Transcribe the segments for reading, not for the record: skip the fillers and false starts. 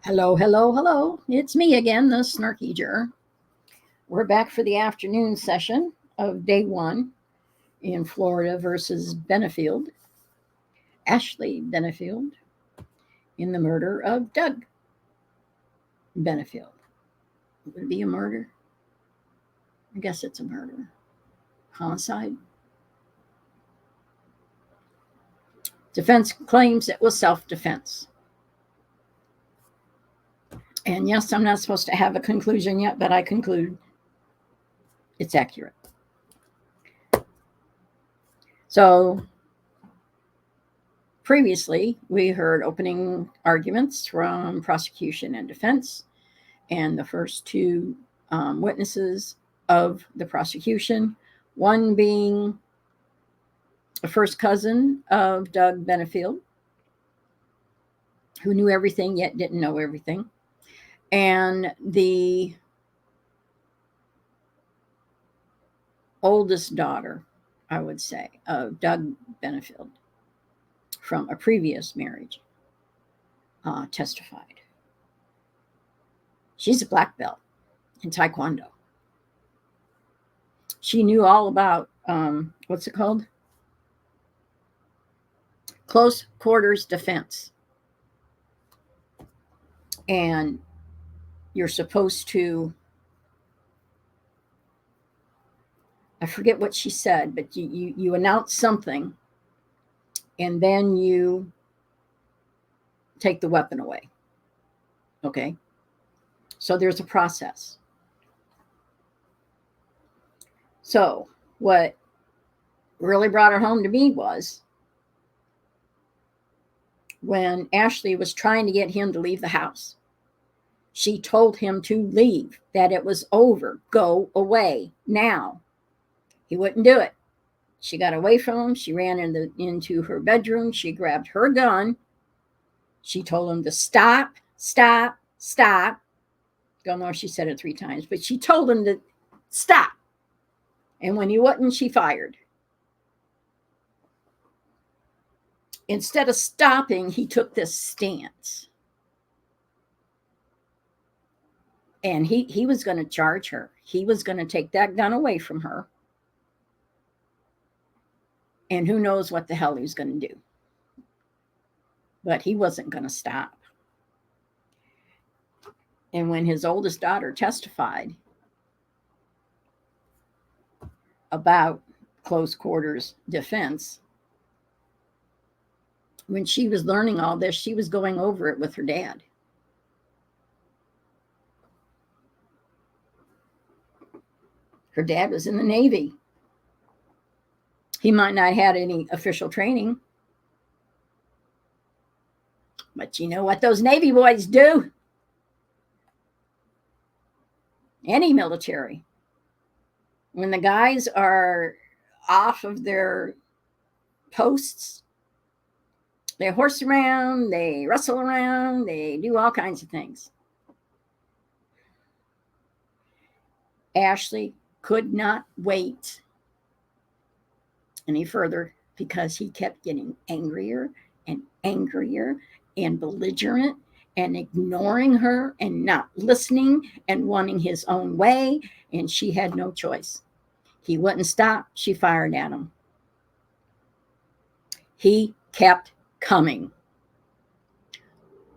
Hello, hello, hello. It's me again, the snarky juror. We're back for the afternoon session of day one in Florida versus Benefield, Ashley Benefield, in the murder of Doug Benefield. Would it be a murder? I guess it's a murder. Homicide? Defense claims it was self-defense. And yes, I'm not supposed to have a conclusion yet, but I conclude it's accurate. So previously, we heard opening arguments from prosecution and defense, and the first two witnesses of the prosecution, one being a first cousin of Doug Benefield, who knew everything yet didn't know everything, and the oldest daughter, I would say, of Doug Benefield from a previous marriage, testified. She's a black belt in Taekwondo. She knew all about, what's it called? Close quarters defense. And you're supposed to, I forget what she said, but you announce something and then you take the weapon away. Okay? So there's a process. So what really brought her home to me was when Ashley was trying to get him to leave the house. She told him to leave, that it was over, go away now. He wouldn't do it. She got away from him. She ran into her bedroom. She grabbed her gun. She told him to stop, stop, stop. Don't know if she said it 3 times, but she told him to stop. And when he wouldn't, she fired. Instead of stopping, he took this stance. And he was going to charge her. He was going to take that gun away from her. And who knows what the hell he was going to do. But he wasn't going to stop. And when his oldest daughter testified about close quarters defense, when she was learning all this, she was going over it with her dad. Her dad was in the Navy. He might not have had any official training. But you know what those Navy boys do? Any military. When the guys are off of their posts, they horse around, they wrestle around, they do all kinds of things. Ashley could not wait any further because he kept getting angrier and angrier and belligerent and ignoring her and not listening and wanting his own way, and she had no choice. He wouldn't stop. She fired at him. He kept coming.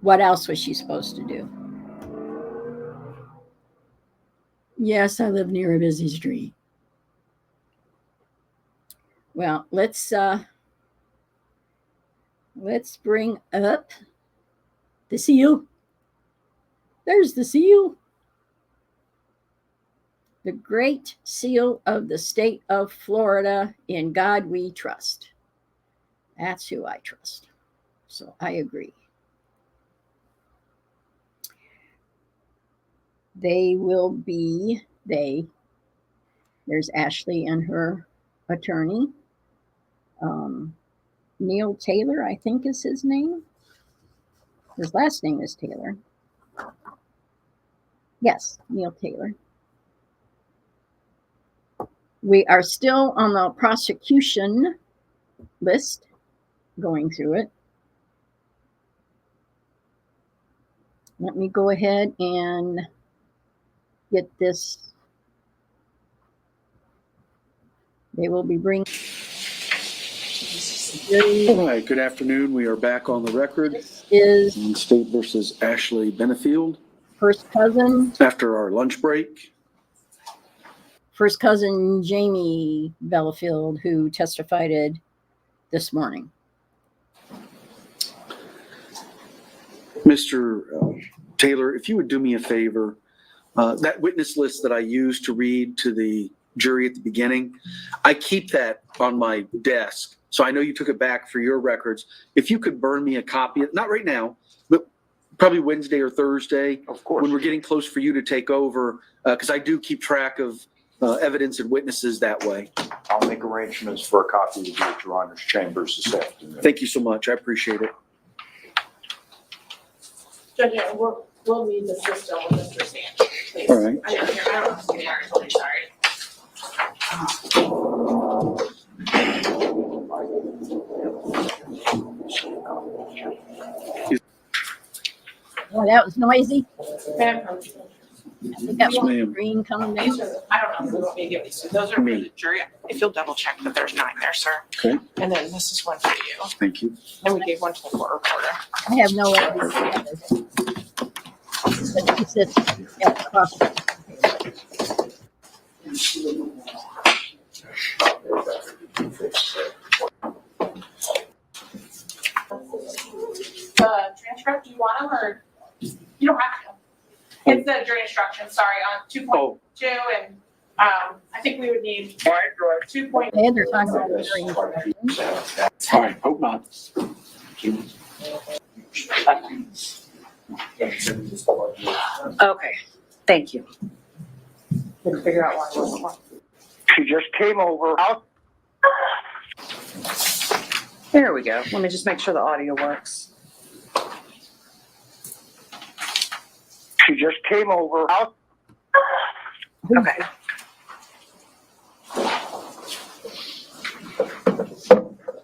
What else was she supposed to do? Yes, I live near a busy street. Well, let's bring up the seal. There's the seal. The great seal of the state of Florida. In God we trust. That's who I trust. So I agree. There's Ashley and her attorney. Neil Taylor, I think is his name. His last name is Taylor. Yes, Neil Taylor. We are still on the prosecution list, going through it. Let me go ahead and get this. They will be bringing. All right, good afternoon. We are back on the record. This is In State versus Ashley Benefield. first cousin After our lunch break. First cousin Jamie Benefield, who testified this morning. Mr. Taylor, if you would do me a favor, that witness list that I used to read to the jury at the beginning, I keep that on my desk. So I know you took it back for your records. If you could burn me a copy, not right now, but probably Wednesday or Thursday, Of course. when we're getting close for you to take over, because I do keep track of evidence and witnesses that way. I'll make arrangements for a copy to be at Your Honor's chambers this afternoon. Thank you so much. I appreciate it. Judge, we'll need the system with Mr. Sanchez, please. All right. I don't know if I'm totally sorry. Oh, that was noisy. Ma'am, We got Yes, one ma'am. green coming these down. are, I don't know who wants me to give these to. Those are for Me. the jury. If you'll double check that there's 9 there, sir. Okay. And then this is one for you. Thank you. And we gave one to the court reporter. I have no idea. But he sits at the prosecution. The transcript, do you want them or you don't have to? It's the jury instructions, sorry, on 2.2 and I think we would need 2. Hey, they're talking about the jury instructions. All right, hope not. Okay, thank you. Couldn't figure out why it wasn't one. She just came over. There we go. Let me just make sure the audio works. She just came over. Okay.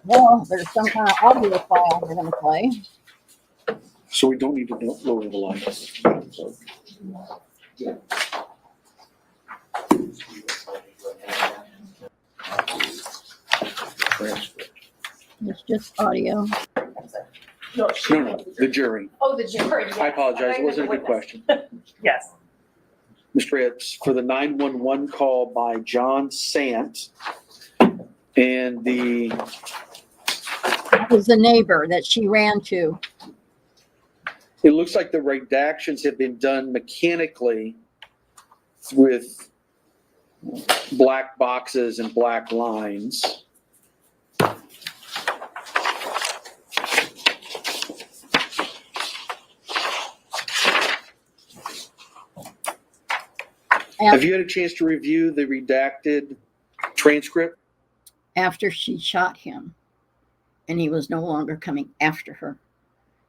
Well, there's some kind of audio file we're going to play. So we don't need to lower the lights. It's just audio. No, No, the jury. Oh, the jury. I apologize. It wasn't a good question. Yes. Mr. Ritz, for the 911 call by John Sant and That was the neighbor that she ran to. it looks like the redactions have been done mechanically with black boxes and black lines. Have you had a chance to review the redacted transcript? After she shot him and he was no longer coming after her,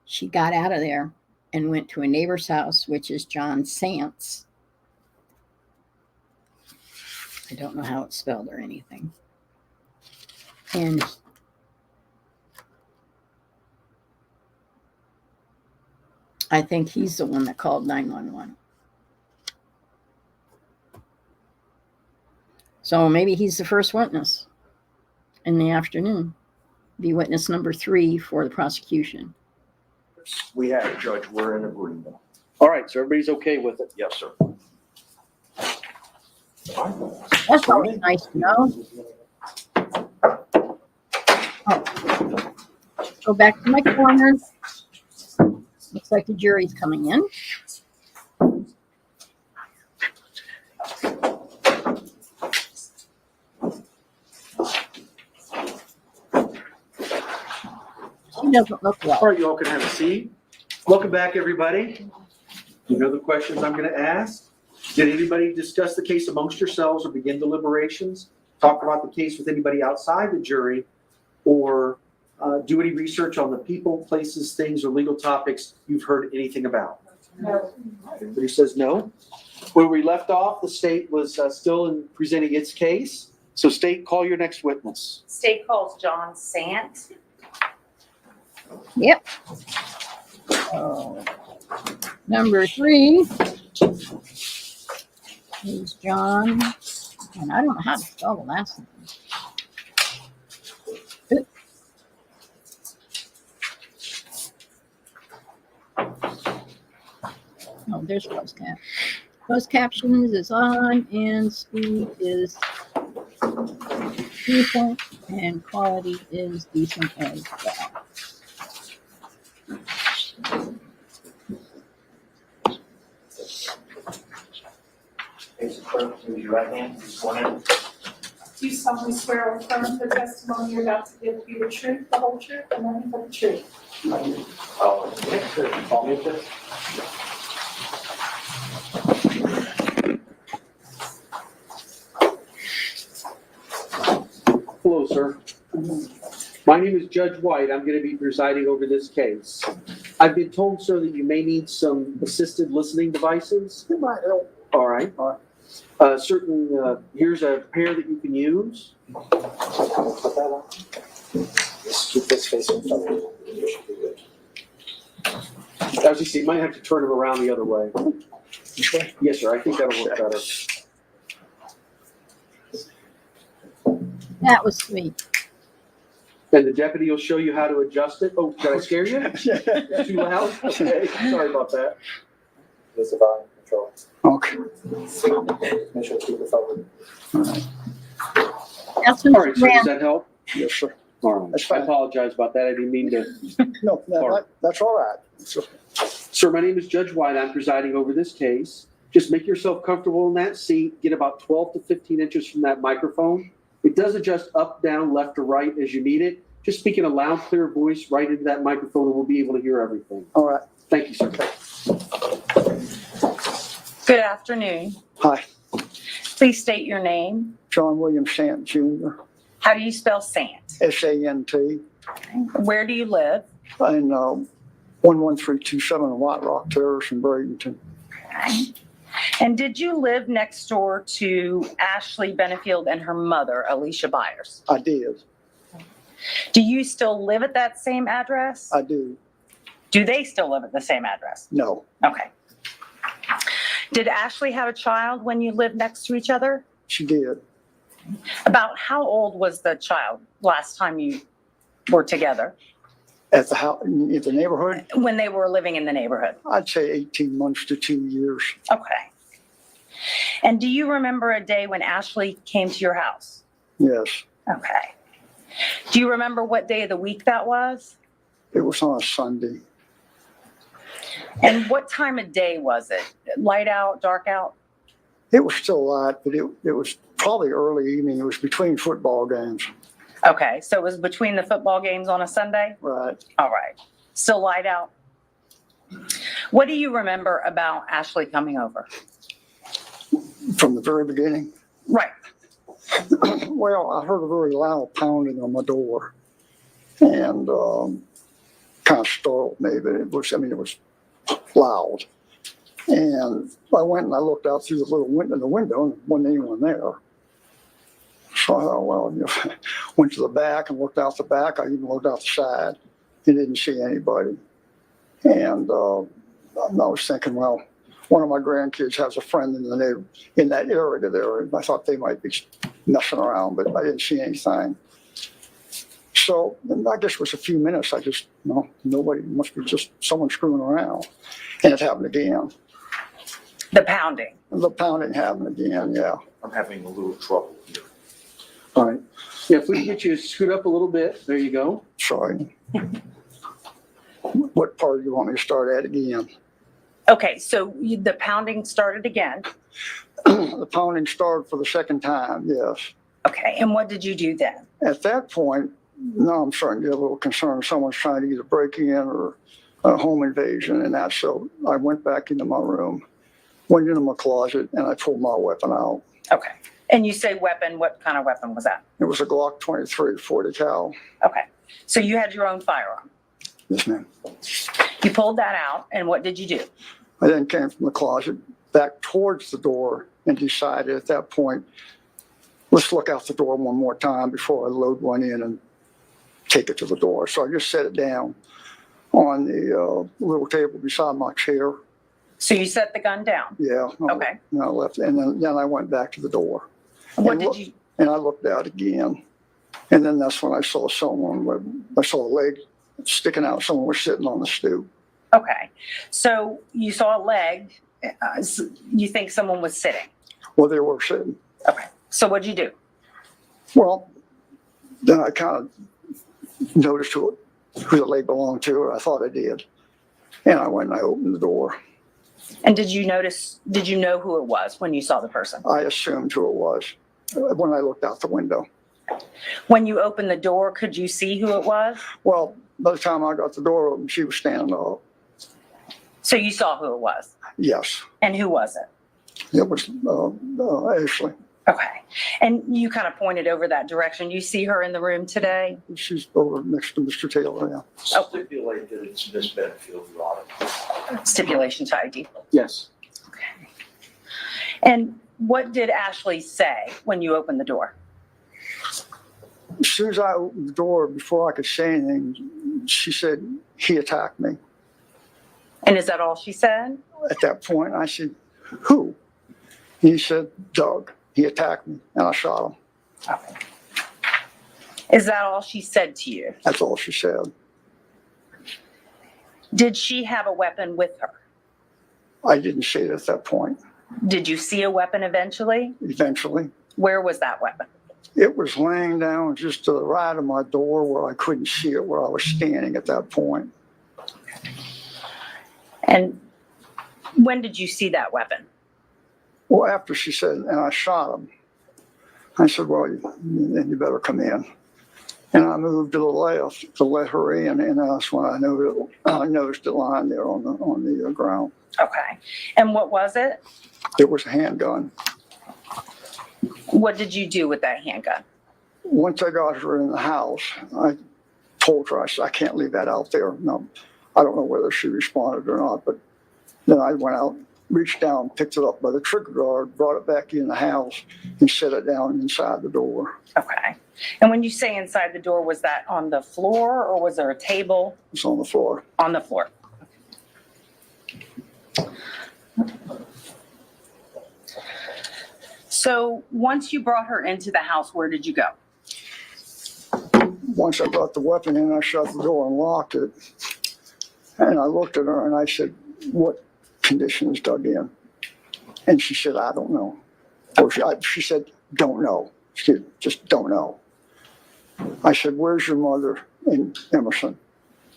she got out of there and went to a neighbor's house, which is John Sant's. I don't know how it's spelled or anything. And I think he's the one that called 911. So maybe he's the first witness in the afternoon. Be witness number 3 for the prosecution. We have it, Judge. We're in agreement. All right, so everybody's okay with it. Yes, sir. That's always nice to know. Oh. Go back to my corner. Looks like the jury's coming in. She doesn't look well. All right, you all can have a seat. Welcome back, everybody. You know the questions I'm going to ask. Did anybody discuss the case amongst yourselves or begin deliberations? Talk about the case with anybody outside the jury, or do any research on the people, places, things, or legal topics you've heard anything about? No. Everybody says no. Where we left off, the state was still in presenting its case. So state, call your next witness. State calls John Sant. Yep. Oh. Number 3 is John, and I don't know how to spell the last name. Oh, there's closed cap. Closed captions is on, and speed is decent, and quality is decent as well. Raise your right hand, sworn in. Do you solemnly swear or affirm the testimony you're about to give to be the truth, the whole truth, and nothing but the truth? Oh, yeah, sure. Call me this. Hello, sir. My name is Judge White. I'm going to be presiding over this case. I've been told, sir, that you may need some assisted listening devices. It might help. All right. Here's a pair that you can use. Put that on. Just keep this facing forward. You should be good. As you see, you might have to turn them around the other way. This way? Yes, sir. I think that'll work better. That was sweet. And the deputy will show you how to adjust it. Oh, did I scare you? Too loud? Okay, sorry about that. This is volume control. Okay. Make sure to keep it forward. That's All right, sir, does that help? Yes, sir. All right. That's I fine. apologize about that. I didn't mean to. No, that's all right. So, Sir, my name is Judge White. I'm presiding over this case. Just make yourself comfortable in that seat. Get about 12 to 15 inches from that microphone. It does adjust up, down, left, or right as you need it. Just speak in a loud, clear voice right into that microphone, and we'll be able to hear everything. all right. Thank you, sir. Good afternoon. Hi, Please state your name. John William Sant Jr., How do you spell Sant? S-A-N-T, Where do you live? in 11327 White Rock Terrace in Bradenton. Okay. And did you live next door to Ashley Benefield and her mother, Alicia Byers? I did. Do you still live at that same address? I do. Do they still live at the same address? No, Okay. Did Ashley have a child when you lived next to each other? she did. About how old was the child last time you were together? At the house, in the neighborhood, When they were living in the neighborhood? I'd say 18 months to 2 years. Okay. And do you remember a day when Ashley came to your house? Yes, Okay. Do you remember what day of the week that was? it was on a Sunday. And what time of day was it? Light out, dark out? It was still light, but it was probably early evening. It was between football games. Okay, so it was between the football games on a Sunday? Right. All right. Still light out? What do you remember about Ashley coming over? From the very beginning. Right. Well, I heard a very loud pounding on my door, and kind of startled me. But it was loud. And I went and I looked out through the little window, and there wasn't anyone there. So I thought, well, went to the back and looked out the back. I even looked out the side and didn't see anybody. And I was thinking, well, one of my grandkids has a friend in that area there, and I thought they might be messing around, but I didn't see anything. So I guess it was a few minutes. I just, nobody, must be just someone screwing around. And it happened again. The pounding. The pounding happened again, yeah. I'm having a little trouble here. All right. Yeah, if we can get you scoot up a little bit. There you go. Sorry. What part do you want me to start at again? Okay, so the pounding started again. The pounding started for the second time, yes. Okay, and what did you do then? At that point, now I'm starting to get a little concerned. Someone's trying to either break in or a home invasion and that. So I went back into my room, went into my closet, and I pulled my weapon out. Okay. And you say weapon, what kind of weapon was that? It was a Glock 23 40 cal. Okay. So you had your own firearm. Yes, ma'am. You pulled that out, and what did you do? I then came from the closet back towards the door and decided at that point, let's look out the door one more time before I load one in and take it to the door. So I just set it down on the little table beside my chair. So you set the gun down? Yeah. Okay. And I left, and then I went back to the door. What And did look- you, And I looked out again. And then that's when I saw I saw a leg sticking out. Someone was sitting on the stoop. okay. So you saw a leg, you think someone was sitting? Well, they were sitting. Okay. So what'd you do? Well, then I kind of noticed who the leg belonged to, or I thought I did. And I went and I opened the door. And did you know who it was when you saw the person? I assumed who it was when I looked out the window. When you opened the door, could you see who it was? Well, by the time I got the door open, she was standing up. So you saw who it was? Yes, And who was it? it was Ashley. Okay. And you kind of pointed over that direction. You see her in the room today? She's over next to Mr. Taylor now. Stipulate that it's Miss Benefield, Your Honor. Stipulation to ID. Yes. Okay. And what did Ashley say when you opened the door? As soon as I opened the door, before I could say anything, she said, "He attacked me." And is that all she said? At that point, I said, "Who?" He said, "Doug. He attacked me, and I shot him." Okay. Is that all she said to you? That's all she said. Did she have a weapon with her? I didn't see it at that point. Did you see a weapon eventually? Eventually, Where was that weapon? it was laying down just to the right of my door where I couldn't see it, where I was standing at that point. And when did you see that weapon? Well, after she said, "And I shot him," I said, "Well, then you better come in." And I moved to the left to let her in, and that's when I noticed it lying there on the ground. Okay. And what was it? It was a handgun. What did you do with that handgun? Once I got her in the house, I told her, I said, "I can't leave that out there." No, I don't know whether she responded or not, but then I went out, reached down, picked it up by the trigger guard, brought it back in the house, and set it down inside the door. Okay. And when you say inside the door, was that on the floor or was there a table? It's on the floor. On the floor. So once you brought her into the house, where did you go? Once I brought the weapon in, I shut the door and locked it. And I looked at her and I said, "What condition is Doug in?" And she said, "I don't know." Or she said, "Don't know." She said, "Just don't know." I said, "Where's your mother and Emerson?"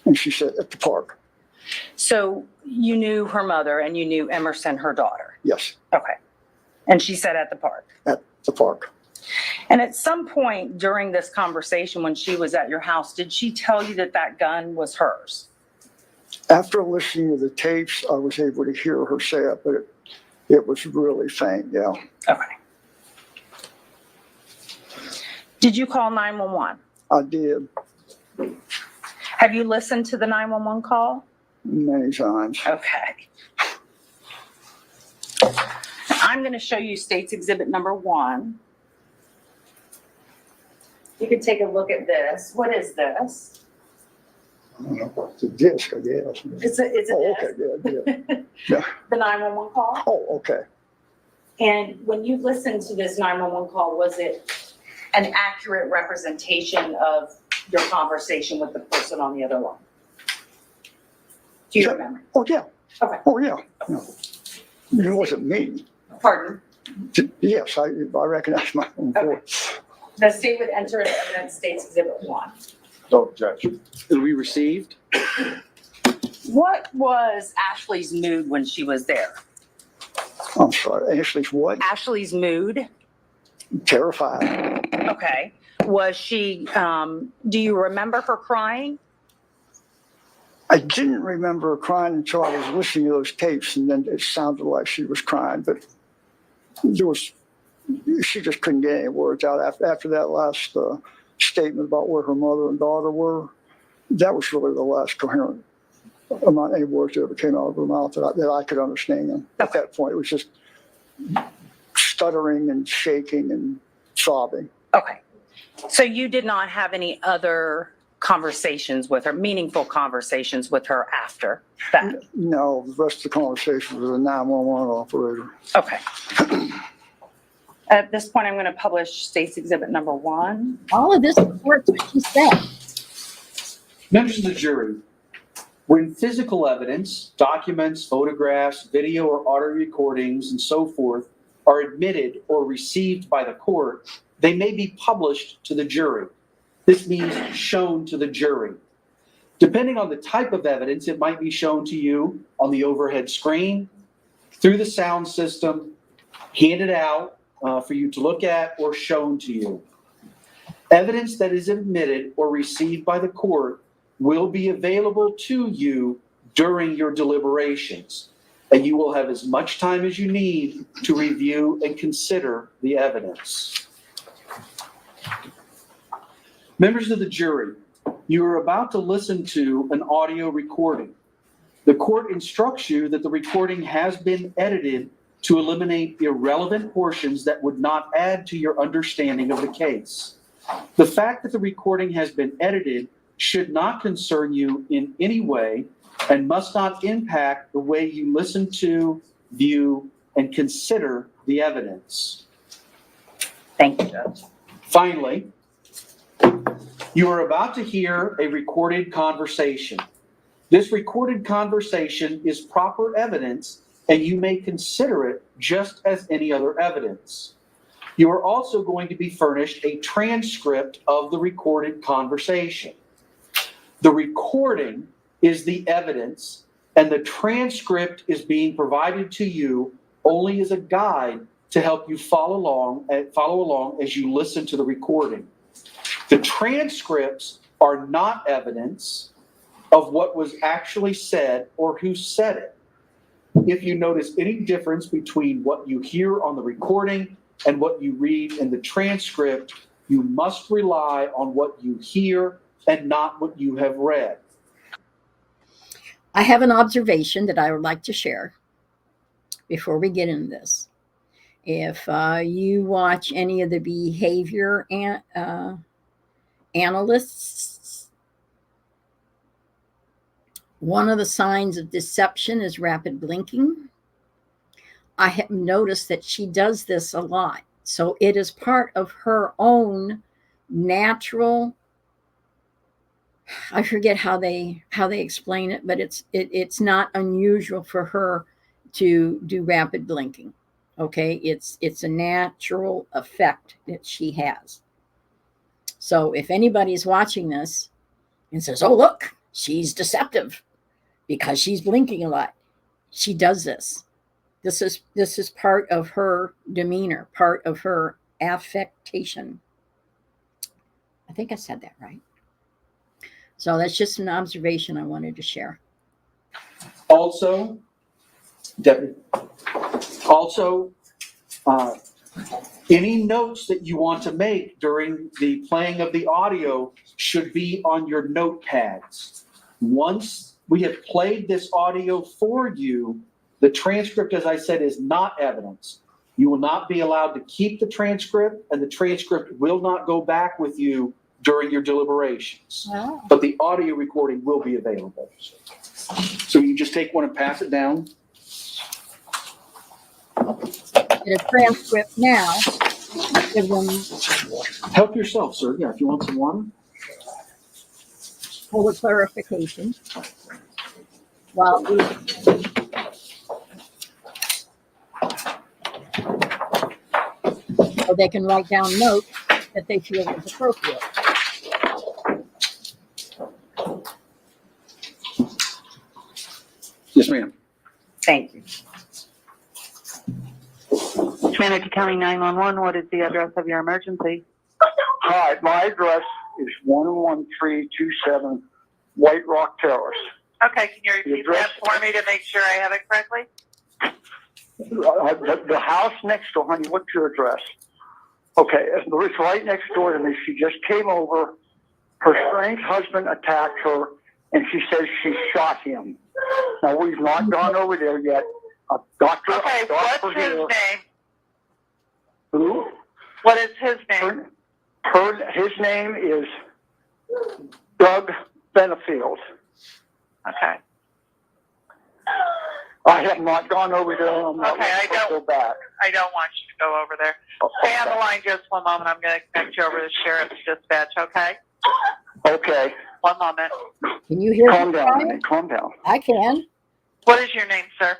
And she said, "At the park." So you knew her mother and you knew Emerson, her daughter. Yes, Okay. And she said at the park. at the park. And at some point during this conversation, when she was at your house, did she tell you that that gun was hers? After listening to the tapes, I was able to hear her say it, but it was really faint, yeah. Okay. Did you call 911? I did Have you listened to the 911 call? many times. Okay. I'm going to show you State's Exhibit number 1. You can take a look at this. What is this? I don't know, it's a disc, I guess. It's a Oh, okay, good. Yeah. the 911 call. Oh, okay. And when you listened to this 911 call, was it an accurate representation of your conversation with the person on the other line? Do you Yeah. remember? Oh, yeah. Okay. Oh, yeah. No. It wasn't me. Pardon? Yes, I recognize my own voice. The state would enter into evidence State's Exhibit 1. No objection. We received? What was Ashley's mood when she was there? I'm sorry, Ashley's what? Ashley's mood? Terrified. Okay. Was she, do you remember her crying? I didn't remember her crying until I was listening to those tapes, and then it sounded like she was crying, but she just couldn't get any words out after that last statement about where her mother and daughter were. That was really the last coherent amount, any words that ever came out of her mouth that I could understand. At that point, it was just stuttering and shaking and sobbing. Okay. So you did not have any other conversations with her, meaningful conversations with her after that? No, the rest of the conversation was a 911 operator. Okay. At this point, I'm going to publish State's Exhibit number 1. All of this supports what she said. Members of the jury, when physical evidence, documents, photographs, video or audio recordings, and so forth are admitted or received by the court, they may be published to the jury. This means shown to the jury. Depending on the type of evidence, it might be shown to you on the overhead screen, through the sound system, handed out for you to look at, or shown to you. Evidence that is admitted or received by the court will be available to you during your deliberations, and you will have as much time as you need to review and consider the evidence. Members of the jury, you are about to listen to an audio recording. The court instructs you that the recording has been edited to eliminate irrelevant portions that would not add to your understanding of the case. The fact that the recording has been edited should not concern you in any way and must not impact the way you listen to, view, and consider the evidence. Thank you, Judge. Finally, you are about to hear a recorded conversation. This recorded conversation is proper evidence, and you may consider it just as any other evidence. You are also going to be furnished a transcript of the recorded conversation. The recording is the evidence, and the transcript is being provided to you only as a guide to help you follow along as you listen to the recording. The transcripts are not evidence of what was actually said or who said it. If you notice any difference between what you hear on the recording and what you read in the transcript, you must rely on what you hear and not what you have read. I have an observation that I would like to share before we get into this. If you watch any of the behavior analysts, one of the signs of deception is rapid blinking. I have noticed that she does this a lot. So it is part of her own natural, I forget how they explain it, but it's not unusual for her to do rapid blinking. Okay, it's a natural effect that she has. So if anybody's watching this and says, "Oh, look, she's deceptive because she's blinking a lot," she does this. This is part of her demeanor, part of her affectation. I think I said that right. So that's just an observation I wanted to share. Also, Deputy, any notes that you want to make during the playing of the audio should be on your notepads. Once we have played this audio for you, the transcript, as I said, is not evidence. You will not be allowed to keep the transcript, and the transcript will not go back with you during your deliberations. Wow. But the audio recording will be available. So you just take one and pass it down. Get a transcript now. Give them Help yourself, sir. Yeah, if you want some water. full clarification. While so they can write down notes that they feel is appropriate. Yes, ma'am. Thank you. Manatee County 911, what is the address of your emergency? Hi, my address is 11327 White Rock Terrace. Okay, can you repeat that for me to make sure I have it correctly? The house next door, honey, what's your address? Okay, it's right next door to me. She just came over. Her strange husband attacked her, and she says she shot him. Now, we've not gone over there yet. Okay, what's his name? Who? What is his name? His name is Doug Benefield. Okay. I have not gone over there. I'm not Okay, I ready to don't- go back. I don't want you to go over there. Stay on the line just one moment. I'm going to connect you over to the sheriff's dispatch, okay? Okay. One moment. Can you hear Calm me, down, Brian? honey. Calm down. I can. What is your name, sir?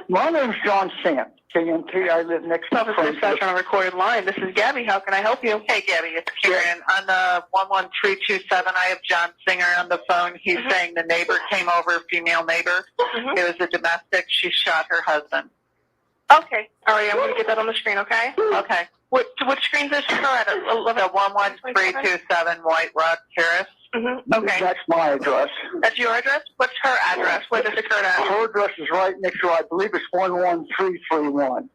My name's John Sant. KMT. I live next to Office dispatch on a recorded line. This is Gabby. How can I help you? Hey, Gabby, it's Karen. On the 11327, I have John Singer on the phone. He's saying the neighbor came over, female neighbor. It was a domestic. She shot her husband. Okay. All right, I'm going to get that on the screen, okay? Okay. What screen is this for? The 11327 White Rock Terrace. Okay. That's my address. That's your address? What's her address? Where does it occur at? Her address is right next to, I believe it's 11331.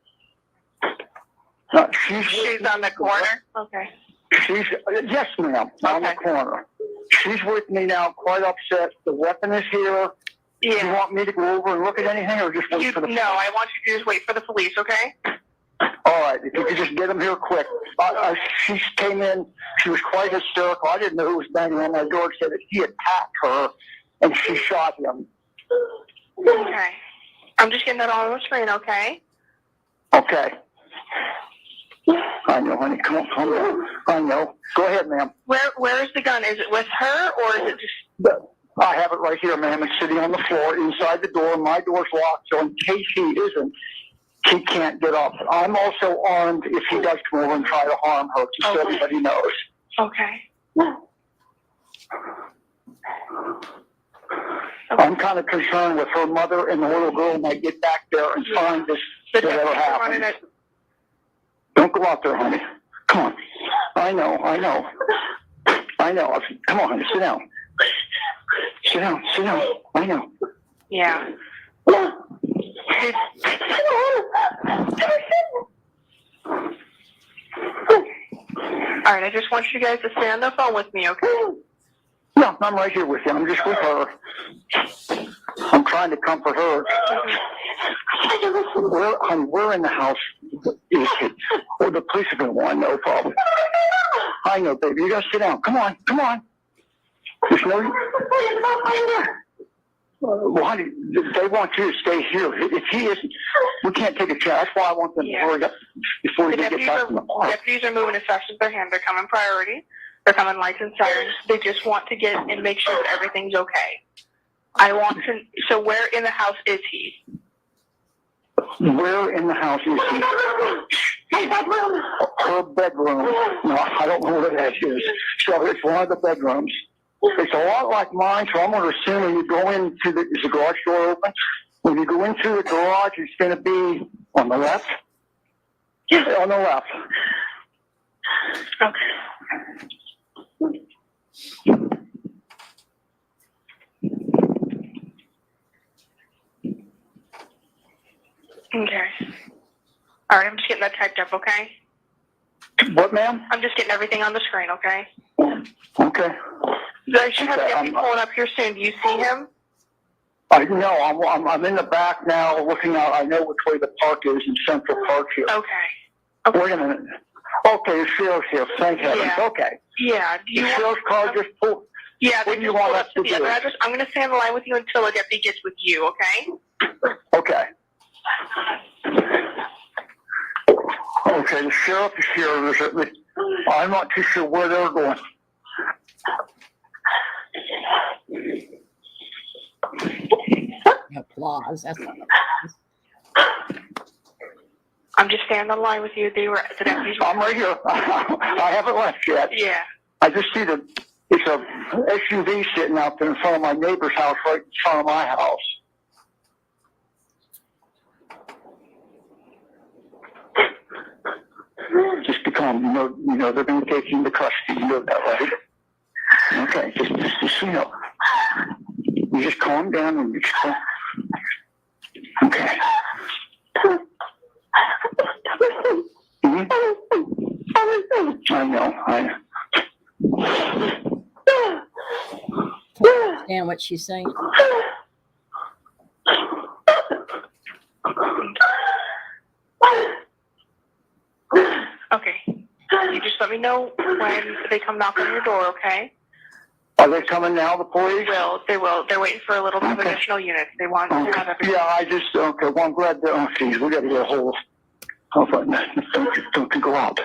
She's on the corner? Okay. She's, yes, ma'am, on the Okay. corner. She's with me now, quite upset. The weapon is here. Do you Yeah. want me to go over and look at anything, or just wait for the... No, I want you to just wait for the police, okay? All right, if you could just get them here quick. She came in, she was quite hysterical. I didn't know who was banging on my door. Said that he attacked her, and she shot him. Okay. I'm just getting that all on the screen, okay? Okay. I know, honey. Come on, calm down. I know. Go ahead, ma'am. Where is the gun? Is it with her, or is it just... I have it right here, ma'am. It's sitting on the floor inside the door. My door's locked, so in case he isn't, he can't get up. I'm also armed if he does come over and try to harm her, just so everybody knows. Okay. I'm kind of concerned with her mother and the little girl might get back there and find this whatever happened. Don't go out there, honey. Come on. I know. Come on, honey. Sit down. Sit down. I know. Yeah. All right, I just want you guys to stay on the phone with me, okay? No, I'm right here with you. I'm just with her. I'm trying to comfort her. We're in the house. Well, the police are going to want no problem. I know, baby. You got to sit down. Come on. There's no... Well, honey, they want you to stay here. If he isn't, we can't take a chance. That's why I want them to hurry up before The they get back in the park. deputies are moving as fast as their hand. They're coming priority. They're coming lights and sirens. They just want to get and make sure that everything's okay. I want to... So where in the house is he? Where in the house is he? My bedroom. Her bedroom. No, I don't know where that is. So it's one of the bedrooms. It's a lot like mine, so I'm going to assume when you go into the... Is the garage door open? When you go into the garage, it's going to be on the left? Yeah, on the left. Okay. All right, I'm just getting that typed up, okay? What, ma'am? I'm just getting everything on the screen, okay? Okay. I should have deputy pulling up here soon. Do you see him? I know. I'm in the back now looking out. I know which way the park is in Central Park here. Okay. Wait a minute. Okay, the sheriff's here. Thank heavens. Yeah. Okay. Yeah. Do you The want... sheriff's car just pulled. Yeah, What do you want us to do? address. I'm going to stay on the line with you until a deputy gets with you, okay? Okay. Okay, the sheriff is here. I'm not too sure where they're going. Applause. That's not applause. I'm just staying on the line with you. The deputies. I'm right here. I haven't left yet. Yeah. I just see it's a SUV sitting out there in front of my neighbor's house, right in front of my house. Just become, you know, they're going to take you into custody. You know that, right? Okay, just you know, you just calm down and you just calm. Okay. I know. Can't understand what she's saying. Okay. You just let me know when they come knock on your door, okay? Are they coming now, the police? They will. They're waiting for a little bit of Okay. additional units. They want to have everything. Yeah, okay, well, I'm glad that, oh, geez, we gotta get a hold of, don't go out.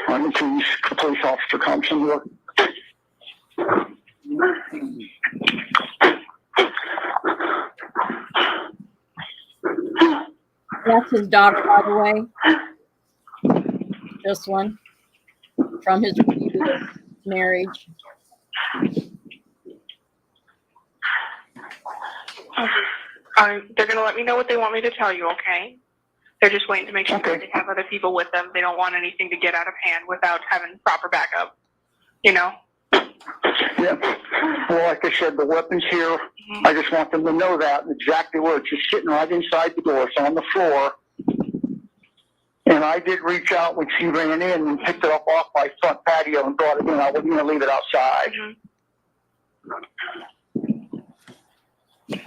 Until these police officer comes and look. That's his daughter, by the way. This one. From his previous marriage. They're going to let me know what they want me to tell you, okay? They're just waiting to make sure that they have other people with them. They don't want anything to get out of hand without having proper backup, you know? Yeah, well, like I said, the weapon's here. I just want them to know that exactly where it's just sitting right inside the door. It's on the floor. And I did reach out when she ran in and picked it up off my front patio and brought it in. I wasn't going to leave it outside.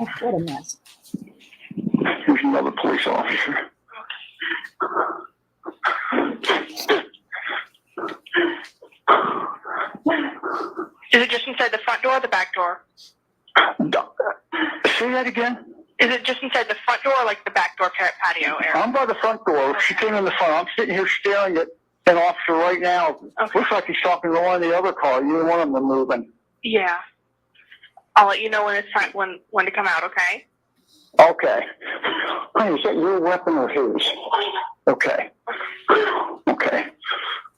Oh, what a mess. Here's another police officer. Is it just inside the front door or the back door? Say that again? Is it just inside the front door or like the back door patio area? I'm by the front door. She came in the front. I'm sitting here staring at an officer right now. Okay. Looks like he's talking to one of the other cars. Neither one of them are moving. Yeah. I'll let you know when it's time, when to come out, okay? Okay. Hey, is that your weapon or his? Okay. Okay.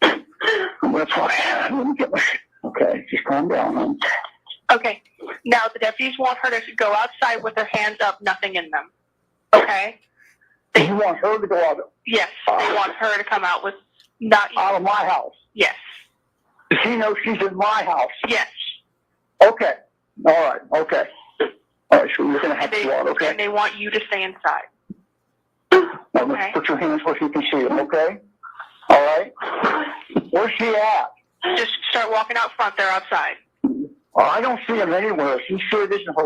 That's fine. Let me get my... Okay, just calm down, huh? Okay. Now, the deputies want her to go outside with her hands up, nothing in them. Okay? You want her to go out? Yes. They want her to come out with not... Out of my house? Yes. Does he know she's in my house? Yes. Okay. All right. Okay. All right, so you're going to have to go out, okay? And they want you to stay inside. Now, Okay. let's put your hands where you can see them, okay? All right? Where's she at? Just start walking out front. They're outside. Oh, I don't see him anywhere. She sure this isn't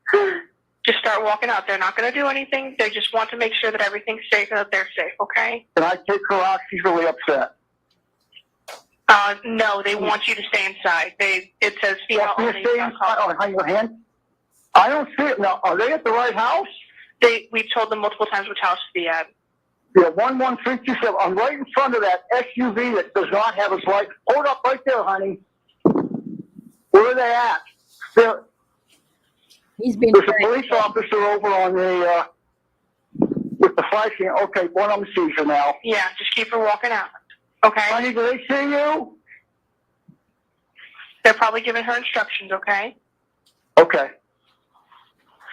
her. Just start walking out. They're not going to do anything. They just want to make sure that everything's safe and that they're safe, okay? Can I take her out? She's really upset. No, they want you to stay inside. It says female You only. stay inside on your hand? I don't see it. Now, are they at the right house? We've told them multiple times which house to be at. Yeah, 11327. I'm right in front of that SUV that does not have its light. Hold up right there, honey. Where are they at? He's been There's a very police officer over on the, with the flashing. Okay, one of them sees her now. Yeah, just keep her walking out. Okay? Honey, do they see you? They're probably giving her instructions, okay? Okay.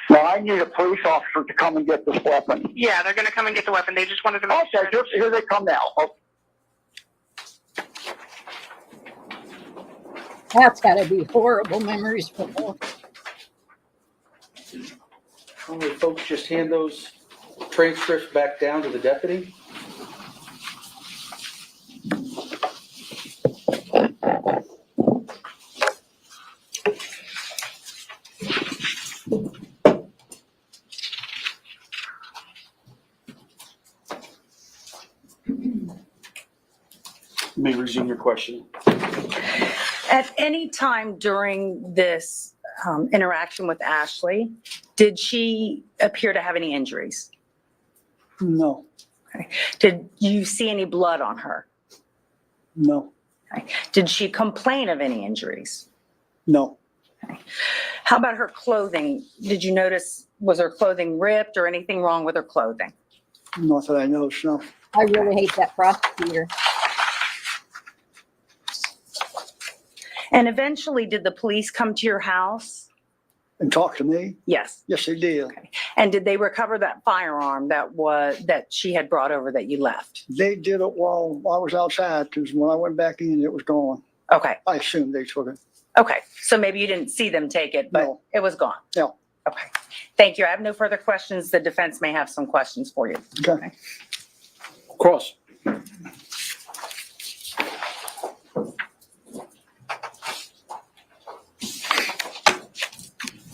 Now, I need a police officer to come and get this weapon. Yeah, they're going to come and get the weapon. They just wanted to make Okay, sure. here they come now. Oh, That's got to be horrible memories for both. All right, folks, just hand those transcripts back down to the deputy. You may resume your question. At any time during this interaction with Ashley, did she appear to have any injuries? no, Did you see any blood on her? no, Did she complain of any injuries? no. How about her clothing? Did you notice, was her clothing ripped or anything wrong with her clothing? Not that I know, no. I really hate that prosecutor. And eventually, did the police come to your house? And talk to me? Yes. Yes, they did. And did they recover that firearm that she had brought over that you left? They did it while I was outside, because when I went back in, it was gone. Okay. I assumed they took it. Okay. So maybe you didn't see them take it, but No. it was gone. No. Okay. Thank you. I have no further questions. The defense may have some questions for you. Okay. Cross.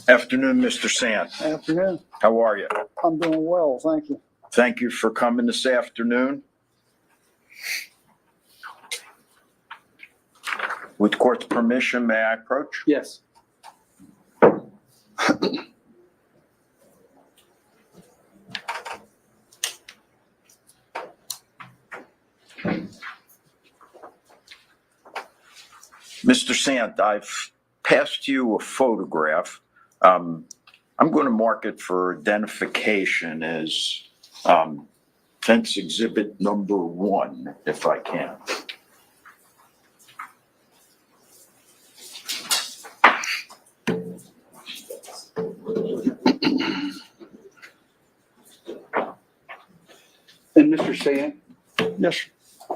Afternoon, Mr. Sant. Afternoon. How are you? I'm doing well, thank you. Thank you for coming this afternoon. With court's permission, may I approach? Yes. Mr. Sant, I've passed you a photograph. I'm going to mark it for identification as fence exhibit number 1, if I can. And Mr. Sant, Yes,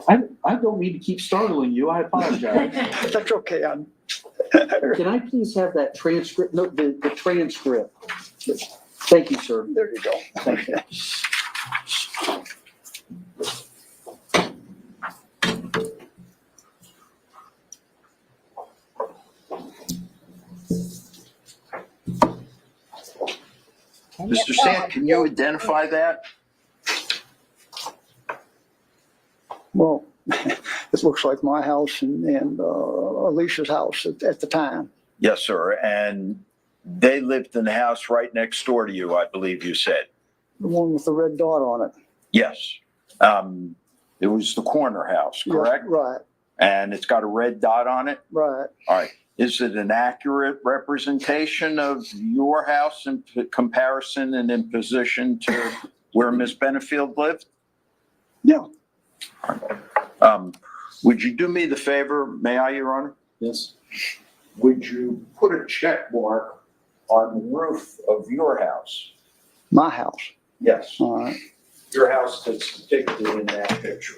I don't mean to keep startling you. I apologize. that's okay. Can I please have that transcript, no, the transcript? Thank you, sir. There you go. Thank you. Mr. Sant, can you identify that? Well, it looks like my house and Alicia's house at the time. Yes, sir. And they lived in the house right next door to you, I believe you said. The one with the red dot on it. Yes. It was the corner house, Yes, correct? right, And it's got a red dot on it? right. All right. Is it an accurate representation of your house in comparison and in position to where Miss Benefield lived? Yeah, Would you do me the favor, may I, Your Honor? Yes. Would you put a check mark on the roof of your house? my house. Yes, All right. your house that's depicted in that picture.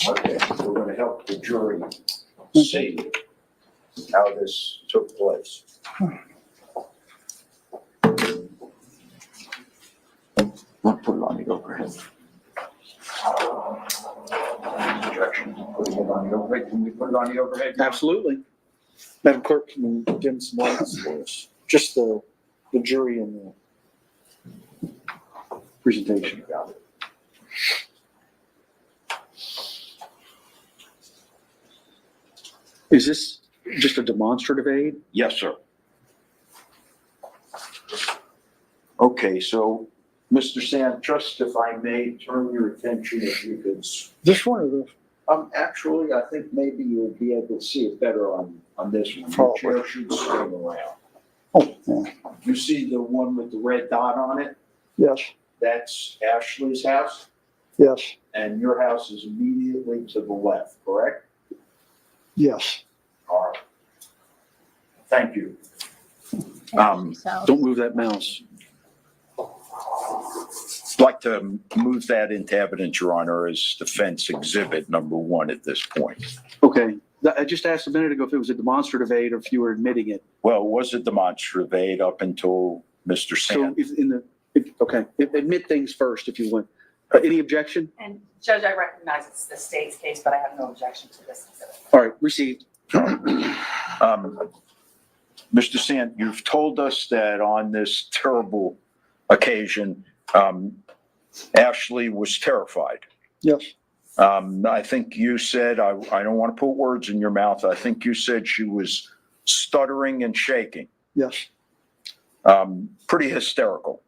Okay, we're going to help the jury see how this took place. I'll put it on the overhead. Objection, putting it on the overhead. Can we put it on the overhead? Absolutely. Madam Clerk, can you dim some lights for us? Just the jury and the presentation. Got it. Is this just a demonstrative aid? Yes, sir. Okay, so, Mr. Sant, just if I may turn your attention, if you could. This one or the, Actually, I think maybe you'll be able to see it better on this one. The Probably. chair should swing around. oh, yeah, You see the one with the red dot on it? yes, That's Ashley's house, yes, and your house is immediately to the left, correct? yes. All right. Thank you. So, Don't move that mouse. I'd like to move that into evidence, Your Honor, as defense exhibit number 1 at this point. Okay. I just asked a minute ago if it was a demonstrative aid or if you were admitting it. Well, it was a demonstrative aid up until Mr. So Sant. admit things first if you want. Any objection? And Judge, I recognize it's the state's case, but I have no objection to this exhibit. All right, received. Mr. Sant, you've told us that on this terrible occasion, Ashley was terrified. Yes, I think you said, I don't want to put words in your mouth, I think you said she was stuttering and shaking. yes, Pretty hysterical.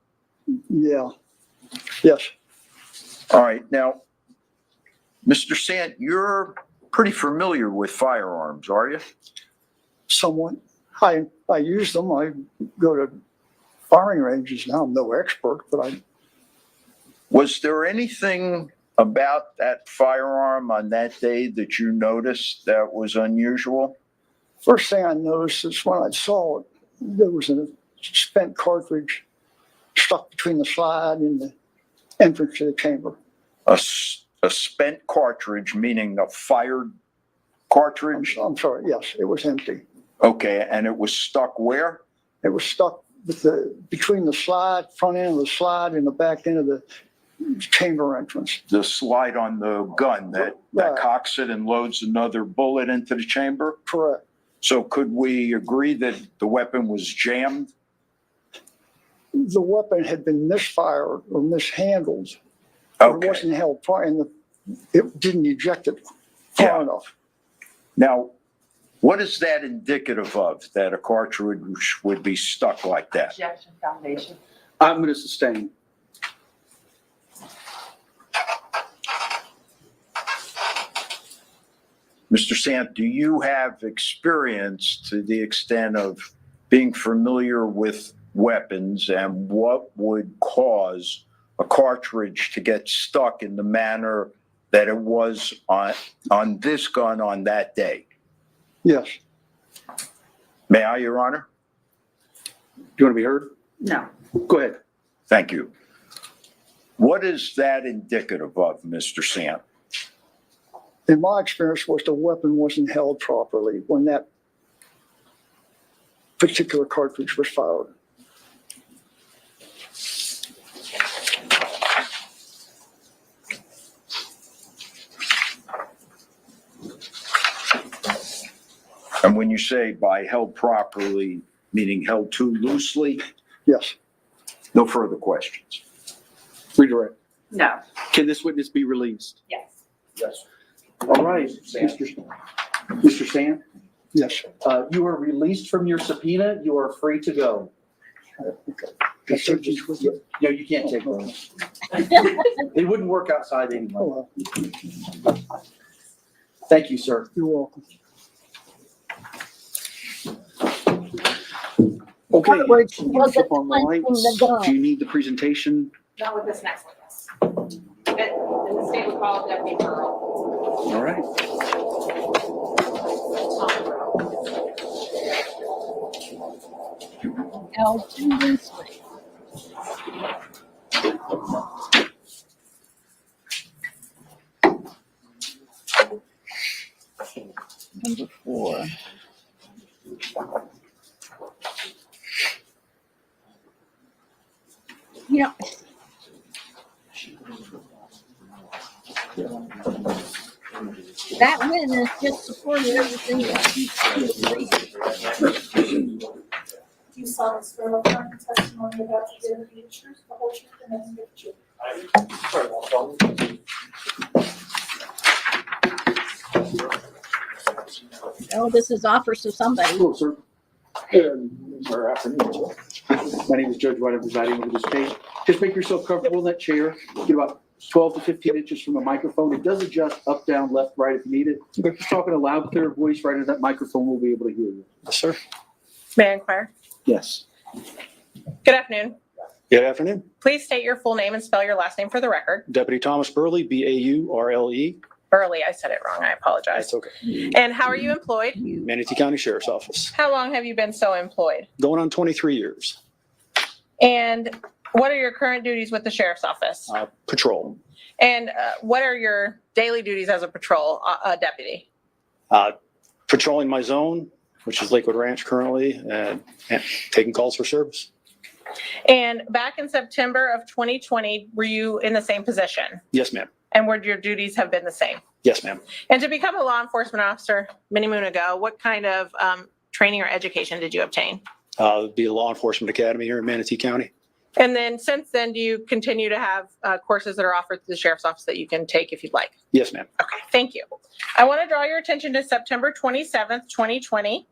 yeah, yes, All right, now, Mr. Sant, you're pretty familiar with firearms, are you? somewhat. I use them. I go to firing ranges now. I'm no expert, but I, Was there anything about that firearm on that day that you noticed that was unusual? first thing I noticed is when I saw it, there was a spent cartridge stuck between the slide and the entrance to the chamber. A spent cartridge, meaning a fired cartridge? I'm sorry, yes, it was empty. Okay, and it was stuck where? It was stuck between the slide, front end of the slide and the back end of the chamber entrance. The slide on the gun that Right. cocks it and loads another bullet into the chamber? Correct. So could we agree that the weapon was jammed? The weapon had been misfired or mishandled. It Okay. wasn't held far, and it didn't eject it far Yeah. enough. Now, what is that indicative of, that a cartridge would be stuck like that? Objection, foundation. I'm going to sustain. Mr. Sant, do you have experience to the extent of being familiar with weapons and what would cause a cartridge to get stuck in the manner that it was on this gun on that day? Yes. May I, Your Honor? Do you want to be heard? No. Go ahead. Thank you. What is that indicative of, Mr. Sant? In my experience, was the weapon wasn't held properly when that particular cartridge was fired. And when you say by held properly, meaning held too loosely? Yes. No further questions. Redirect. No. Can this witness be released? Yes. Yes. All right, Mr. Sand, Yes. you are released from your subpoena. You are free to go. Okay. No, you can't take one. They wouldn't work outside anyway. Oh, well, Thank you, sir. you're welcome. Okay. In other words, Can you was flip it on the punching lights? the gun? Do you need the presentation? Not with this next one, yes. And the state would call it Deputy Burrow. All right. Held too loosely. Number 4. You know, that witness just supported everything that he said. You saw this girl testimony about the truth, the whole truth, and nothing but the truth. Oh, this is offers to somebody. Hello, sir. Or afternoon. My name is Judge White. I'm presiding over this case. Just make yourself comfortable in that chair. Get about 12 to 15 inches from the microphone. It does adjust up, down, left, right if you need it. Just talk in a loud, clear voice right into that microphone. We'll be able to hear you. Yes, sir. May I inquire? Yes. Good afternoon. Good afternoon. Please state your full name and spell your last name for the record. Deputy Thomas Burley, Baurle. Burley, I said it wrong. I apologize. That's okay. And how are you employed? Manatee County Sheriff's Office. How long have you been so employed? Going on 23 years. And what are your current duties with the sheriff's office? Patrol. And what are your daily duties as a patrol deputy? Patrolling my zone, which is Lakewood Ranch currently, and taking calls for service. And back in September of 2020, were you in the same position? Yes, ma'am. And would your duties have been the same? Yes, ma'am. And to become a law enforcement officer many moon ago, what kind of training or education did you obtain? Be a law enforcement academy here in Manatee County. And then since then, do you continue to have courses that are offered through the sheriff's office that you can take if you'd like? Yes, ma'am. Okay, thank you. I want to draw your attention to September 27th, 2020.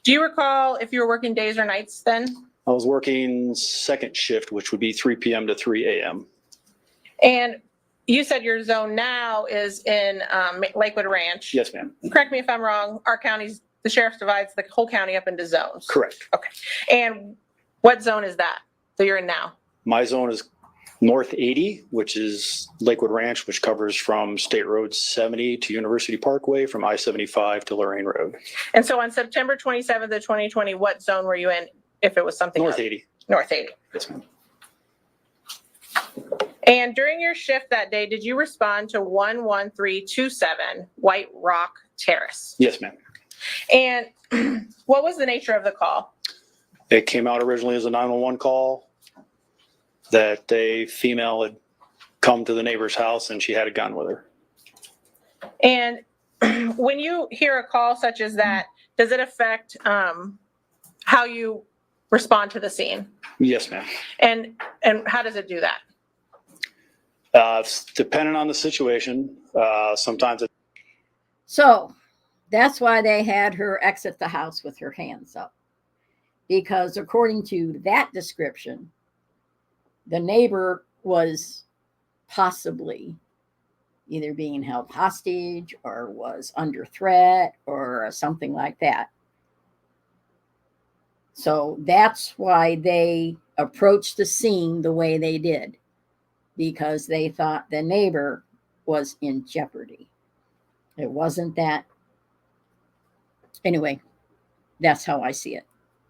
Do you recall if you were working days or nights then? I was working second shift, which would be 3 p.m. to 3 a.m. And you said your zone now is in Lakewood Ranch. Yes, ma'am. Correct me if I'm wrong. Our county's, the sheriff divides the whole county up into zones. Correct. Okay. And what zone is that you're in now? My zone is North 80, which is Lakewood Ranch, which covers from State Road 70 to University Parkway, from I-75 to Lorraine Road. And so on September 27th of 2020, what zone were you in if it was something North else? 80. North 80. Yes, ma'am. And during your shift that day, did you respond to 11327 White Rock Terrace? Yes, ma'am. And what was the nature of the call? It came out originally as a 911 call that a female had come to the neighbor's house and she had a gun with her. And when you hear a call such as that, does it affect how you respond to the scene? Yes, ma'am. And how does it do that? Depending on the situation, sometimes it. So that's why they had her exit the house with her hands up. Because according to that description, the neighbor was possibly either being held hostage or was under threat or something like that. So that's why they approached the scene the way they did, because they thought the neighbor was in jeopardy. It wasn't that. Anyway, that's how I see it.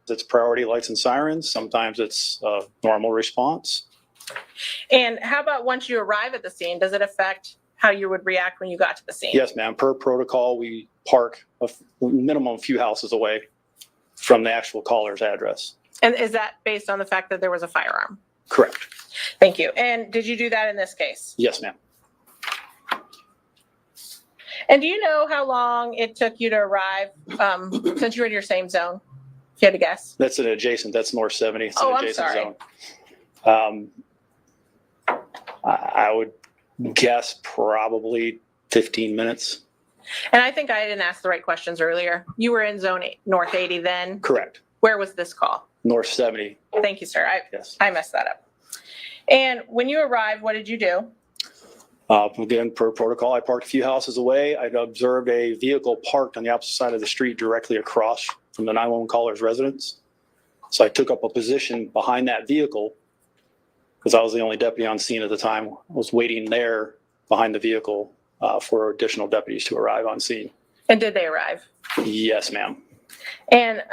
It's priority lights and sirens. Sometimes it's a normal response. And how about once you arrive at the scene, does it affect how you would react when you got to the scene? Yes, ma'am. Per protocol, we park a minimum few houses away from the actual caller's address. And is that based on the fact that there was a firearm? Correct. Thank you. And did you do that in this case? Yes, ma'am. And do you know how long it took you to arrive, since you were in your same zone? If you had to guess. That's an adjacent. That's North 70. It's Oh, an I'm adjacent sorry. zone. I would guess probably 15 minutes. And I think I didn't ask the right questions earlier. You were in zone North 80 then? Correct. Where was this call? North 70. Thank you, sir. Yes. I messed that up. And when you arrived, what did you do? Again, per protocol, I parked a few houses away. I'd observed a vehicle parked on the opposite side of the street directly across from the 911 caller's residence. So I took up a position behind that vehicle because I was the only deputy on scene at the time. I was waiting there behind the vehicle for additional deputies to arrive on scene. And did they arrive? Yes, ma'am. And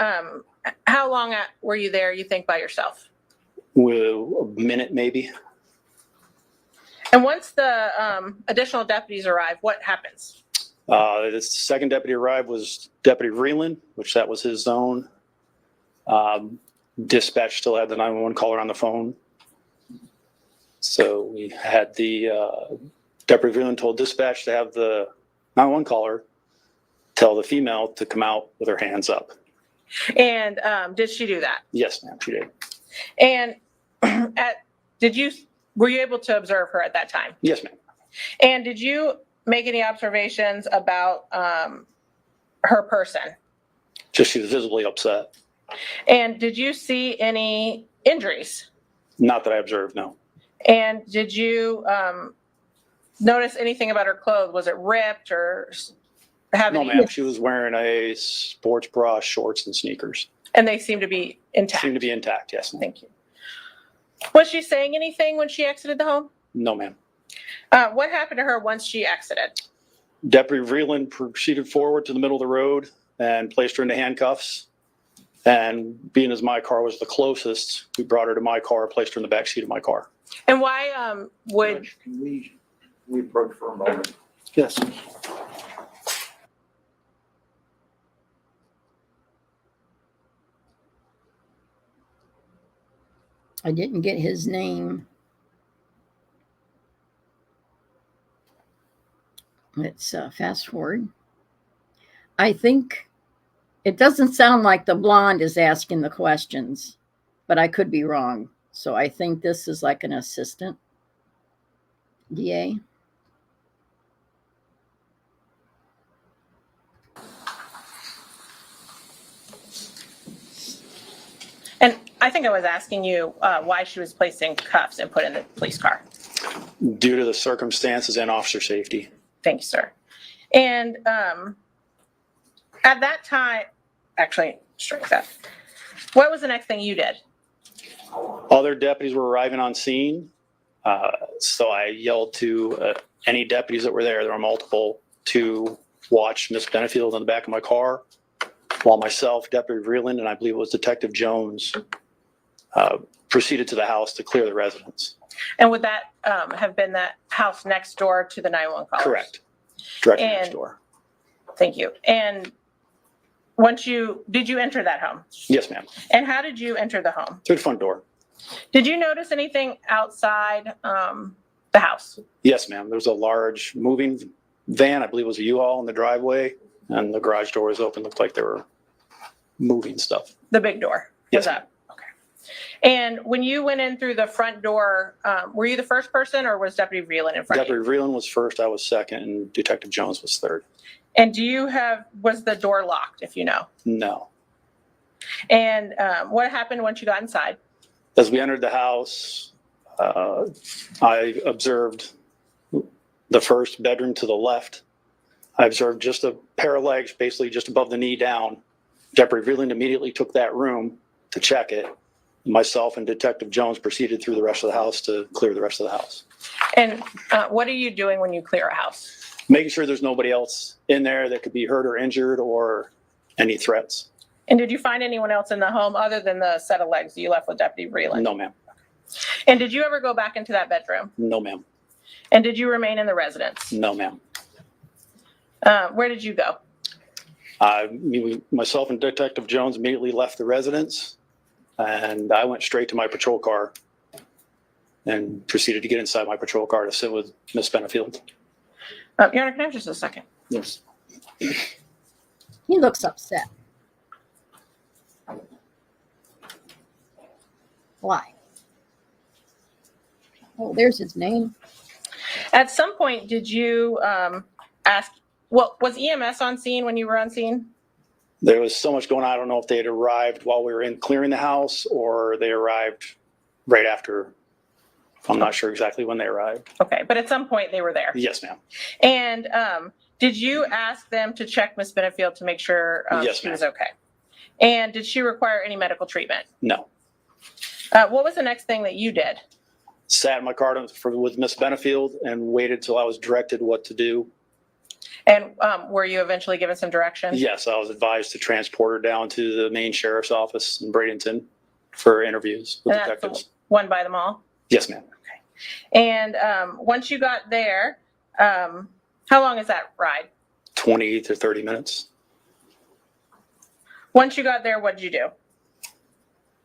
how long were you there, you think, by yourself? With a minute, maybe. And once the additional deputies arrive, what happens? The second deputy arrived was Deputy Vreeland, which that was his zone. Dispatch still had the 911 caller on the phone. So we had the Deputy Vreeland told dispatch to have the 911 caller tell the female to come out with her hands up. And did she do that? Yes, ma'am, she did. And were you able to observe her at that time? Yes, ma'am. And did you make any observations about her person? Just she was visibly upset. And did you see any injuries? Not that I observed, no. And did you notice anything about her clothes? Was it ripped or have No, any? ma'am. She was wearing a sports bra, shorts, and sneakers. And they seem to be intact. Seemed to be intact, yes. Ma'am. Thank you. Was she saying anything when she exited the home? No, ma'am. What happened to her once she exited? Deputy Vreeland proceeded forward to the middle of the road and placed her into handcuffs. And being as my car was the closest, we brought her to my car, placed her in the back seat of my car. And why would Judge, can we approach for a moment? Yes. I didn't get his name. Let's fast forward. I think it doesn't sound like the blonde is asking the questions, but I could be wrong. So I think this is like an assistant DA. And I think I was asking you why she was placed in cuffs and put in the police car. Due to the circumstances and officer safety. Thank you, sir. And at that time, actually, strike that. What was the next thing you did? Other deputies were arriving on scene. So I yelled to any deputies that were there were multiple, to watch Miss Benefield in the back of my car, while myself, Deputy Vreeland, and I believe it was Detective Jones, proceeded to the house to clear the residence. And would that have been that house next door to the 911 callers? Correct. Directly And- next door. Thank you. And did you enter that home? Yes, ma'am. And how did you enter the home? Through the front door. Did you notice anything outside the house? Yes, ma'am. There was a large moving van, I believe it was a U-Haul in the driveway, and the garage door was open. Looked like they were moving stuff. The big door Yes, was up. Okay. And when you went in through the front door, were you the first person or was Deputy Vreeland in front of you? Deputy Vreeland was first, I was second, and Detective Jones was third. And was the door locked, if you know? No. And what happened once you got inside? As we entered the house, I observed The first bedroom to the left, I observed just a pair of legs, basically just above the knee down. Deputy Vreeland immediately took that room to check it. Myself and Detective Jones proceeded through the rest of the house to clear the rest of the house. And what are you doing when you clear a house? Making sure there's nobody else in there that could be hurt or injured or any threats. And did you find anyone else in the home other than the set of legs you left with Deputy Vreeland? No, ma'am. And did you ever go back into that bedroom? No, ma'am. And did you remain in the residence? No, ma'am. Where did you go? Myself and Detective Jones immediately left the residence, and I went straight to my patrol car and proceeded to get inside my patrol car to sit with Miss Benefield. Your Honor, can I have just a second? Yes. He looks upset. Why? Oh, there's his name. At some point, did you ask, well, was EMS on scene when you were on scene? There was so much going on. I don't know if they had arrived while we were in clearing the house or they arrived right after. I'm not sure exactly when they arrived. Okay, but at some point they were there. Yes, ma'am. And did you ask them to check Miss Benefield to make sure Yes, she ma'am. was okay? And did she require any medical treatment? No. What was the next thing that you did? Sat in my car with Miss Benefield and waited till I was directed what to do. And were you eventually given some direction? Yes, I was advised to transport her down to the main sheriff's office in Bradenton for interviews with And that's the detectives. one by the mall? Yes, ma'am. And once you got there, how long is that ride? 20 to 30 minutes. Once you got there, what did you do?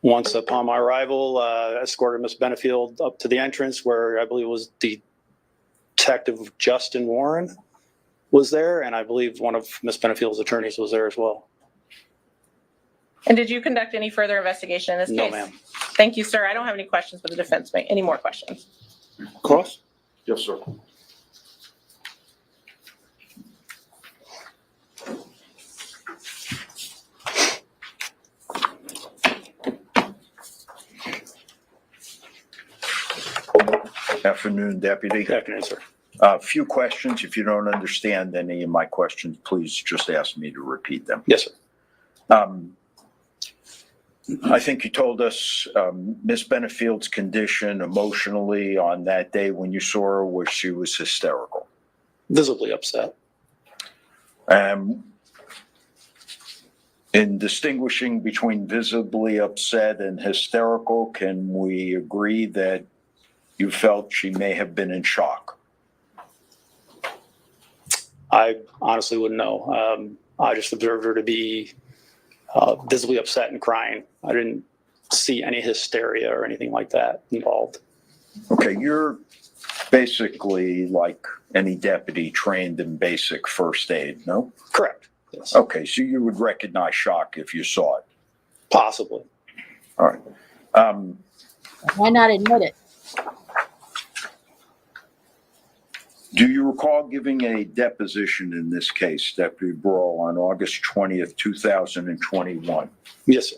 Once upon my arrival, escorted Miss Benefield up to the entrance where I believe was Detective Justin Warren was there, and I believe one of Miss Benefield's attorneys was there as well. And did you conduct any further investigation in this case? No, ma'am. Thank you, sir. I don't have any questions for the defense. Any more questions? Cross? Yes, sir. Afternoon, Deputy. Good afternoon, sir. A few questions. If you don't understand any of my questions, please just ask me to repeat them. Yes, sir. I think you told us Miss Benefield's condition emotionally on that day when you saw her was she was hysterical. Visibly upset. In distinguishing between visibly upset and hysterical, can we agree that you felt she may have been in shock? I honestly wouldn't know. I just observed her to be visibly upset and crying. I didn't see any hysteria or anything like that involved. Okay, you're basically like any deputy trained in basic first aid, no? Correct. Yes. Okay, so you would recognize shock if you saw it. Possibly. All right. Why not admit it? Do you recall giving a deposition in this case, Deputy Brawl, on August 20th, 2021? Yes, sir.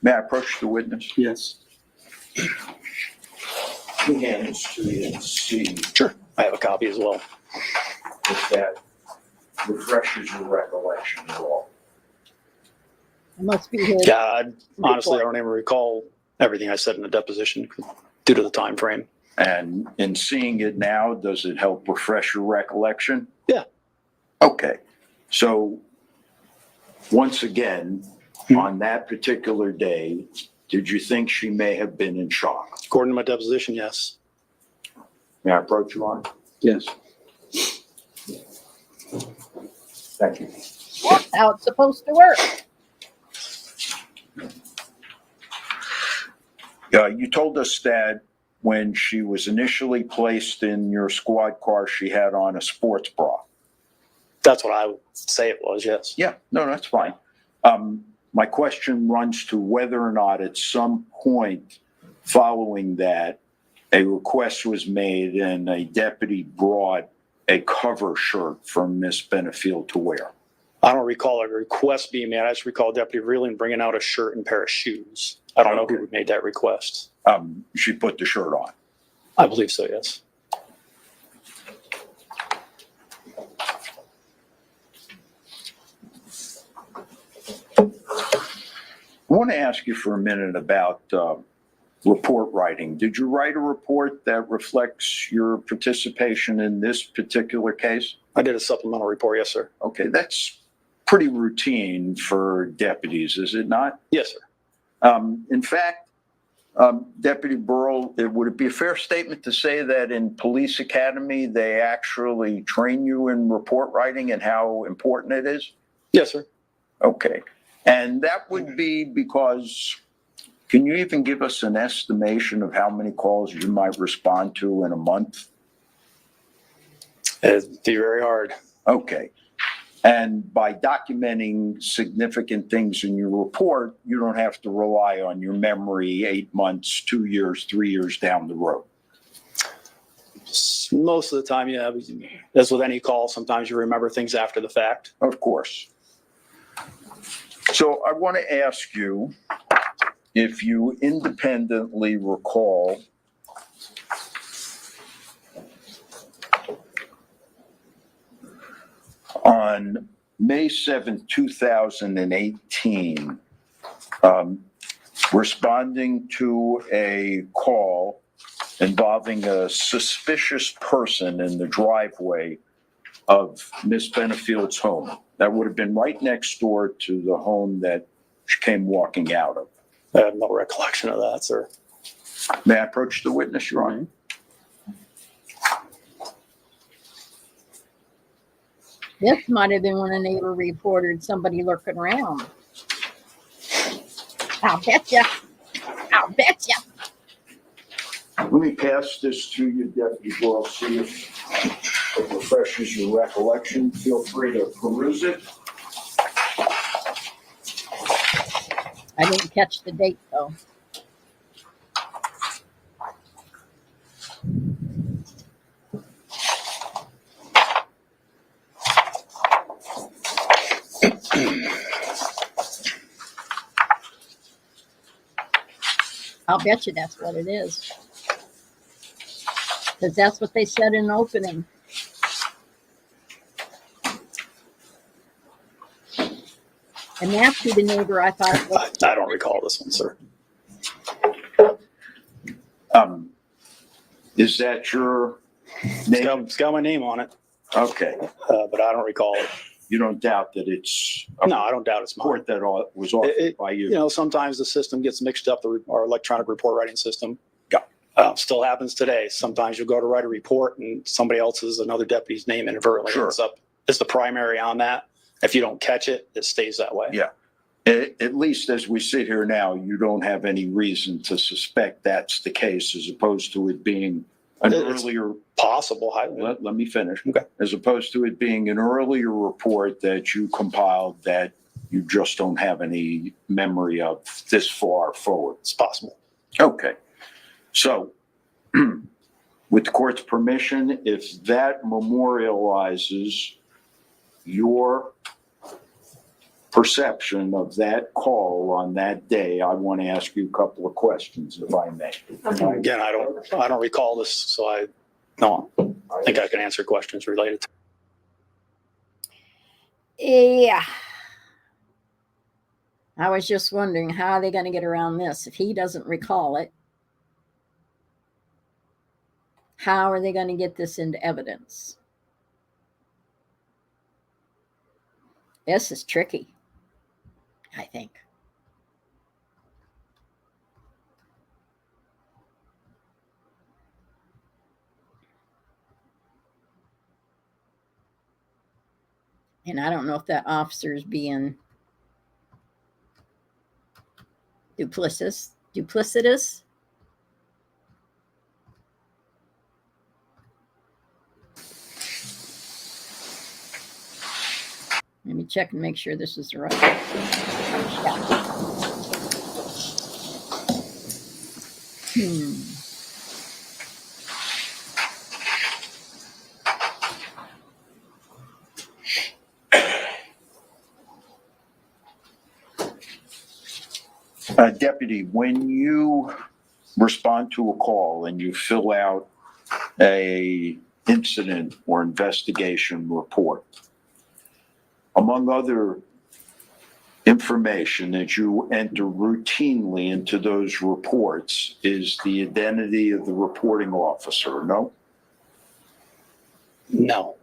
May I approach the witness? Yes. Hand this to you and see Sure. I have a copy as well. if that refreshes your recollection at all. It must be his. Yeah, honestly, I don't even recall everything I said in the deposition due to the time frame. And in seeing it now, does it help refresh your recollection? Yeah. Okay. So once again, on that particular day, did you think she may have been in shock? According to my deposition, yes. May I approach you on? Yes. Thank you. That's how it's supposed to work. You told us that when she was initially placed in your squad car, she had on a sports bra. That's what I would say it was, yes. Yeah, no, that's fine. My question runs to whether or not at some point following that, a request was made and a deputy brought a cover shirt for Miss Benefield to wear. I don't recall a request being made. I just recall Deputy Reeling bringing out a shirt and pair of shoes. I don't know who made that request. She put the shirt on. I believe so, yes. I want to ask you for a minute about report writing. Did you write a report that reflects your participation in this particular case? I did a supplemental report, yes, sir. Okay, that's pretty routine for deputies, is it not? Yes, sir. In fact, Deputy Burrell, would it be a fair statement to say that in Police Academy, they actually train you in report writing and how important it is? Yes, sir. Okay. And that would be because, can you even give us an estimation of how many calls you might respond to in a month? It'd be very hard. Okay. And by documenting significant things in your report, you don't have to rely on your memory 8 months, 2 years, 3 years down the road. Most of the time, yeah. As with any call, sometimes you remember things after the fact. Of course. So I want to ask you if you independently recall on May 7th, 2018, responding to a call involving a suspicious person in the driveway of Miss Benefield's home. That would have been right next door to the home that she came walking out of. I have no recollection of that, sir. May I approach the witness, Your Honor? This might have been when a neighbor reported somebody lurking around. I'll bet ya. I'll bet ya. Let me pass this to you, Deputy Boyle, see if it refreshes your recollection. Feel free to peruse it. I didn't catch the date though. I'll bet you that's what it is. Because that's what they said in the opening. And that's who the neighbor I thought was. I don't recall this one, sir. Is that your name? It's got my name on it, Okay. but I don't recall it. You don't doubt that it's No, I don't doubt it's mine. report that was authored by You you? know, sometimes the system gets mixed up, our electronic report writing system. Yeah. Still happens today. Sometimes you'll go to write a report and somebody else's, another deputy's name inadvertently Sure. ends up as the primary on that. If you don't catch it, it stays that way. Yeah. At least as we sit here now, you don't have any reason to suspect that's the case, as opposed to it being an It's earlier. possible. Let me finish. Okay. As opposed to it being an earlier report that you compiled that you just don't have any memory of this far forward. It's possible. Okay. So with the court's permission, if that memorializes your perception of that call on that day, I want to ask you a couple of questions, if I may. Again, I don't recall this, so I don't think I can answer questions related to Yeah. I was just wondering how are they going to get around this if he doesn't recall it? How are they going to get this into evidence? This is tricky, I think. And I don't know if that officer's being duplicitous. Let me check and make sure this is the right one. Deputy, when you respond to a call and you fill out a incident or investigation report, among other information that you enter routinely into those reports is the identity of the reporting officer, no? No.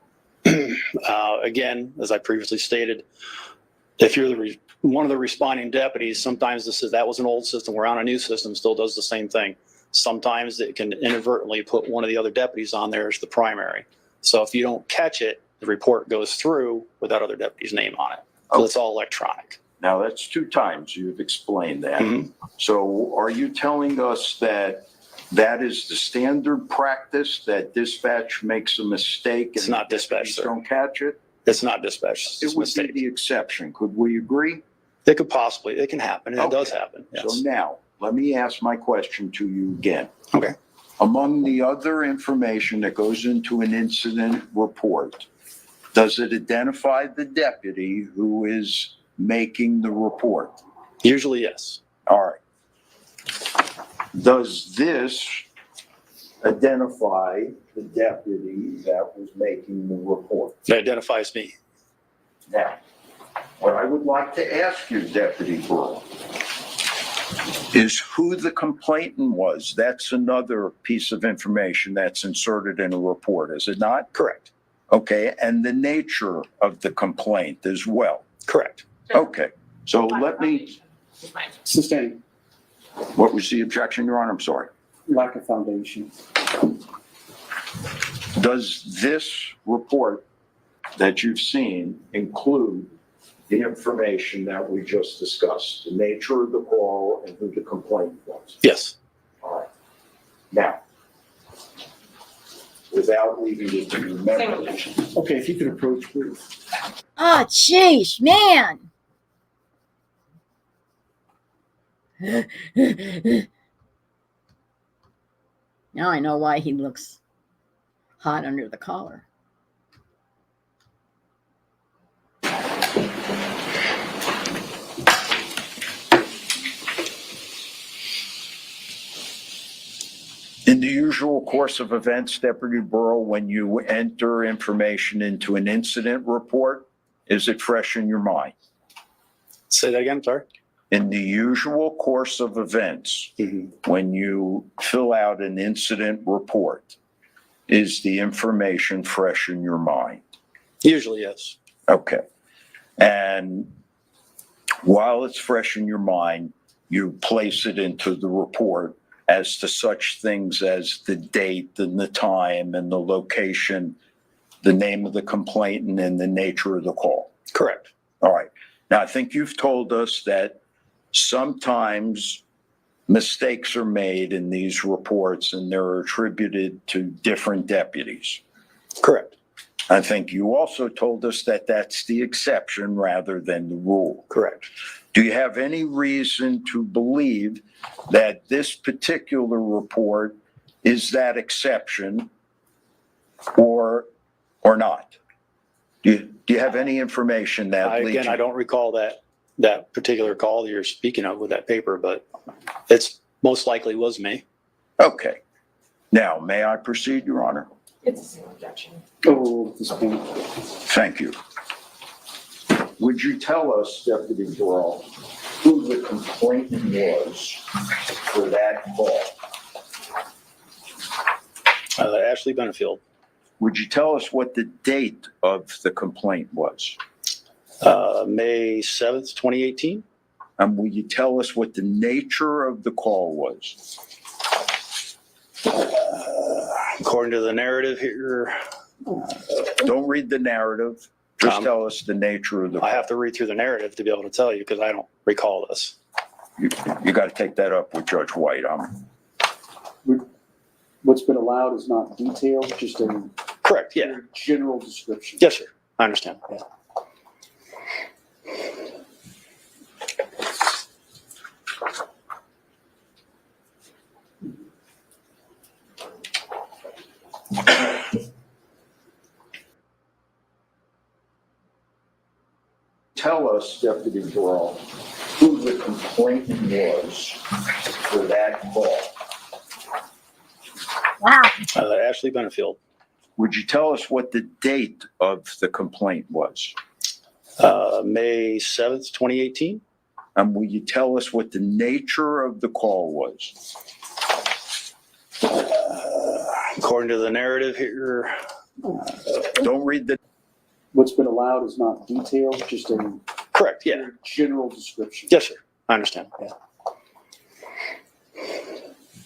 Again, as I previously stated, if you're one of the responding deputies, sometimes this is, that was an old system. We're on a new system, still does the same thing. Sometimes it can inadvertently put one of the other deputies on there as the primary. So if you don't catch it, the report goes through with that other deputy's name on it. So it's all electronic. Now, that's 2 times you've explained that. Mhm. So are you telling us that that is the standard practice, that dispatch makes a mistake? It's and not dispatch, sir. Don't catch it? It's not dispatch. It's It a would mistake. be the exception. Could we agree? It could possibly, it can happen, and it does Okay. happen, So yes. now, let me ask my question to you again. Okay. Among the other information that goes into an incident report, does it identify the deputy who is making the report? Usually, yes. All right. Does this identify the deputy that was making the report? It identifies me. Now, what I would like to ask you, Deputy Burl, is who the complainant was. That's another piece of information that's inserted in a report, is it not? Correct. Okay, and the nature of the complaint as well. Correct. Okay, so let me, Sustained, what was the objection, Your Honor? I'm sorry. lack of foundation. Does this report that you've seen include the information that we just discussed, the nature of the call and who the complainant was? Yes. All right. Now, without leaving it to your memory, Okay, if you could approach, please. Oh, jeez, man. Now I know why he looks hot under the collar. in the usual course of events, Deputy Burrow, when you enter information into an incident report, is it fresh in your mind? Say that again, sorry. In the usual course of events, when you fill out an incident report, is the information fresh in your mind? Usually, yes. Okay. And while it's fresh in your mind, you place it into the report as to such things as the date and the time and the location, the name of the complainant and the nature of the call. Correct. All right. Now, I think you've told us that sometimes mistakes are made in these reports and they're attributed to different deputies. Correct. I think you also told us that that's the exception rather than the rule. Correct. Do you have any reason to believe that this particular report is that exception or not? Do you have any information that leads Again, you? I don't recall that particular call that you're speaking of with that paper, but it's most likely was me. Okay. Now, may I proceed, Your Honor? It's a single objection. Oh, at this point. Thank you. Would you tell us, Deputy Burrell, who the complainant was for that call? Ashley Benefield. Would you tell us what the date of the complaint was? May 7th, 2018. And will you tell us what the nature of the call was? According to the narrative here, Don't read the narrative. Just Um, tell us the nature of the I call. have to read through the narrative to be able to tell you because I don't recall this. You got to take that up with Judge White. What's been allowed is not detailed, just a Correct, yeah. very general description. Yes, sir. I understand. Deputy Burrell who the complainant was for that call. Wow. Ashley Benefield. Would you tell us what the date of the complaint was? May 7th, 2018. And will you tell us what the nature of the call was? According to the narrative here, Don't read the, What's been allowed is not detailed, just a correct, yeah. general description. Yes, sir. I understand. Yeah.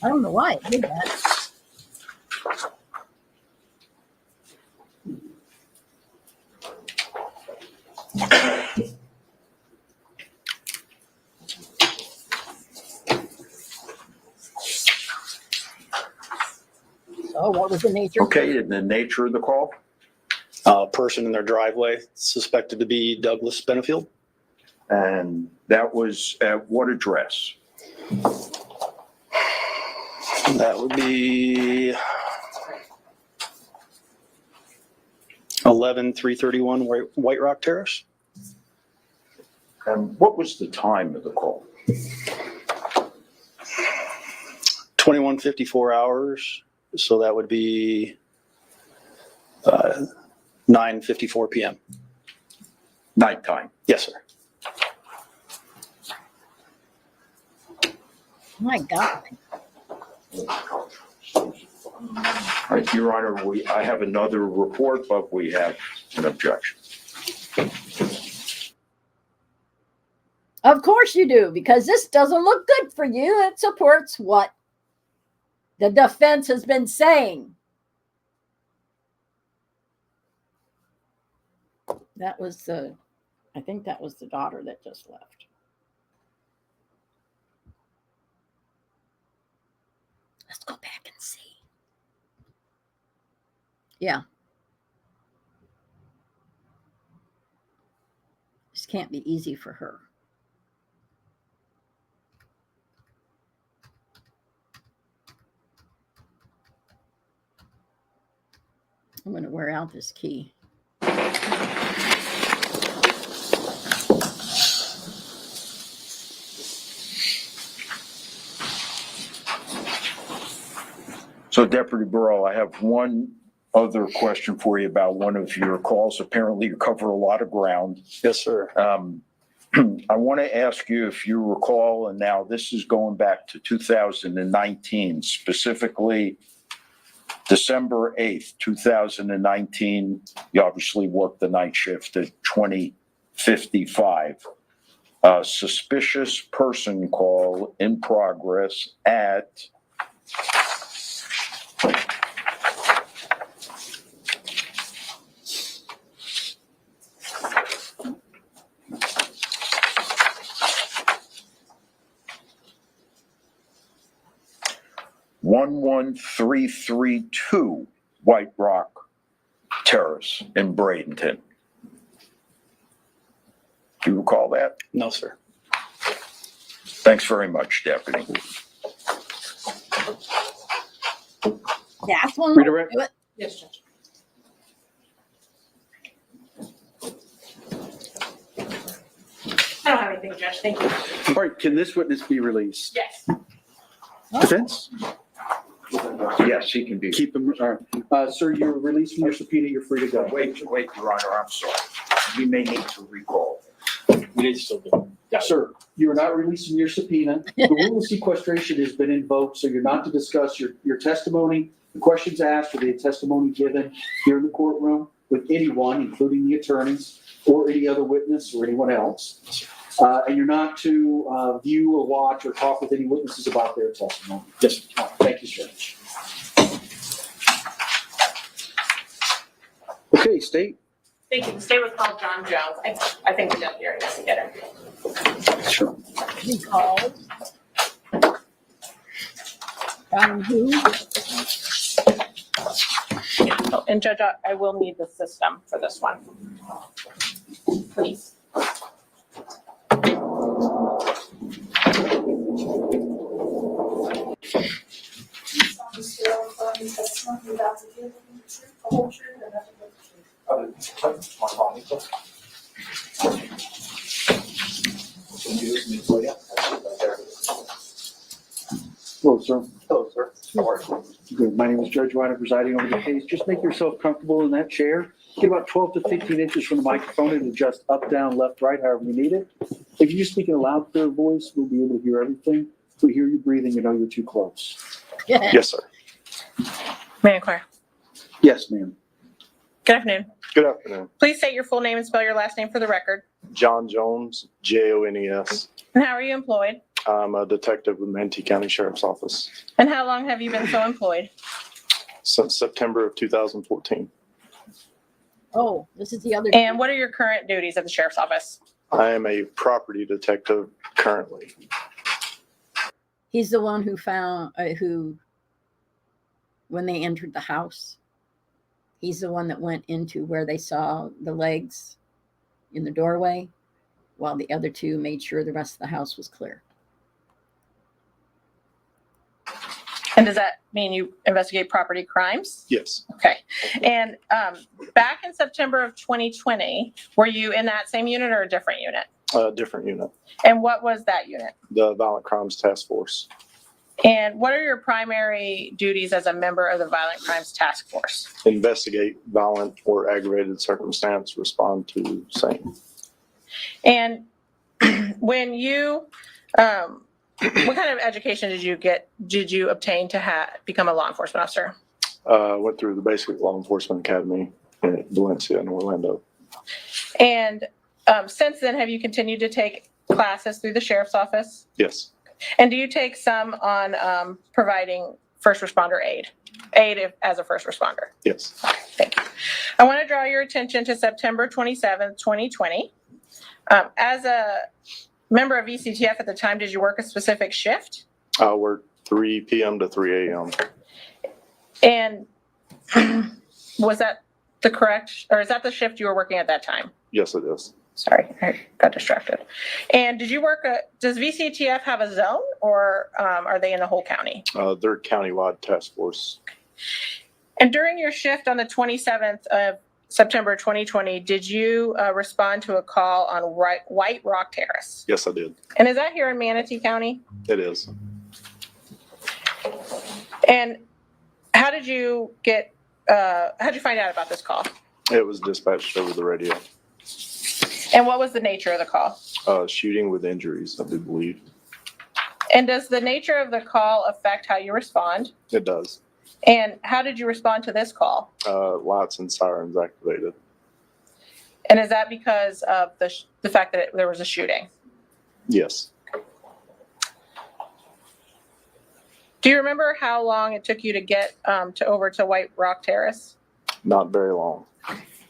I don't know why it did that. So what was the nature? okay, and the nature of the call? Person in their driveway suspected to be Douglas Benefield. And that was at what address? That would be 11331 White Rock Terrace. And what was the time of the call? 2154 hours. So that would be 9:54 p.m. Nighttime. Yes, sir. My God. All right, Your Honor, I have another report, but we have an objection. Of course you do, because this doesn't look good for you. It supports what the defense has been saying. That was I think that was the daughter that just left. Let's go back and see. Yeah. This can't be easy for her. I'm going to wear out this key. So Deputy Burrell, I have one other question for you about one of your calls. Apparently you cover a lot of ground. Yes, sir. I want to ask you if you recall, and now this is going back to 2019, specifically December 8th, 2019, you obviously worked the night shift at 2055. Suspicious person call in progress at (11332) White Rock Terrace in Bradenton. Do you recall that? No, sir. Thanks very much, Deputy. That's one. Redirect. Yes, Judge. I don't have anything, Judge. Thank you. All right, can this witness be released? Yes. Defense? Yes, he can be. Keep him, all right. Sir, you're released from your subpoena, you're free to go. Wait, Your Honor, I'm sorry. We may need to recall. We need to still do it. Sir, you are not releasing your subpoena. The rule of sequestration has been invoked, so you're not to discuss your testimony, the questions asked, or the testimony given here in the courtroom with anyone, including the attorneys, or any other witness or anyone else. And you're not to view or watch or talk with any witnesses about their testimony. Yes. Thank you, sir. Okay, State. Thank you. The state was called John Jones. I think the deputy already has to get it. Sure. He called. Who? Oh, and Judge, I will need the system for this one. Please. Hello, sir. Hello, sir. How are you? Good. My name is Judge Ryder, presiding over the case. Just make yourself comfortable in that chair. Get about 12 to 15 inches from the microphone and adjust up, down, left, right, however you need it. If you just speak in a loud, clear voice, we'll be able to hear everything. If we hear you breathing, you know you're too close. Yes, sir. May I inquire? Yes, ma'am. Good afternoon. Good afternoon. Please state your full name and spell your last name for the record. John Jones, Jones. And how are you employed? I'm a detective with Manatee County Sheriff's Office And how long have you been so employed? since September of 2014. Oh, this is the other. And what are your current duties at the sheriff's office? I am a property detective currently. He's the one who found, when they entered the house, he's the one that went into where they saw the legs in the doorway, while the other two made sure the rest of the house was clear. And does that mean you investigate property crimes? Yes, Okay. And back in September of 2020, were you in that same unit or a different unit? a different unit, And what was that unit? the Violent Crimes Task Force. And what are your primary duties as a member of the Violent Crimes Task Force? Investigate violent or aggravated circumstance, respond to same. And when you, what kind of education did you obtain to become a law enforcement officer? Went through the basic law enforcement academy in Valencia and Orlando. And since then, have you continued to take classes through the sheriff's office? Yes, And do you take some on providing first responder aid as a first responder? yes. Thank you. I want to draw your attention to September 27th, 2020. As a member of VCTF at the time, did you work a specific shift? I worked 3 p.m. to 3 a.m. And was that the correct, or is that the shift you were working at that time? Yes, it is. Sorry, I got distracted. And did you does VCTF have a zone, or are they in the whole county? They're countywide task force. And during your shift on the 27th of September 2020, did you respond to a call on White Rock Terrace? Yes, I did. And is that here in Manatee County? It is. And how did you find out about this call? It was dispatched over the radio. And what was the nature of the call? Shooting with injuries, I do believe. And does the nature of the call affect how you respond? It does. And how did you respond to this call? Lights and sirens activated. And is that because of the fact that there was a shooting? Yes. Do you remember how long it took you to get over to White Rock Terrace? Not very long.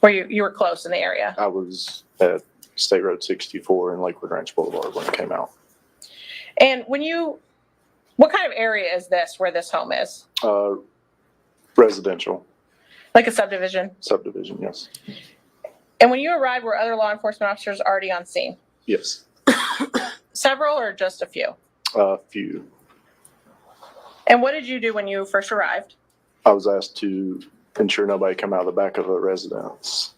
Where you were close in the area? I was at State Road 64 in Lakewood Ranch Boulevard when it came out. And what kind of area is this where this home is? Residential Like a subdivision? subdivision, yes. And when you arrived, were other law enforcement officers already on scene? Yes. Several or just a few? A few. And what did you do when you first arrived? I was asked to ensure nobody come out of the back of a residence.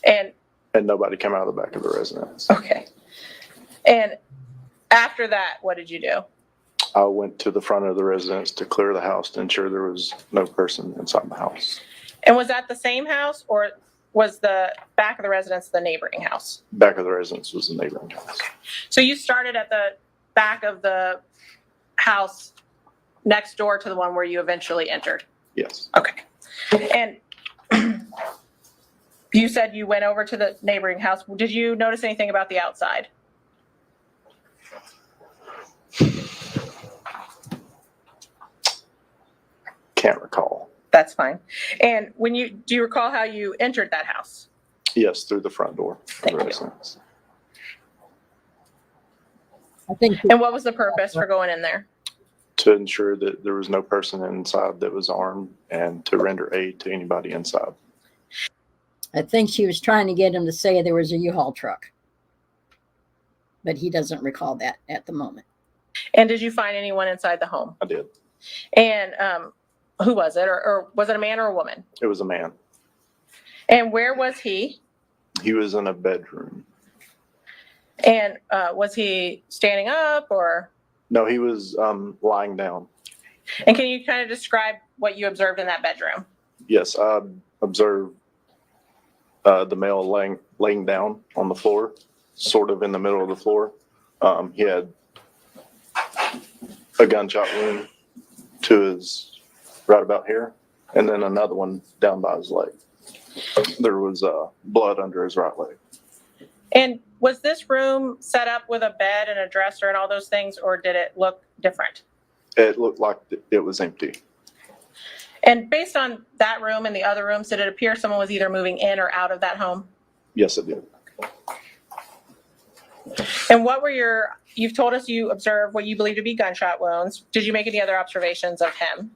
And Nobody came out of the back of the residence. okay. And after that, what did you do? I went to the front of the residence to clear the house to ensure there was no person inside the house. And was that the same house, or was the back of the residence the neighboring house? Back of the residence was the neighboring house. So you started at the back of the house next door to the one where you eventually entered? Yes. Okay. And you said you went over to the neighboring house. Did you notice anything about the outside? Can't recall. That's fine. And do you recall how you entered that house? Yes, through the front door of Thank the you. residence. I think And what was the purpose for going in there? To ensure that there was no person inside that was armed and to render aid to anybody inside. she was trying to get him to say there was a U-Haul truck, but he doesn't recall that at the moment. And did you find anyone inside the home? I did. And who was it? Or was it a man or a woman? It was a man. And where was he? He was in a bedroom. And was he standing up or? No, he was lying down. And can you kind of describe what you observed in that bedroom? Yes, I observed the male laying down on the floor, sort of in the middle of the floor. He had a gunshot wound to his right about here, and then another one down by his leg. There was blood under his right leg. And was this room set up with a bed and a dresser and all those things, or did it look different? It looked like it was empty. And based on that room and the other rooms, did it appear someone was either moving in or out of that home? Yes, it did. And what were you've told us you observed what you believe to be gunshot wounds. Did you make any other observations of him?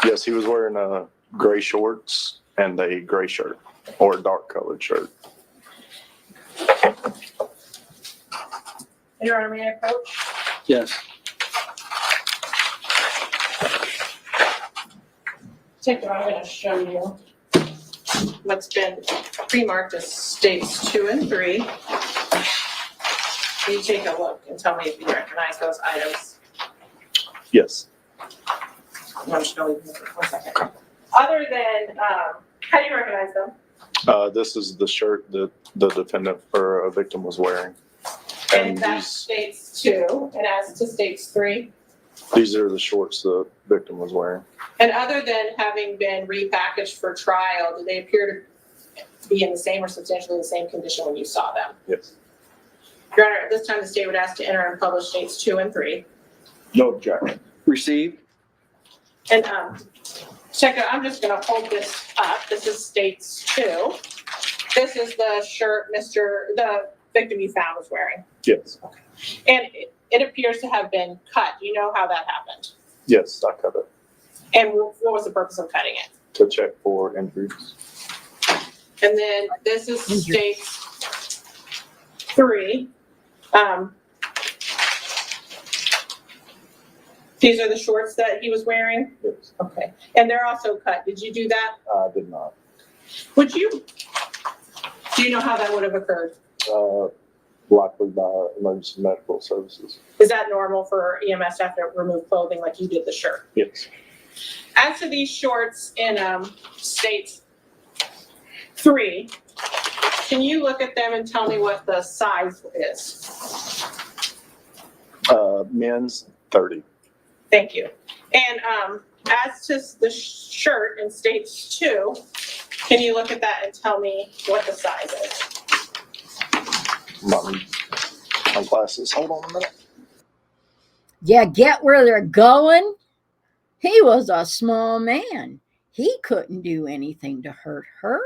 Yes, he was wearing gray shorts and a gray shirt, or a dark colored shirt. Your Honor, may I approach? Yes. Detective, I'm going to show you what's been pre-marked as states 2 and 3. You take a look and tell me if you recognize those items. Yes. I'm just going to leave it for 1 second. Other than, how do you recognize them? This is the shirt that the defendant or a victim was wearing. And that's states 2, and as to states 3. These are the shorts the victim was wearing. And other than having been repackaged for trial, do they appear to be in the same or substantially the same condition when you saw them? Yes. Your Honor, at this time, the state would ask to enter and publish states 2 and 3. No objection. Received. And check it, I'm just gonna hold this up. This is states 2. This is the shirt the victim you found was wearing. Yes. And it appears to have been cut. Do you know how that happened? Yes, I cut it And what was the purpose of cutting it? to check for injuries. And then this is states 3. These are the shorts that he was wearing? Yes. Okay. And they're also cut. Did you do that? I did not. Do you know how that would have occurred? Likely by emergency medical services. Is that normal for EMS staff to remove clothing like you did the shirt? Yes. As to these shorts in states 3, can you look at them and tell me what the size is? Men's 30. Thank you. And as to the shirt in states 2, can you look at that and tell me what the size is? My glasses. Hold on a minute. Yeah, get where they're going? He was a small man. He couldn't do anything to hurt her.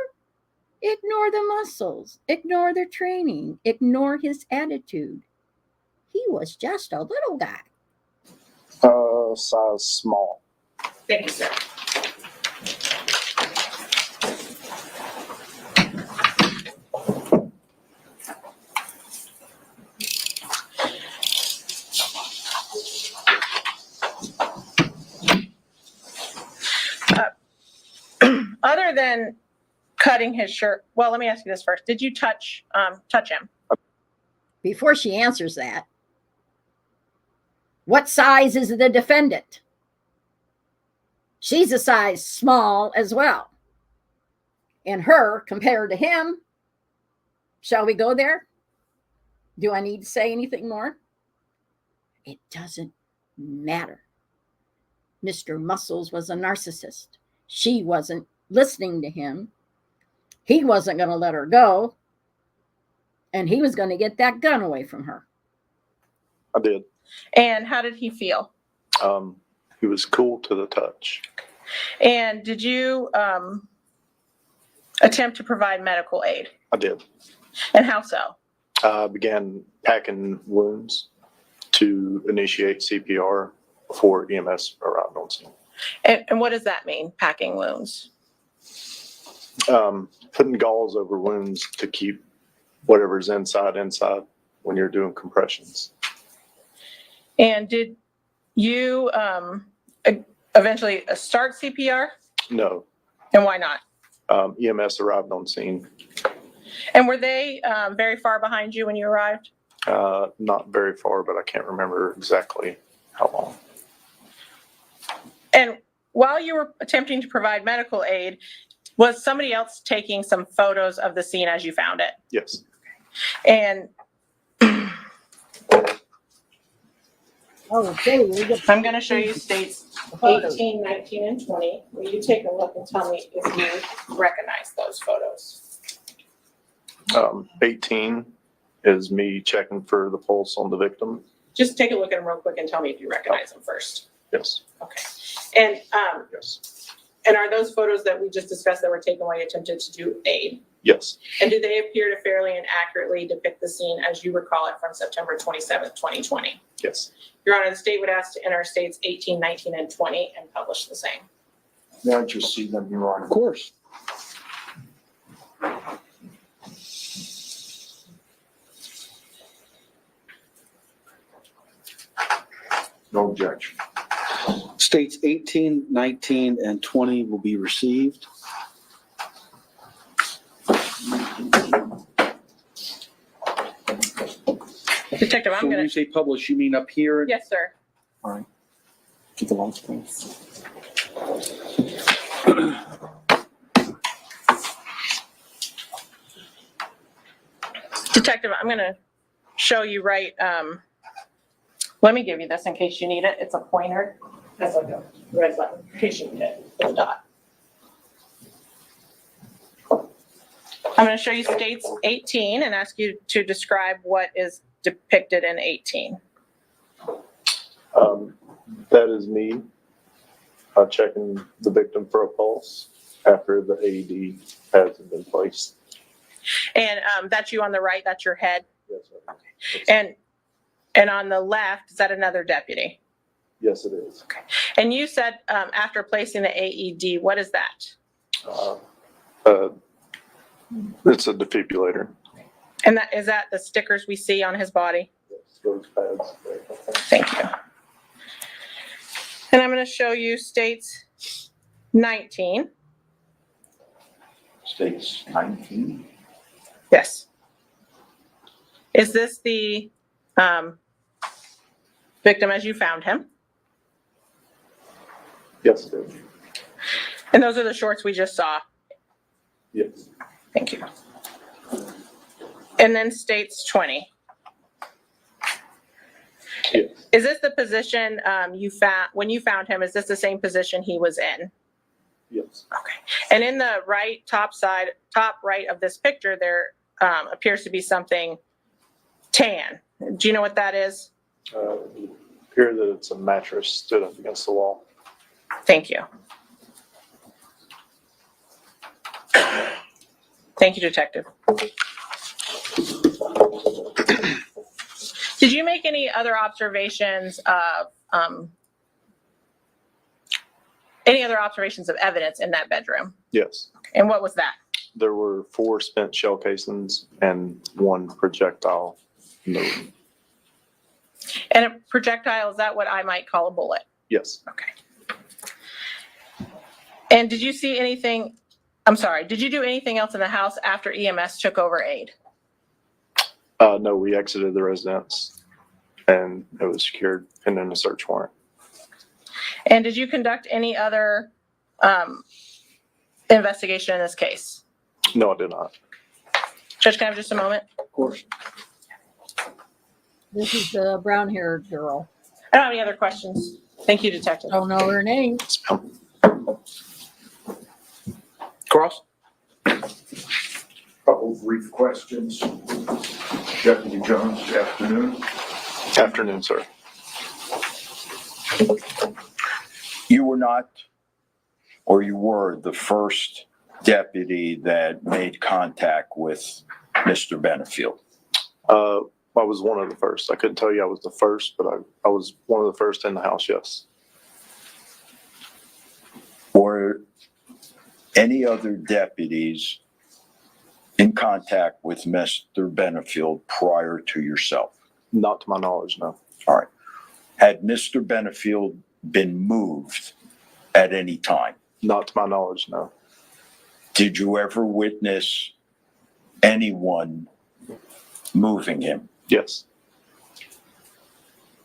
Ignore the muscles, ignore their training, ignore his attitude. He was just a little guy. Size small. Thank you, sir. Other than cutting his shirt, well, let me ask you this first. Did you touch him? Before she answers that, what size is the defendant? She's a size small as well. And her compared to him, shall we go there? Do I need to say anything more? It doesn't matter. Mr. Muscles was a narcissist. She wasn't listening to him. He wasn't going to let her go. And he was going to get that gun away from her. I did. And how did he feel? He was cool to the touch. And did you attempt to provide medical aid? I did. And how so? I began packing wounds to initiate CPR before EMS arrived on scene. And what does that mean, packing wounds? Putting gauze over wounds to keep whatever's inside when you're doing compressions. And did you eventually start CPR? No. And why not? EMS arrived on scene. And were they very far behind you when you arrived? Not very far, but I can't remember exactly how long. And while you were attempting to provide medical aid, was somebody else taking some photos of the scene as you found it? Yes. And Okay, we get I'm going to show you states photos. 18, 19, and 20. Will you take a look and tell me if you recognize those photos? 18 is me checking for the pulse on the victim. Just take a look at them real quick and tell me if you recognize them first. Yes. Okay. And Yes. and are those photos that we just discussed that were taken while you attempted to do aid? Yes. And do they appear to fairly and accurately depict the scene as you recall it from September 27th, 2020? Yes. Your Honor, the state would ask to enter states 18, 19, and 20 and publish the same. May I just see them, Your Honor? Of course. No objection. States 18, 19, and 20 will be received. Detective, I'm So when going you to. say publish, you mean up here? Yes, sir. All right. Get the launch, please. Detective, I'm going to show you right. Let me give you this in case you need it. It's a pointer. That's like a red button in case you need it with a dot. I'm going to show you states 18 and ask you to describe what is depicted in 18. That is me checking the victim for a pulse after the AED has been placed. And that's you on the right. That's your head. Yes, sir. And on the left, is that another deputy? Yes, it is. And you said after placing the AED, what is that? It's a defibrillator. And is that the stickers we see on his body? Yes, those pads. Thank you. And I'm going to show you states 19. States 19. Yes. Is this the victim as you found him? Yes, it is. And those are the shorts we just saw. Yes. Thank you. And then states 20. Yes. Is this the position you found when you found him? Is this the same position he was in? Yes. Okay. And in the right top right of this picture, there appears to be something tan. Do you know what that is? It appears that it's a mattress stood up against the wall. Thank you. Thank you, Detective. Did you make any other observations of evidence in that bedroom? Yes. And what was that? There were 4 spent shell casings and 1 projectile in the room. And a projectile, is that what I might call a bullet? Yes. Okay. And did you see anything, did you do anything else in the house after EMS took over aid? No, we exited the residence and it was secured pending a search warrant. And did you conduct any other investigation in this case? No, I did not. Judge, can I have just a moment? Of course. This is the brown-haired girl. I don't have any other questions. Thank you, Detective. Don't know her name. Cross? Couple brief questions. Deputy Jones, afternoon. Afternoon, sir. You were not, or you were the first deputy that made contact with Mr. Benefield. I was one of the first. I couldn't tell you I was the first, but I was one of the first in the house, yes. Were any other deputies in contact with Mr. Benefield prior to yourself? Not to my knowledge, no. All right. Had Mr. Benefield been moved at any time? Not to my knowledge, no. Did you ever witness anyone moving him? Yes.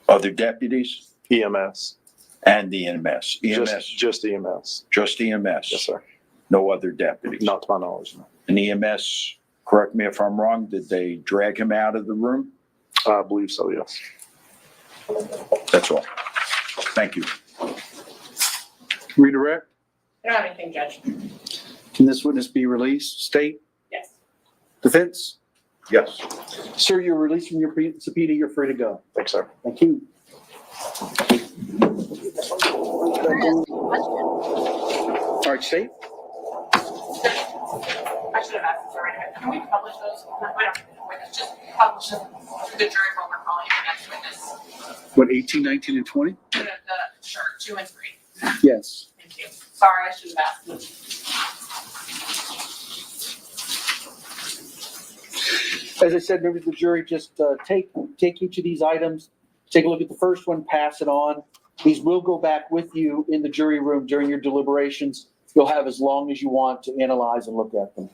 Other deputies EMS. and the EMS? EMS, Just EMS. just EMS? Yes, sir. No other deputies? Not to my knowledge, no. And EMS, correct me if I'm wrong, did they drag him out of the room? I believe so, yes. That's all. Thank you. Redirect. I don't have anything, Judge. Can this witness be released? State? Yes. Defense? Yes. Sir, you're released from your subpoena. You're free to go. Thanks, sir. Thank you. All right, State? I should have asked this already. Can we publish those? I don't know. Just publish them to the jury while we're calling the next witness. What, 18, 19, and 20? Sure, 2 and 3. Yes. Thank you. Sorry, I should have asked this. As I said, members of the jury, just take each of these items, take a look at the first one, pass it on. These will go back with you in the jury room during your deliberations. You'll have as long as you want to analyze and look at them.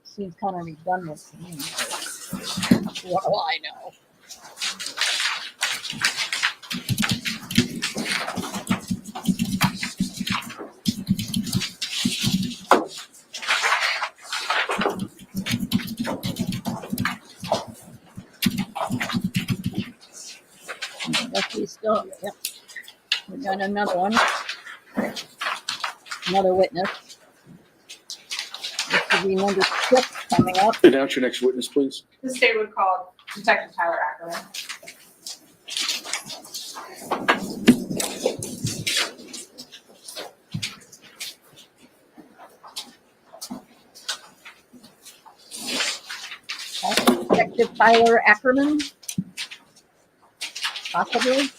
Seems kind of redundant to me. What do I know? Lucky still, yep. We got another one. Another witness. This could be number 6 coming up. Announce your next witness, please. The state would call Detective Tyler Ackerman. Detective Tyler Ackerman. Possibly.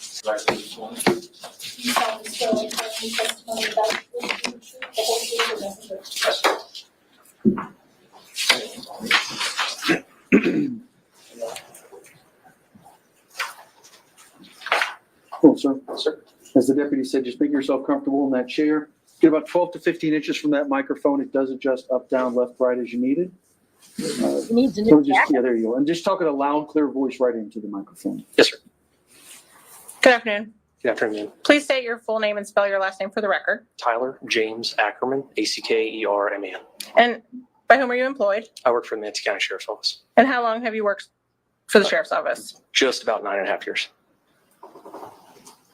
Cool, sir. Sir. As the deputy said, just make yourself comfortable in that chair. Get about 12 to 15 inches from that microphone. It does adjust up, down, left, right as you need it. He needs a So new just, jacket. yeah, there you go. And just talk in a loud, clear voice right into the microphone. Yes, sir. Good afternoon. Good afternoon. Please state your full name and spell your last name for the record. Tyler James Ackerman, Ackerman. And by whom are you employed? I work for the Manatee County Sheriff's Office. And how long have you worked for the sheriff's office? Just about 9.5 years.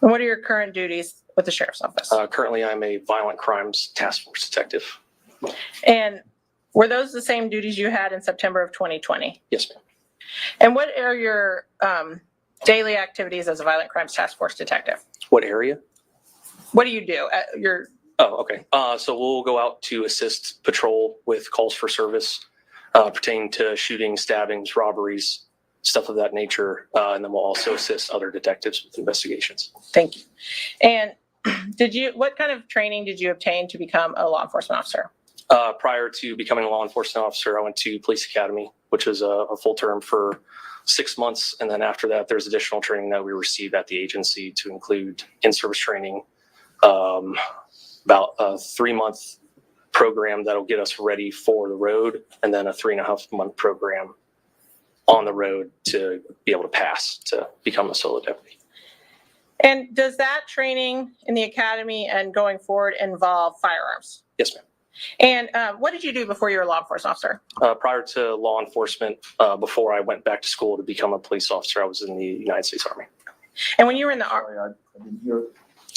And what are your current duties with the sheriff's office? Currently, I'm a violent crimes task force detective. And were those the same duties you had in September of 2020? Yes, ma'am. And what are your daily activities as a violent crimes task force detective? What area? What do you do at your? Oh, okay. So we'll go out to assist patrol with calls for service pertaining to shootings, stabbings, robberies, stuff of that nature. And then we'll also assist other detectives with investigations. Thank you. And what kind of training did you obtain to become a law enforcement officer? Prior to becoming a law enforcement officer, I went to Police Academy, which was a full term for 6 months. And then after that, there's additional training that we received at the agency to include in-service training, about a 3-month program that'll get us ready for the road, and then a 3.5-month program on the road to be able to pass to become a solo deputy. And does that training in the academy and going forward involve firearms? Yes, ma'am. And what did you do before you were a law enforcement officer? Prior to law enforcement, before I went back to school to become a police officer, I was in the United States Army. And when you were in the Army, Sorry, I didn't hear.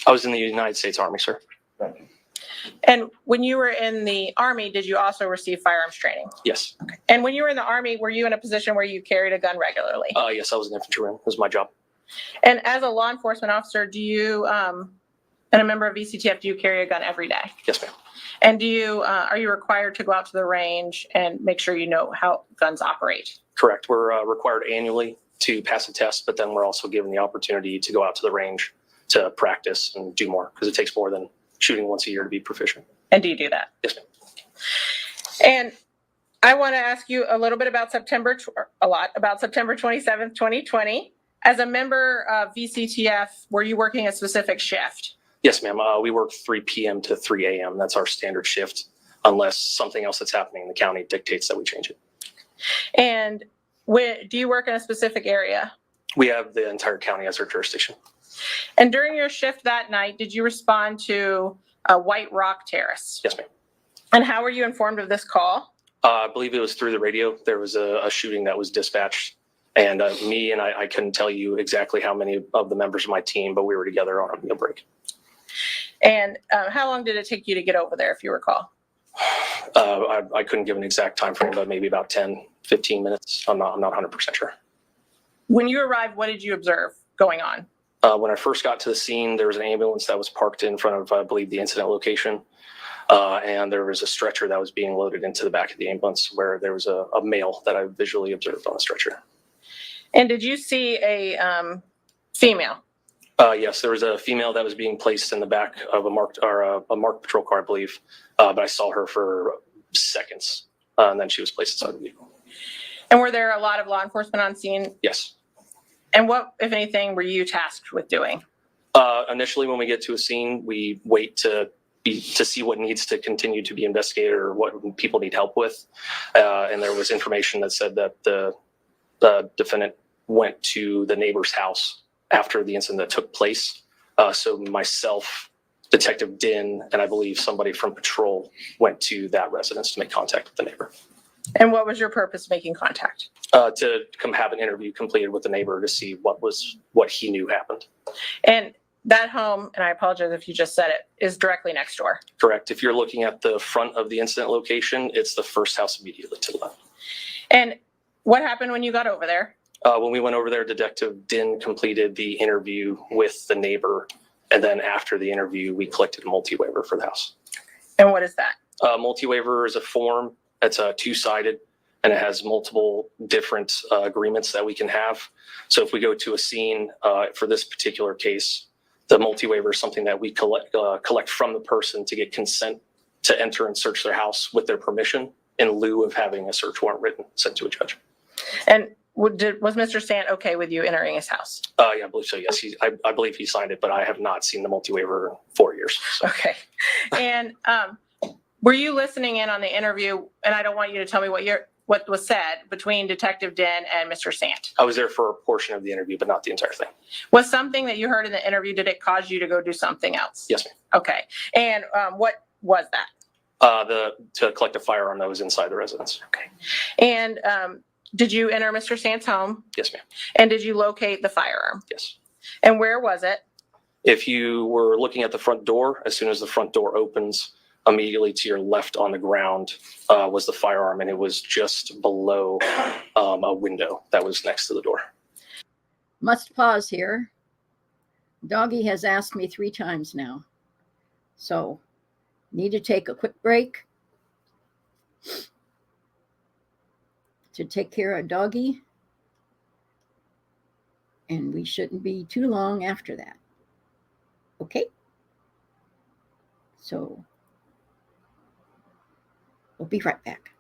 I was in the United States Army, sir. Thank you. and when you were in the Army, did you also receive firearms training? Yes. And when you were in the Army, were you in a position where you carried a gun regularly? Yes, I was an infantryman. It was my job. And as a law enforcement officer, do you, and a member of VCTF, do you carry a gun every day? Yes, ma'am. And do you, are you required to go out to the range and make sure you know how guns operate? Correct. We're required annually to pass a test, but then we're also given the opportunity to go out to the range to practice and do more, because it takes more than shooting once a year to be proficient. And do you do that? Yes, ma'am. And I want to ask you a little bit about September 27th, 2020. As a member of VCTF, were you working a specific shift? Yes, ma'am. We work 3 p.m. to 3 a.m. That's our standard shift, unless something else that's happening in the county dictates that we change it. And do you work in a specific area? We have the entire county as our jurisdiction. And during your shift that night, did you respond to White Rock Terrace? Yes, ma'am. And how were you informed of this call? I believe it was through the radio. There was a shooting that was dispatched, and I couldn't tell you exactly how many of the members of my team, but we were together on a meal break. And how long did it take you to get over there, if you recall? I couldn't give an exact time frame, but maybe about 10, 15 minutes. I'm not 100% sure. When you arrived, what did you observe going on? When I first got to the scene, there was an ambulance that was parked in front of, I believe, the incident location. And there was a stretcher that was being loaded into the back of the ambulance where there was a male that I visually observed on the stretcher. And did you see a female? Yes, there was a female that was being placed in the back of a marked patrol car, I believe. But I saw her for seconds, and then she was placed inside the vehicle. And were there a lot of law enforcement on scene? Yes. And what, if anything, were you tasked with doing? Initially, when we get to a scene, we wait to see what needs to continue to be investigated or what people need help with. And there was information that said that the defendant went to the neighbor's house after the incident that took place. So myself, Detective Din, and I believe somebody from patrol went to that residence to make contact with the neighbor. And what was your purpose of making contact? To come have an interview completed with the neighbor to see what he knew happened. And that home, and I apologize if you just said it, is directly next door. Correct. If you're looking at the front of the incident location, it's the first house immediately to the left. And what happened when you got over there? When we went over there, Detective Din completed the interview with the neighbor. And then after the interview, we collected a multi-waiver for the house. And what is that? Multi-waiver is a form that's two-sided, and it has multiple different agreements that we can have. So if we go to a scene for this particular case, the multi-waiver is something that we collect from the person to get consent to enter and search their house with their permission in lieu of having a search warrant written sent to a judge. And was Mr. Sant okay with you entering his house? Yeah, I believe so, yes. I believe he signed it, but I have not seen the multi-waiver in 4 years. So. Okay. And were you listening in on the interview? And I don't want you to tell me what was said between Detective Din and Mr. Sant. I was there for a portion of the interview, but not the entire thing. Was something that you heard in the interview, did it cause you to go do something else? Yes, ma'am. Okay. And what was that? To collect a firearm that was inside the residence. Okay. And did you enter Mr. Sant's home? Yes, ma'am. And did you locate the firearm? Yes. And where was it? If you were looking at the front door, as soon as the front door opens, immediately to your left on the ground was the firearm, and it was just below a window that was next to the door. Must pause here. Doggy has asked me 3 times now. So, need to take a quick break to take care of Doggy. And we shouldn't be too long after that. Okay? So, we'll be right back.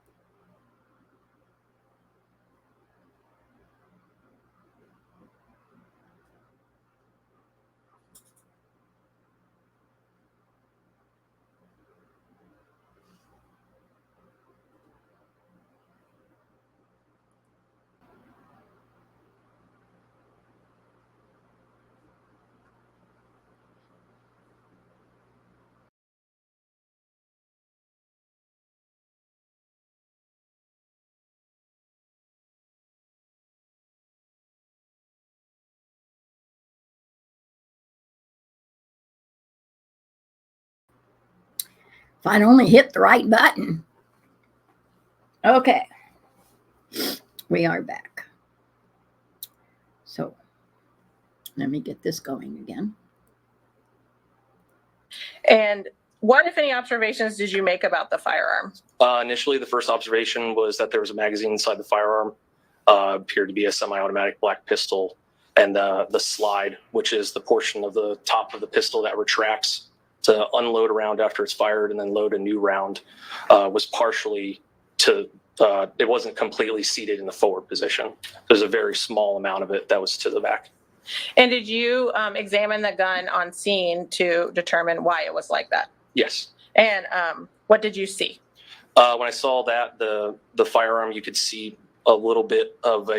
If I'd only hit the right button. Okay. We are back. So let me get this going again. And what, if any, observations did you make about the firearm? Initially, the first observation was that there was a magazine inside the firearm. Appeared to be a semi-automatic black pistol. And the slide, which is the portion of the top of the pistol that retracts to unload a round after it's fired and then load a new round, was partially to it wasn't completely seated in the forward position. There's a very small amount of it that was to the back. And did you examine the gun on scene to determine why it was like that? Yes. And what did you see? When I saw that, the firearm, you could see a little bit of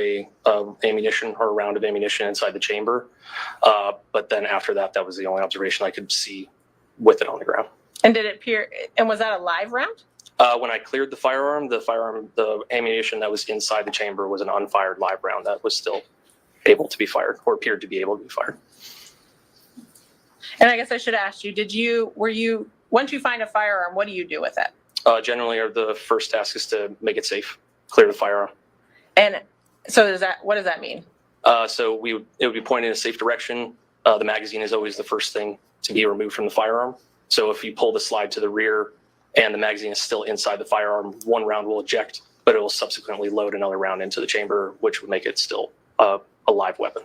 ammunition or a round of ammunition inside the chamber. But then after that, that was the only observation I could see with it on the ground. And did it appear, and was that a live round? When I cleared the ammunition that was inside the chamber was an unfired live round that was still able to be fired or appeared to be able to be fired. And I guess I should ask you, once you find a firearm, what do you do with it? Generally, the first task is to make it safe, clear the firearm. And so what does that mean? So it would be pointed in a safe direction. The magazine is always the first thing to be removed from the firearm. So if you pull the slide to the rear and the magazine is still inside the firearm, one round will eject, but it will subsequently load another round into the chamber, which would make it still a live weapon.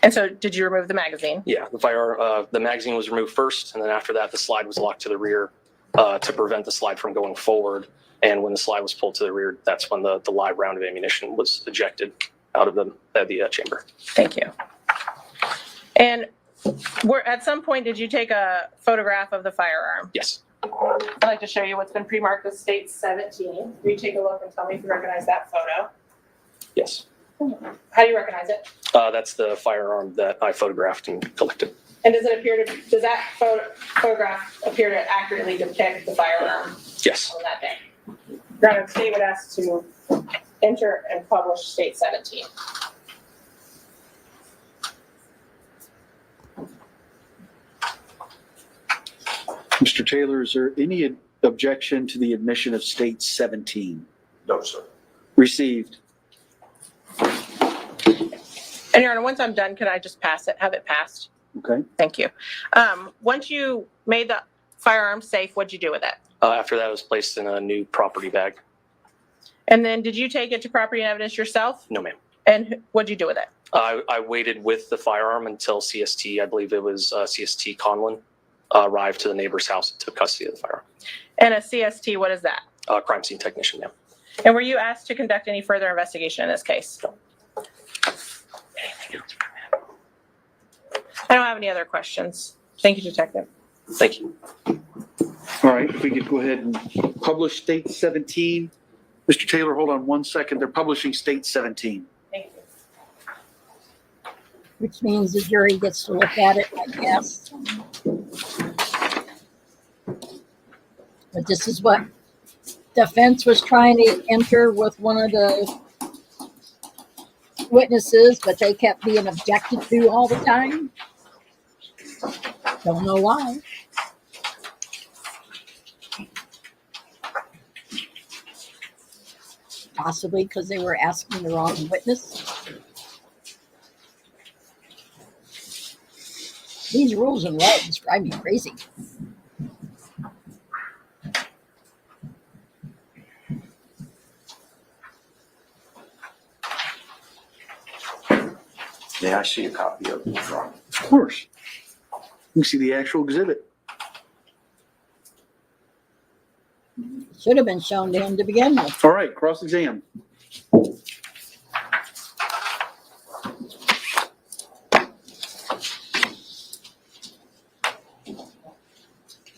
And so did you remove the magazine? Yeah, the magazine was removed first, and then after that, the slide was locked to the rear to prevent the slide from going forward. And when the slide was pulled to the rear, that's when the live round of ammunition was ejected out of the chamber. Thank you. And at some point, did you take a photograph of the firearm? Yes. I'd like to show you what's been pre-marked with state 17. Will you take a look and tell me if you recognize that photo? Yes. How do you recognize it? That's the firearm that I photographed and collected. And does that photograph appear to accurately depict the firearm Yes. on that day? Your Honor, today would ask to enter and publish state 17. Mr. Taylor, is there any objection to the admission of state 17? No, sir. Received. And Your Honor, once I'm done, can I just have it passed? Okay. Thank you. Once you made the firearm safe, what'd you do with it? After that, it was placed in a new property bag. And then did you take it to property and evidence yourself? No, ma'am. And what'd you do with it? I waited with the firearm until CST, I believe it was CST Conlon, arrived to the neighbor's house and took custody of the firearm. And a CST, what is that? Crime scene technician, ma'am. And were you asked to conduct any further investigation in this case? No. Anything else from that? I don't have any other questions. Thank you, Detective. Thank you. All right, if we could go ahead and publish state 17. Mr. Taylor, hold on one second. They're publishing state 17. Thank you. Which means the jury gets to look at it, I guess. But this is what defense was trying to enter with one of the witnesses, but they kept being objected to all the time. Don't know why. Possibly because they were asking the wrong witness. These rules and regs drive me crazy. May I see a copy of it? Of course. You can see the actual exhibit. Should have been shown to him to begin with. All right, cross-exam.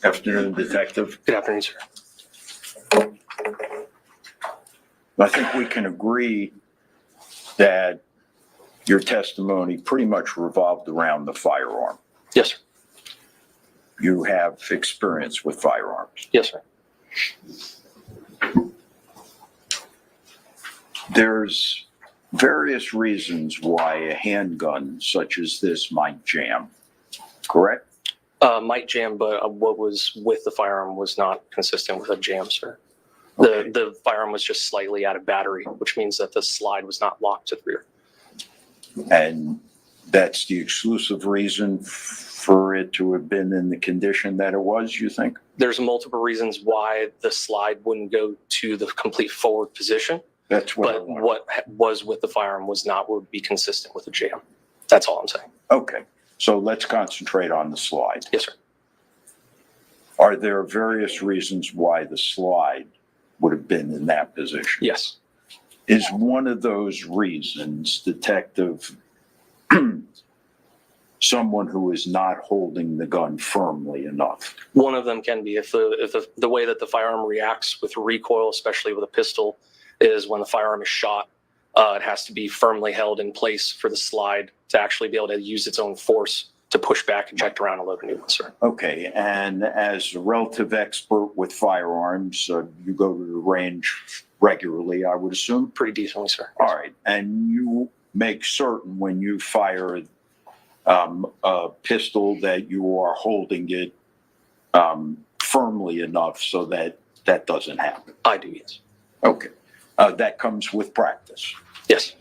Afternoon, Detective. Good afternoon, sir. I think we can agree that your testimony pretty much revolved around the firearm. Yes, sir. You have experience with firearms. Yes, sir. There's various reasons why a handgun such as this might jam, correct? Might jam, but what was with the firearm was not consistent with a jam, sir. Okay. The firearm was just slightly out of battery, which means that the slide was not locked to the rear. And that's the exclusive reason for it to have been in the condition that it was, you think? There's multiple reasons why the slide wouldn't go to the complete forward position, That's what I but want. what was with the firearm would be consistent with a jam. That's all I'm saying. Okay, so let's concentrate on the slide. Yes, sir. Are there various reasons why the slide would have been in that position. Yes. Is one of those reasons, detective, someone who is not holding the gun firmly enough? One of them can be if the way that the firearm reacts with recoil, especially with a pistol, is when the firearm is shot, it has to be firmly held in place for the slide to actually be able to use its own force to push back, eject around, and load a new one, sir. Okay, and as a relative expert with firearms, you go to the range regularly, I would assume? Pretty decently, sir. All right, and you make certain when you fire a pistol that you are holding it firmly enough so that that doesn't happen? I do, yes. Okay, that comes with practice? Yes.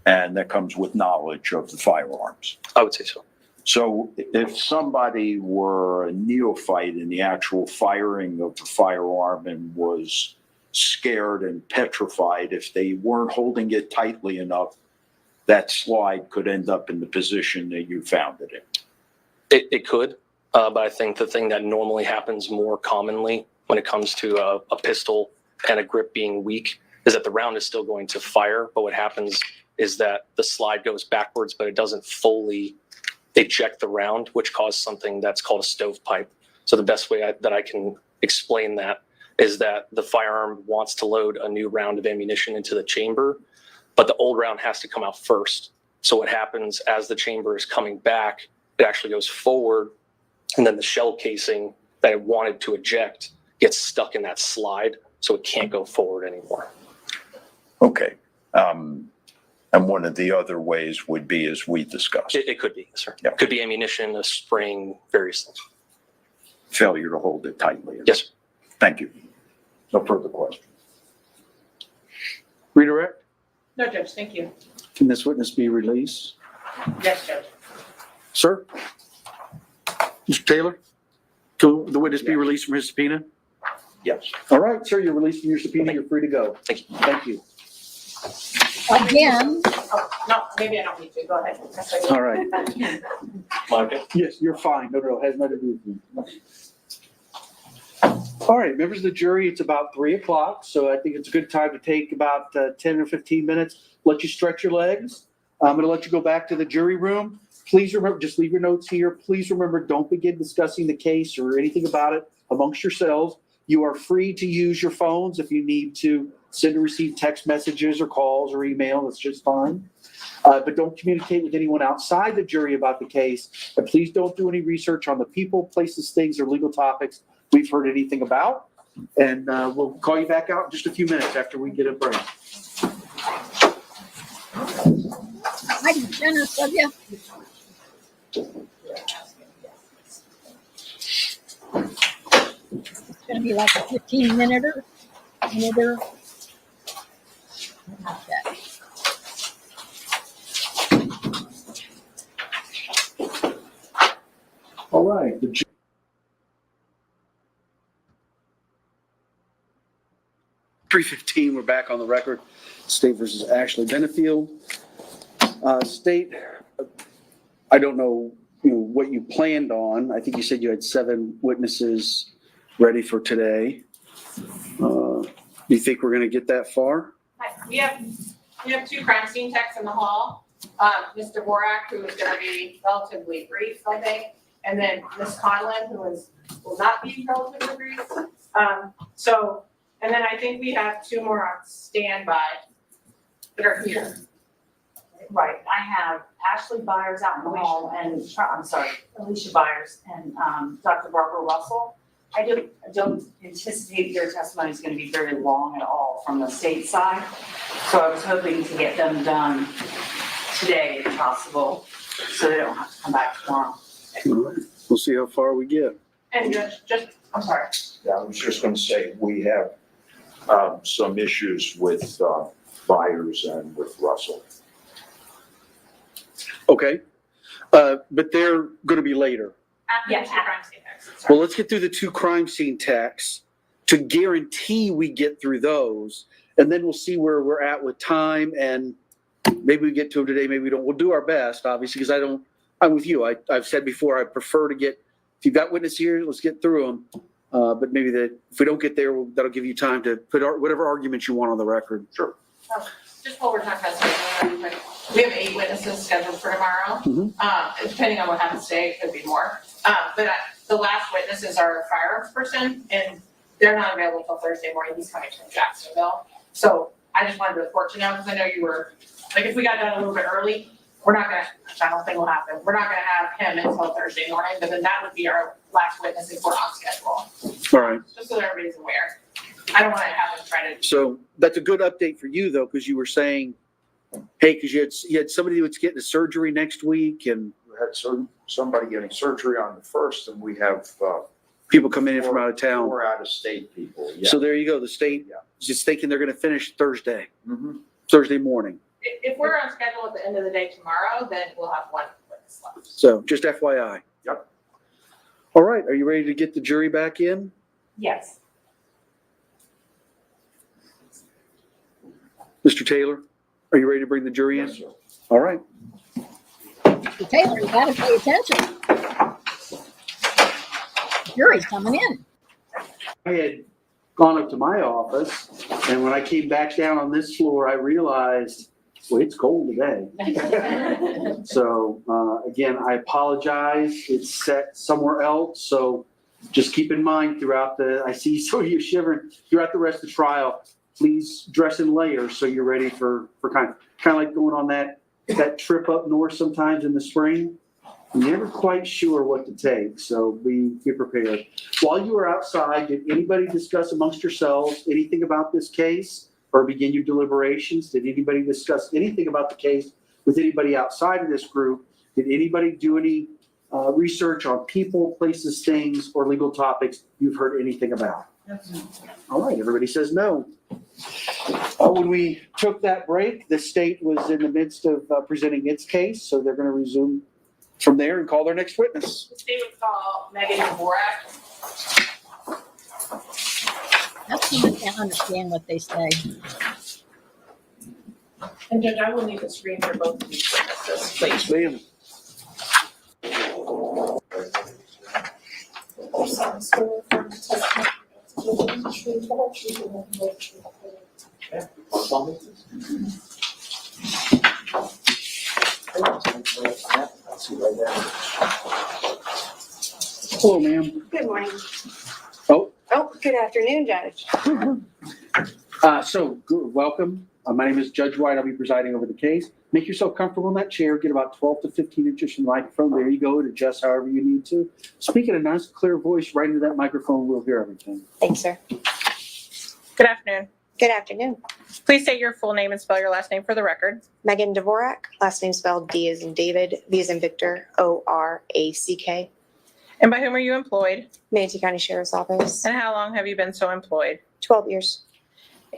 And that comes with knowledge of the firearms? I would say so. So if somebody were a neophyte in the actual firing of the firearm and was scared and petrified, if they weren't holding it tightly enough, that slide could end up in the position that you found it in? It could, but I think the thing that normally happens more commonly when it comes to a pistol and a grip being weak is that the round is still going to fire, but what happens is that the slide goes backwards, but it doesn't fully eject the round, which causes something that's called a stovepipe. So the best way that I can explain that is that the firearm wants to load a new round of ammunition into the chamber, but the old round has to come out first. So what happens as the chamber is coming back, it actually goes forward, and then the shell casing that it wanted to eject gets stuck in that slide, so it can't go forward anymore. Okay. And one of the other ways would be, as we discussed, It could be, sir. Yeah. It could be ammunition, a spring, various things. failure to hold it tightly. Yes, sir. Thank you. No further questions. Redirect? No, Judge, thank you. Can this witness be released? Yes, Judge. Sir? Mr. Taylor? Can the witness be released from his subpoena? Yes. All right, sir, you're released from your subpoena. You're free to go. Thank you. Thank you. Again, Oh, no, maybe I don't need to. Go ahead. All right. Micah? Yes, you're fine. No, it has nothing to do with you. All right, members of the jury, it's about 3:00, so I think it's a good time to take about 10 or 15 minutes, let you stretch your legs. I'm going to let you go back to the jury room. Please remember, just leave your notes here. Please remember, don't begin discussing the case or anything about it amongst yourselves. You are free to use your phones if you need to send and receive text messages or calls or email. That's just fine. But don't communicate with anyone outside the jury about the case. And please don't do any research on the people, places, things, or legal topics we've heard anything about. And we'll call you back out in just a few minutes after we get a break. mighty generous of you. It's gonna be like a 15-minute. Okay. All right. The 3:15, we're back on the record. State versus Ashley Benefield. State, I don't know, what you planned on. I think you said you had 7 witnesses ready for today. Do you think we're going to get that far? We have 2 crime scene techs in the hall. Mr. Borak, who is going to be relatively brief, I think, and then Ms. Conlon, who will not be relatively brief. And then I think we have 2 more on standby that are here. Right, I have Ashley Byers out in the hall and, Alicia Byers and Dr. Barbara Russell. I don't anticipate their testimony is going to be very long at all from the state side. So I was hoping to get them done today if possible, so they don't have to come back tomorrow. All right. We'll see how far we get. And I'm sorry. Yeah, I was just going to say, we have some issues with Byers and with Russell. Okay. But they're going to be later. After the 2 crime scene techs. Well, let's get through the 2 crime scene techs to guarantee we get through those. And then we'll see where we're at with time. And maybe we get to them today, maybe we don't. We'll do our best, obviously, because I'm with you. I've said before, I prefer to get, if you've got witnesses here, let's get through them. But maybe if we don't get there, that'll give you time to put whatever arguments you want on the record. Sure. Just while we're talking about scheduling, we have 8 witnesses scheduled for tomorrow. Depending on what happens today, it could be more. But the last witness is our firearms person, and they're not available until Thursday morning. He's coming from Jacksonville. So I just wanted to report to you now, because I know you were, like, if we got done a little bit early, we're not gonna, I don't think will happen. We're not gonna have him until Thursday morning, but then that would be our last witness if we're on schedule. All right. Just so that everybody's aware. I don't wanna have them try to. So that's a good update for you, though, because you were saying, hey, because you had somebody that's getting a surgery next week, and We had somebody getting surgery on the 1st, and we have people coming in from out of town. 4 out-of-state people. Yeah. So there you go. The state Yeah. is just thinking they're going to finish Thursday Mhm. morning. If we're on schedule at the end of the day tomorrow, then we'll have 1 witness left. So just FYI. Yep. All right. Are you ready to get the jury back in? Yes. Mr. Taylor, are you ready to bring the jury in? Yes, sir. All right. Mr. Taylor, you gotta pay attention. Jury's coming in. I had gone up to my office, and when I came back down on this floor, I realized, well, it's cold today. So, again, I apologize. It's set somewhere else, so just keep in mind I see some of you shivering throughout the rest of the trial. Please dress in layers so you're ready for kind of like going on that trip up north sometimes in the spring. You're never quite sure what to take, so be prepared. While you were outside, did anybody discuss amongst yourselves anything about this case or begin your deliberations? Did anybody discuss anything about the case with anybody outside of this group? Did anybody do any research on people, places, things, or legal topics you've heard anything about? All right, everybody says no. When we took that break, the state was in the midst of presenting its case, so they're going to resume from there and call their next witness. The state would call Megan Dvorak. That's when I can't understand what they say. And Judge, I will need the screen for both of these witnesses, please. Ma'am. Hello, ma'am. Good morning. Oh. Oh, good afternoon, Judge. Welcome. My name is Judge White. I'll be presiding over the case. Make yourself comfortable in that chair. Get about 12 to 15 inches from the microphone. There you go. And adjust however you need to. Speak in a nice, clear voice right into that microphone. We'll hear everything. Thanks, sir. Good afternoon. Good afternoon. Please state your full name and spell your last name for the record. Megan Dvorak, last name spelled D as in David, V as in Victor, Orack. And by whom are you employed? Manatee County Sheriff's Office. And how long have you been so employed? 12 years.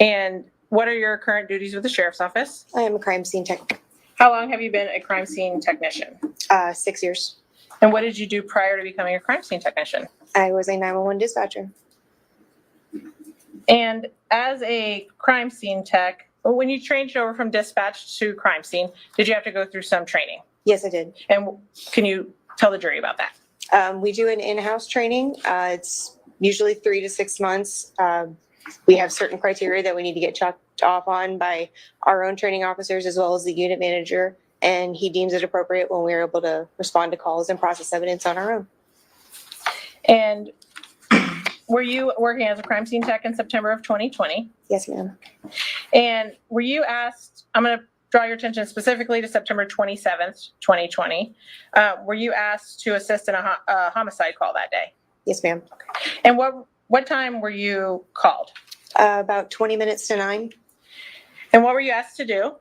And what are your current duties with the Sheriff's Office? I am a crime scene tech. How long have you been a crime scene technician? 6 years. And what did you do prior to becoming a crime scene technician? I was a 911 dispatcher. And as a crime scene tech, when you changed over from dispatch to crime scene, did you have to go through some training? Yes, I did. And can you tell the jury about that? We do an in-house training. It's usually 3 to 6 months. We have certain criteria that we need to get checked off on by our own training officers as well as the unit manager, and he deems it appropriate when we're able to respond to calls and process evidence on our own. And were you working as a crime scene tech in September of 2020? Yes, ma'am. And were you asked, I'm going to draw your attention specifically to September 27th, 2020. Were you asked to assist in a homicide call that day? Yes, ma'am. And what time were you called? About 20 minutes to 9. And what were you asked to do?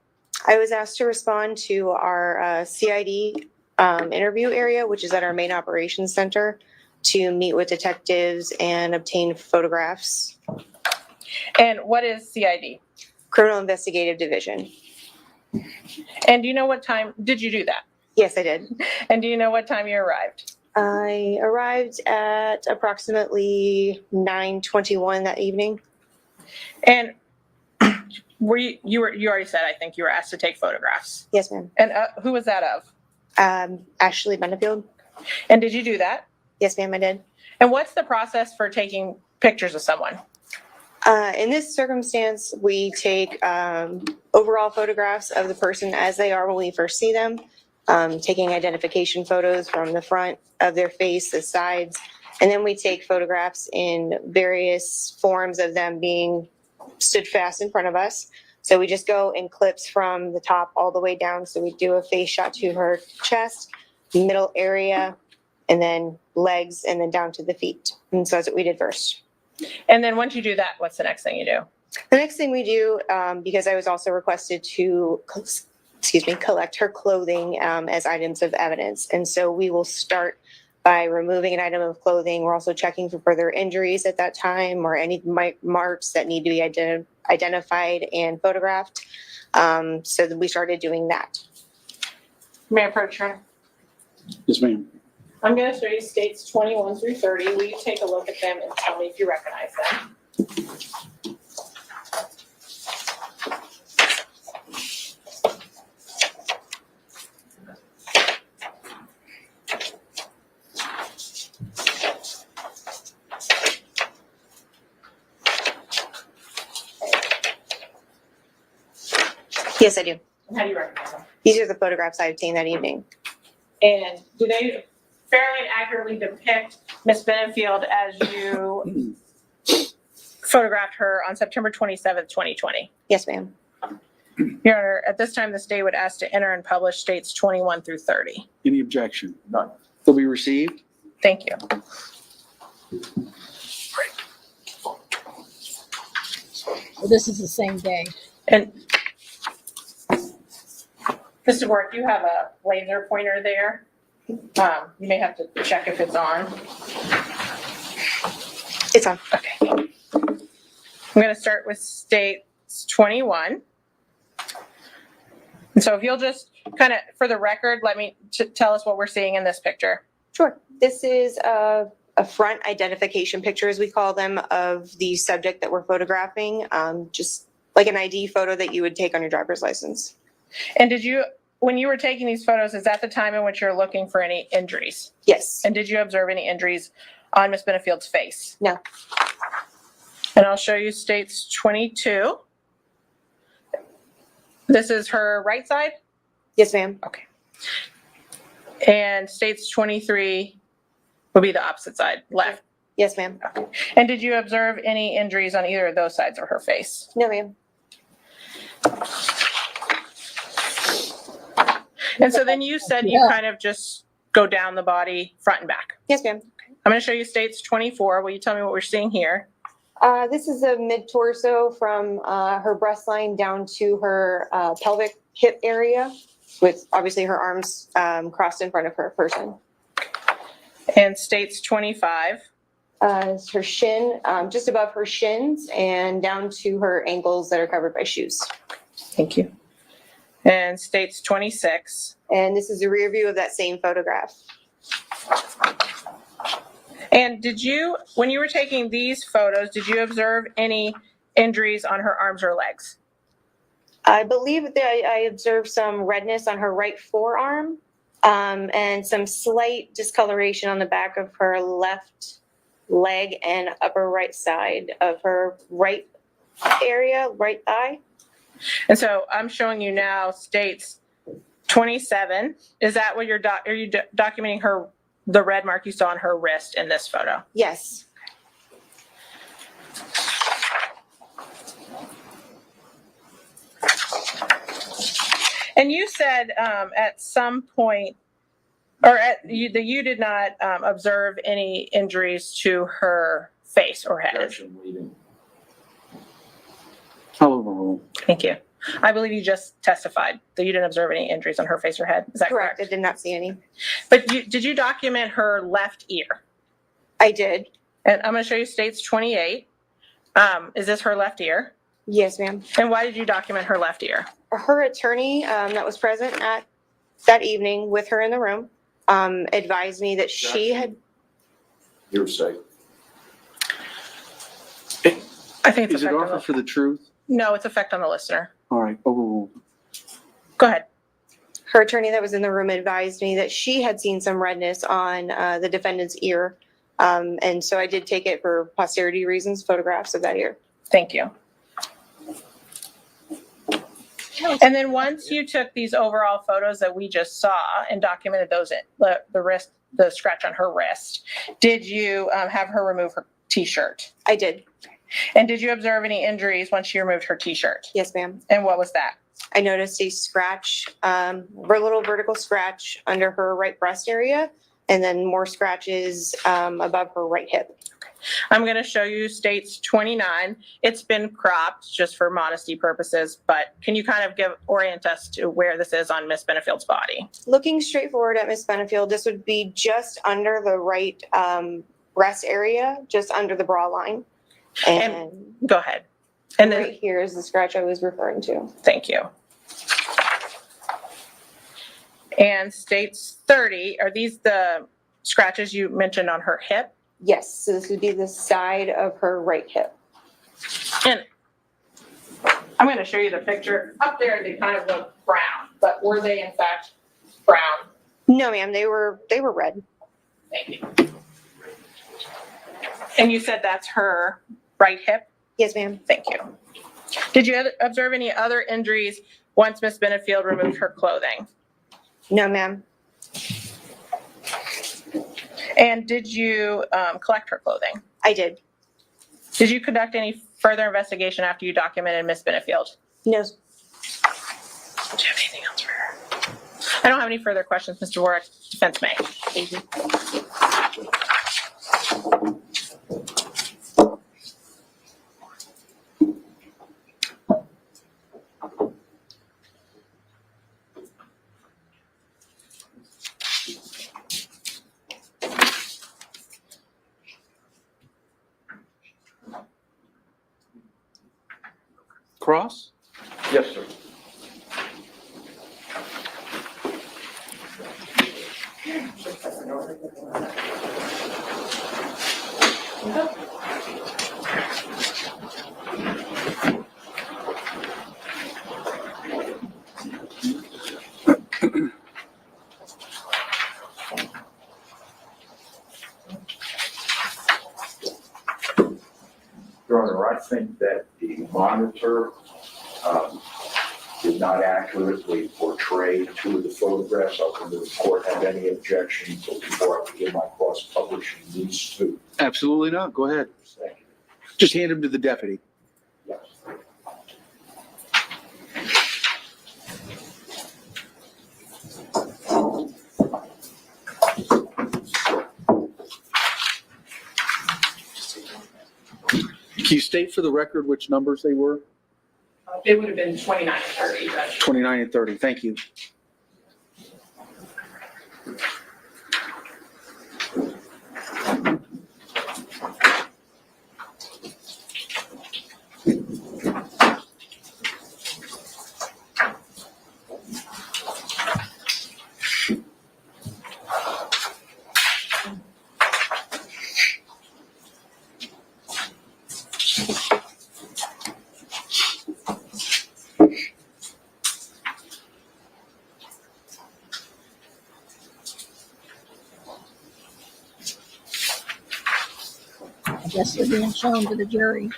I was asked to respond to our CID interview area, which is at our main operations center, to meet with detectives and obtain photographs. And what is CID? Criminal Investigative Division. And do you know what time did you do that? Yes, I did. And do you know what time you arrived? I arrived at approximately 9:21 that evening. And were you already said, I think you were asked to take photographs. Yes, ma'am. And who was that of? Ashley Benefield. And did you do that? Yes, ma'am, I did. And what's the process for taking pictures of someone? In this circumstance, we take overall photographs of the person as they are when we first see them, taking identification photos from the front of their face, the sides, and then we take photographs in various forms of them being stood fast in front of us. So we just go in clips from the top all the way down. So we do a face shot to her chest, middle area, and then legs, and then down to the feet. And so that's what we did first. And then once you do that, what's the next thing you do? The next thing we do, because I was also requested to, collect her clothing as items of evidence. And so we will start by removing an item of clothing. We're also checking for further injuries at that time or any marks that need to be identified and photographed. So we started doing that. May I approach her? Yes, ma'am. I'm going to show you states 21 through 30. Will you take a look at them and tell me if you recognize them? Yes, I do. And how do you recognize them? These are the photographs I obtained that evening. And do they fairly and accurately depict Miss Benefield as you photographed her on September 27th, 2020? Yes, ma'am. Your Honor, at this time, the state would ask to enter and publish states 21 through 30. Any objection? None. They'll be received. Thank you. Well, this is the same day. And Mr. Ward, you have a laser pointer there. You may have to check if it's on. It's on. Okay. I'm going to start with states 21. And so if you'll just kind of, for the record, let me tell us what we're seeing in this picture. Sure. This is a front identification picture, as we call them, of the subject that we're photographing. Just like an ID photo that you would take on your driver's license. And did you, when you were taking these photos, is that the time in which you're looking for any injuries? Yes. And did you observe any injuries on Miss Benefield's face? No. And I'll show you states 22. This is her right side? Yes, ma'am. Okay. And states 23 will be the opposite side, left. Yes, ma'am. Okay. And did you observe any injuries on either of those sides of her face? No, ma'am. And so then you said you kind of just go down the body front and back. Yes, ma'am. I'm going to show you states 24. Will you tell me what we're seeing here? This is a mid-torso from her breast line down to her pelvic hip area, with obviously her arms crossed in front of her person. And states 25. It's her shin, just above her shins and down to her ankles that are covered by shoes. Thank you. And states 26. And this is a rear view of that same photograph. And did you, when you were taking these photos, did you observe any injuries on her arms or legs? I believe that I observed some redness on her right forearm and some slight discoloration on the back of her left leg and upper right side of her right area, right thigh. And so I'm showing you now states 27. Is that what you're are you documenting her, the red mark you saw on her wrist in this photo? Yes. And you said at some point, or you did not observe any injuries to her face or head. Objection, leading. I'll overrule. Thank you. I believe you just testified that you didn't observe any injuries on her face or head. Is that correct? I did not see any. But did you document her left ear? I did. And I'm going to show you states 28. Is this her left ear? Yes, ma'am. And why did you document her left ear? Her attorney that was present at that evening with her in the room advised me that she had. Hearsay. I think it's Is it effect on offer the, for the truth? no, it's effect on the listener. All right, overruled. Go ahead. Her attorney that was in the room advised me that she had seen some redness on the defendant's ear And so I did take it for posterity reasons, photographs of that ear. Thank you. And then once you took these overall photos that we just saw and documented those, the scratch on her wrist, did you have her remove her t-shirt? I did. And did you observe any injuries once she removed her t-shirt? Yes, ma'am. And what was that? I noticed a scratch, a little vertical scratch under her right breast area, and then more scratches above her right hip. I'm going to show you states 29. It's been cropped just for modesty purposes, but can you kind of orient us to where this is on Miss Benefield's body? Looking straight forward at Miss Benefield, this would be just under the right breast area, just under the bra line. And go ahead. And then right here is the scratch I was referring to. Thank you. And states 30, are these the scratches you mentioned on her hip? Yes, so this would be the side of her right hip. And I'm going to show you the picture. Up there, they kind of look brown, but were they in fact brown? No, ma'am, they were red. Thank you. And you said that's her right hip? Yes, ma'am. Thank you. Did you observe any other injuries once Miss Benefield removed her clothing? No, ma'am. And did you collect her clothing? I did. Did you conduct any further investigation after you documented Miss Benefield? No. Do you have anything else for her? I don't have any further questions, Mr. Warwick. Defense may. Thank you. Cross? Yes, sir. Your Honor, I think that the monitor did not accurately portray two of the photographs. I don't think the court have any objection before I begin my cross-publishing these two. Absolutely not. Go ahead. Thank you. Just hand them to the deputy. Yes. Can you state for the record which numbers they were? They would have been 29 and 30, Judge. 29 and 30. Thank you. I guess they're being shown to the jury.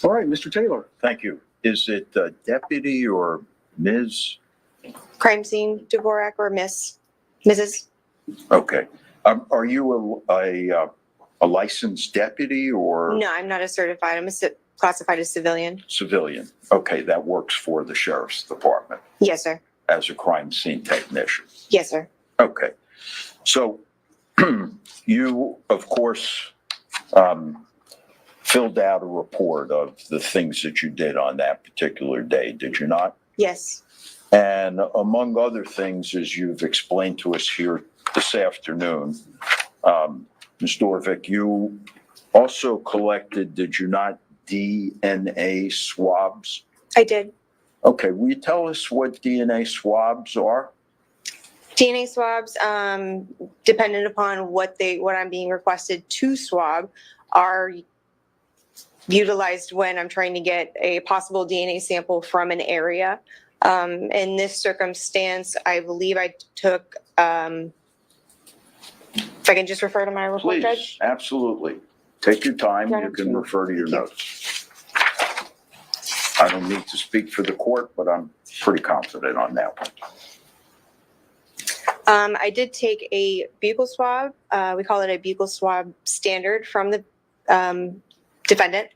All right, Mr. Taylor. Thank you. Is it deputy or Ms.? Crime scene, Dvorak or Mrs. Okay. Are you a licensed deputy or No, I'm not a certified. I'm classified as civilian. civilian? Okay, that works for the sheriff's department Yes, sir. as a crime scene technician. Yes, sir. Okay. So you, of course, filled out a report of the things that you did on that particular day, did you not? Yes. And among other things, as you've explained to us here this afternoon, Ms. Dorvick, you also collected, did you not, DNA swabs? I did. Okay, will you tell us what DNA swabs are? DNA swabs, dependent upon what I'm being requested to swab, are utilized when I'm trying to get a possible DNA sample from an area. In this circumstance, I believe I took, if I can just refer to my report, Please, Judge? absolutely. Take your time. Yeah, You can refer to your Thank you. notes. I don't need to speak for the court, but I'm pretty confident on that one. I did take a buccal swab. We call it a buccal swab standard from the defendant.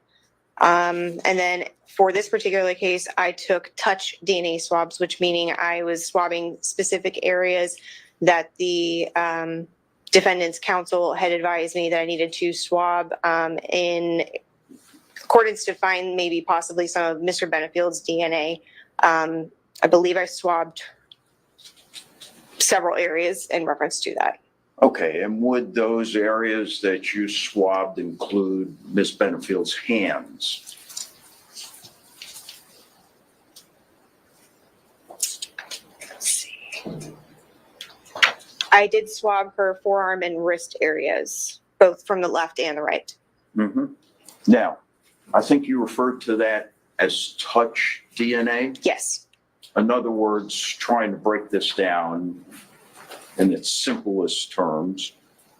And then for this particular case, I took touch DNA swabs, which meaning I was swabbing specific areas that the defendant's counsel had advised me that I needed to swab in accordance to find maybe possibly some of Mr. Benefield's DNA. I believe I swabbed several areas in reference to that. Okay, and would those areas that you swabbed include Ms. Benefield's hands? Let's see. I did swab her forearm and wrist areas, both from the left and the right. Mm-hmm. Now, I think you referred to that as touch DNA. Yes. In other words, trying to break this down in its simplest terms,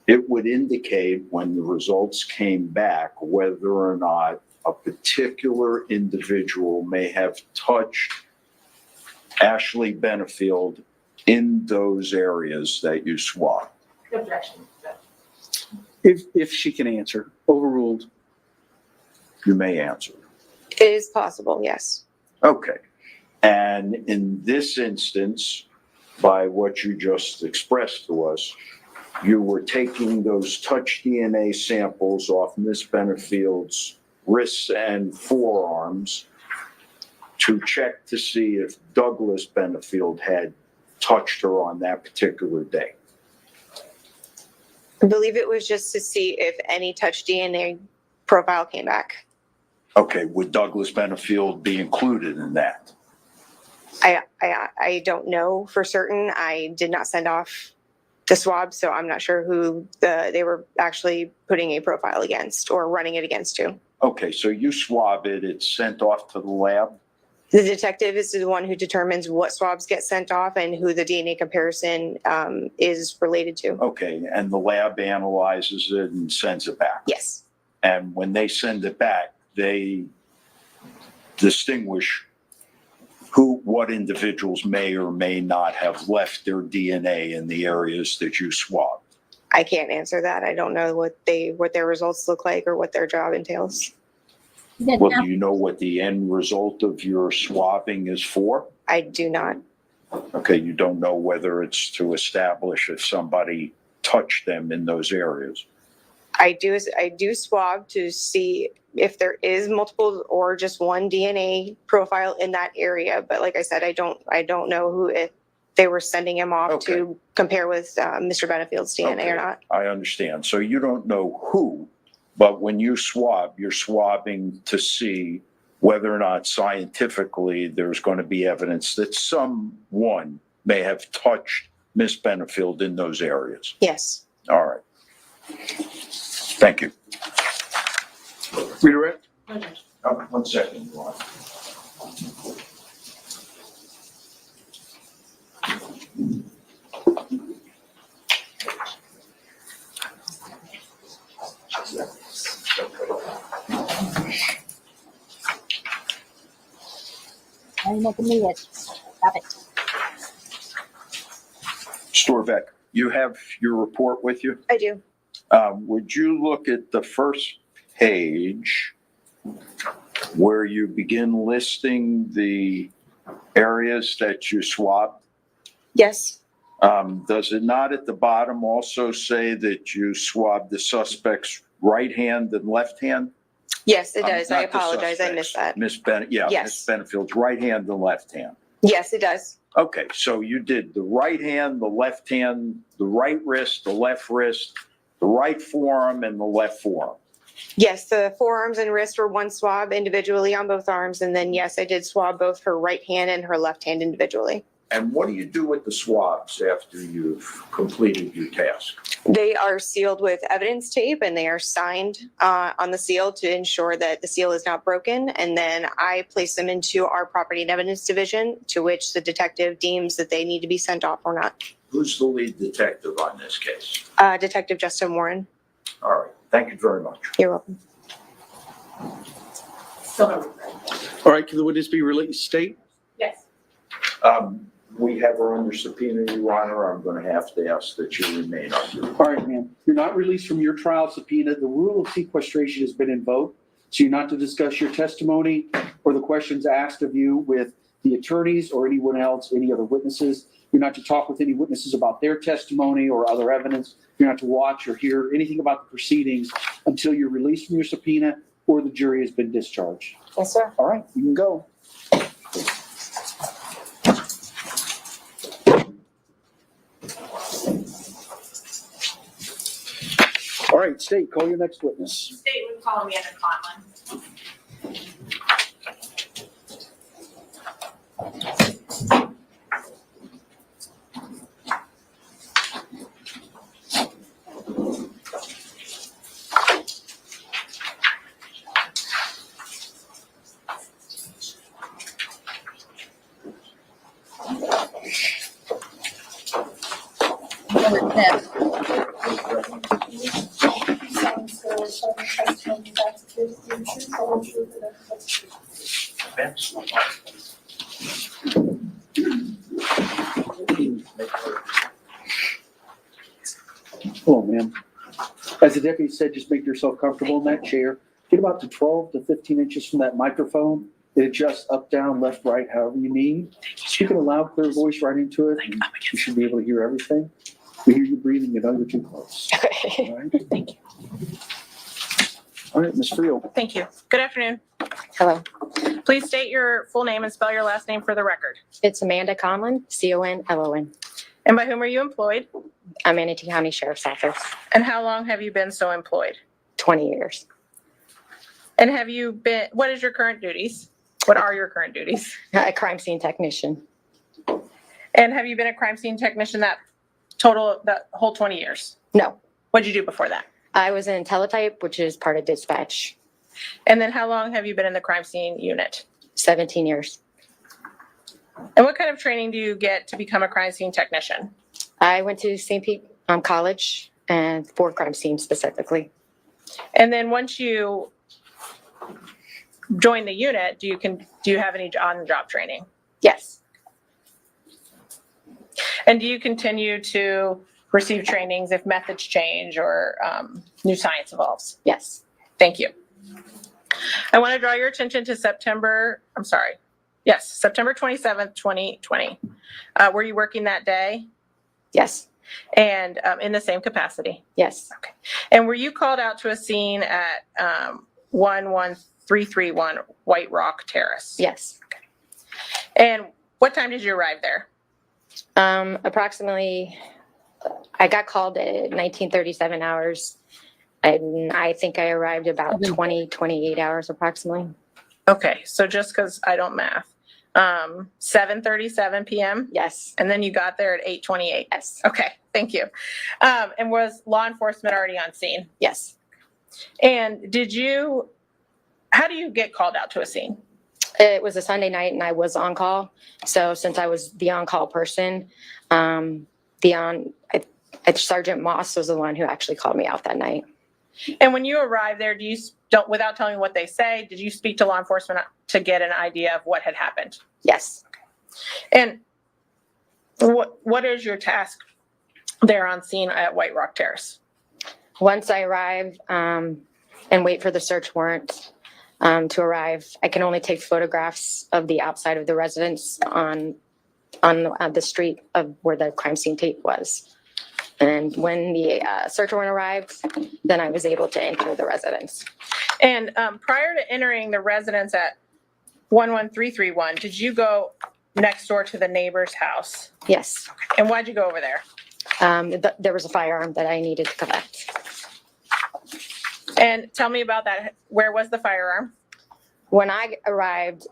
it would indicate when the results came back whether or not a particular individual may have touched Ashley Benefield in those areas that you swabbed. Objection. If she can answer, overruled. You may answer. It is possible, yes. Okay. And in this instance, by what you just expressed to us, you were taking those touch DNA samples off Miss Benefield's wrists and forearms to check to see if Douglas Benefield had touched her on that particular day. I believe it was just to see if any touch DNA profile came back. Okay, would Douglas Benefield be included in that? I don't know for certain. I did not send off the swab, so I'm not sure who they were actually putting a profile against or running it against to. Okay, so you swab it, it's sent off to the lab? The detective is the one who determines what swabs get sent off and who the DNA comparison is related to. Okay, and the lab analyzes it and sends it back? Yes. And when they send it back, they distinguish what individuals may or may not have left their DNA in the areas that you swabbed. I can't answer that. I don't know what their results look like or what their job entails. Well, do you know what the end result of your swabbing is for? I do not. Okay, you don't know whether it's to establish if somebody touched them in those areas. I do swab to see if there is multiple or just one DNA profile in that area. But like I said, I don't know who, if they were sending him off to compare with Mr. Benefield's DNA or not. I understand. So you don't know who, but when you swab, you're swabbing to see whether or not scientifically there's going to be evidence that someone may have touched Miss Benefield in those areas. Yes. All right. Thank you. Redirect. 1 second, Ron. Are you making me it? Stop it. Storvec, you have your report with you? I do. Would you look at the first page where you begin listing the areas that you swabbed? Yes. Does it not at the bottom also say that you swabbed the suspect's right hand and left hand? Yes, it does. I Not the apologize. I suspects. missed that. Miss Yes. Benefield's right hand and left hand. Yes, it does. Okay, so you did the right hand, the left hand, the right wrist, the left wrist, the right forearm, and the left forearm. Yes, the forearms and wrist were one swab individually on both arms, and then yes, I did swab both her right hand and her left hand individually. And what do you do with the swabs after you've completed your task? They are sealed with evidence tape and they are signed on the seal to ensure that the seal is not broken. And then I place them into our property and evidence division, to which the detective deems that they need to be sent off or not. Who's the lead detective on this case? Detective Justin Warren. All right, thank you very much. You're welcome. Still no. All right, can the witness be released? State? Yes. We have her under subpoena, Your Honor. I'm going to have to ask that you remain under. All right, ma'am. You're not released from your trial subpoena. The rule of sequestration has been invoked. So you're not to discuss your testimony or the questions asked of you with the attorneys or anyone else, any other witnesses. You're not to talk with any witnesses about their testimony or other evidence. You're not to watch or hear anything about the proceedings until you're released from your subpoena or the jury has been discharged. Yes, sir. All right, you can go. All right, State, call your next witness. State would call Amanda Conlon. Hello, ma'am. As the deputy said, just make yourself comfortable in that chair. Get about to 12 to 15 inches from that microphone. It adjusts up, down, left, right, however you need. Speak in a loud, clear voice right into it. And you should be able to hear everything. We hear you breathing, you know you're too close. Okay. All right? Thank you. All right, Ms. Friel. Thank you. Good afternoon. Hello. Please state your full name and spell your last name for the record. It's Amanda Conlon, Conlon. And by whom are you employed? I'm Manatee County Sheriff's Office. And how long have you been so employed? 20 years. And what is your current duties? What are your current duties? A crime scene technician. And have you been a crime scene technician that whole 20 years? No, What did you do before that? I was in teletype, which is part of dispatch. And then how long have you been in the crime scene unit? 17 years. And what kind of training do you get to become a crime scene technician? I went to St. Pete College and for crime scene specifically. And then once you join the unit, do you have any on-the-job training? Yes. And do you continue to receive trainings if methods change or new science evolves? Yes. Thank you. I want to draw your attention to September 27th, 2020. Were you working that day? Yes. And in the same capacity? Yes. Okay. And were you called out to a scene at 11331 White Rock Terrace? Yes. Okay. And what time did you arrive there? Approximately, I got called at 1937 hours. And I think I arrived about 28 hours approximately. Okay, so just because I don't math. 7:37 p.m.? Yes. And then you got there at 8:28? Yes. Okay, thank you. And was law enforcement already on scene? Yes. And how do you get called out to a scene? It was a Sunday night and I was on call. So since I was the on-call person, Sergeant Moss was the one who actually called me out that night. And when you arrived there, without telling me what they say, did you speak to law enforcement to get an idea of what had happened? Yes. And what is your task there on scene at White Rock Terrace? Once I arrive and wait for the search warrant to arrive, I can only take photographs of the outside of the residence on the street of where the crime scene tape was. And when the search warrant arrived, then I was able to enter the residence. And prior to entering the residence at 11331, did you go next door to the neighbor's house? Yes. And why'd you go over there? There was a firearm that I needed to collect. And tell me about that. Where was the firearm? When I arrived,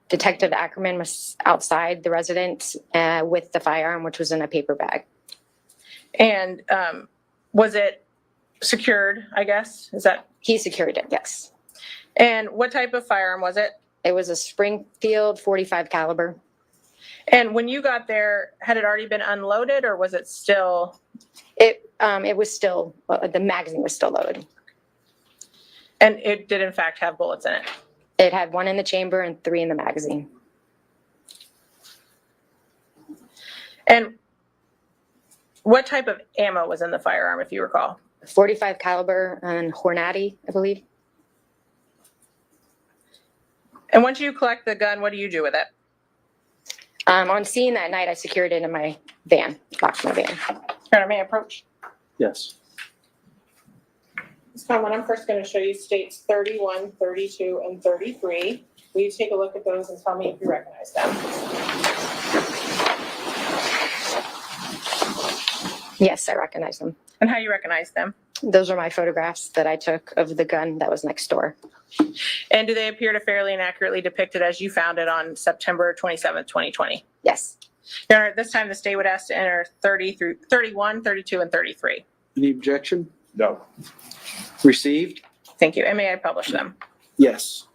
Detective Ackerman was outside the residence with the firearm, which was in a paper bag. And was it secured, I guess? Is that? He secured it, yes. And what type of firearm was it? It was a Springfield 45 caliber. And when you got there, had it already been unloaded or was it still? It was still, the magazine was still loaded. And it did in fact have bullets in it? It had 1 in the chamber and 3 in the magazine. And what type of ammo was in the firearm, if you recall? 45 caliber and Hornady, I believe. And once you collect the gun, what do you do with it? On scene that night, I secured it in my van, locked my van. Your Honor, may I approach? Yes. Ms. Conlon, I'm first going to show you states 31, 32, and 33. Will you take a look at those and tell me if you recognize them? Yes, I recognize them. And how you recognize them? Those are my photographs that I took of the gun that was next door. And do they appear to fairly and accurately depict it as you found it on September 27th, 2020? Yes. Your Honor, this time the state would ask to enter 30 through 31, 32, and 33. Any objection? No. Received? Thank you. And may I publish them? Yes.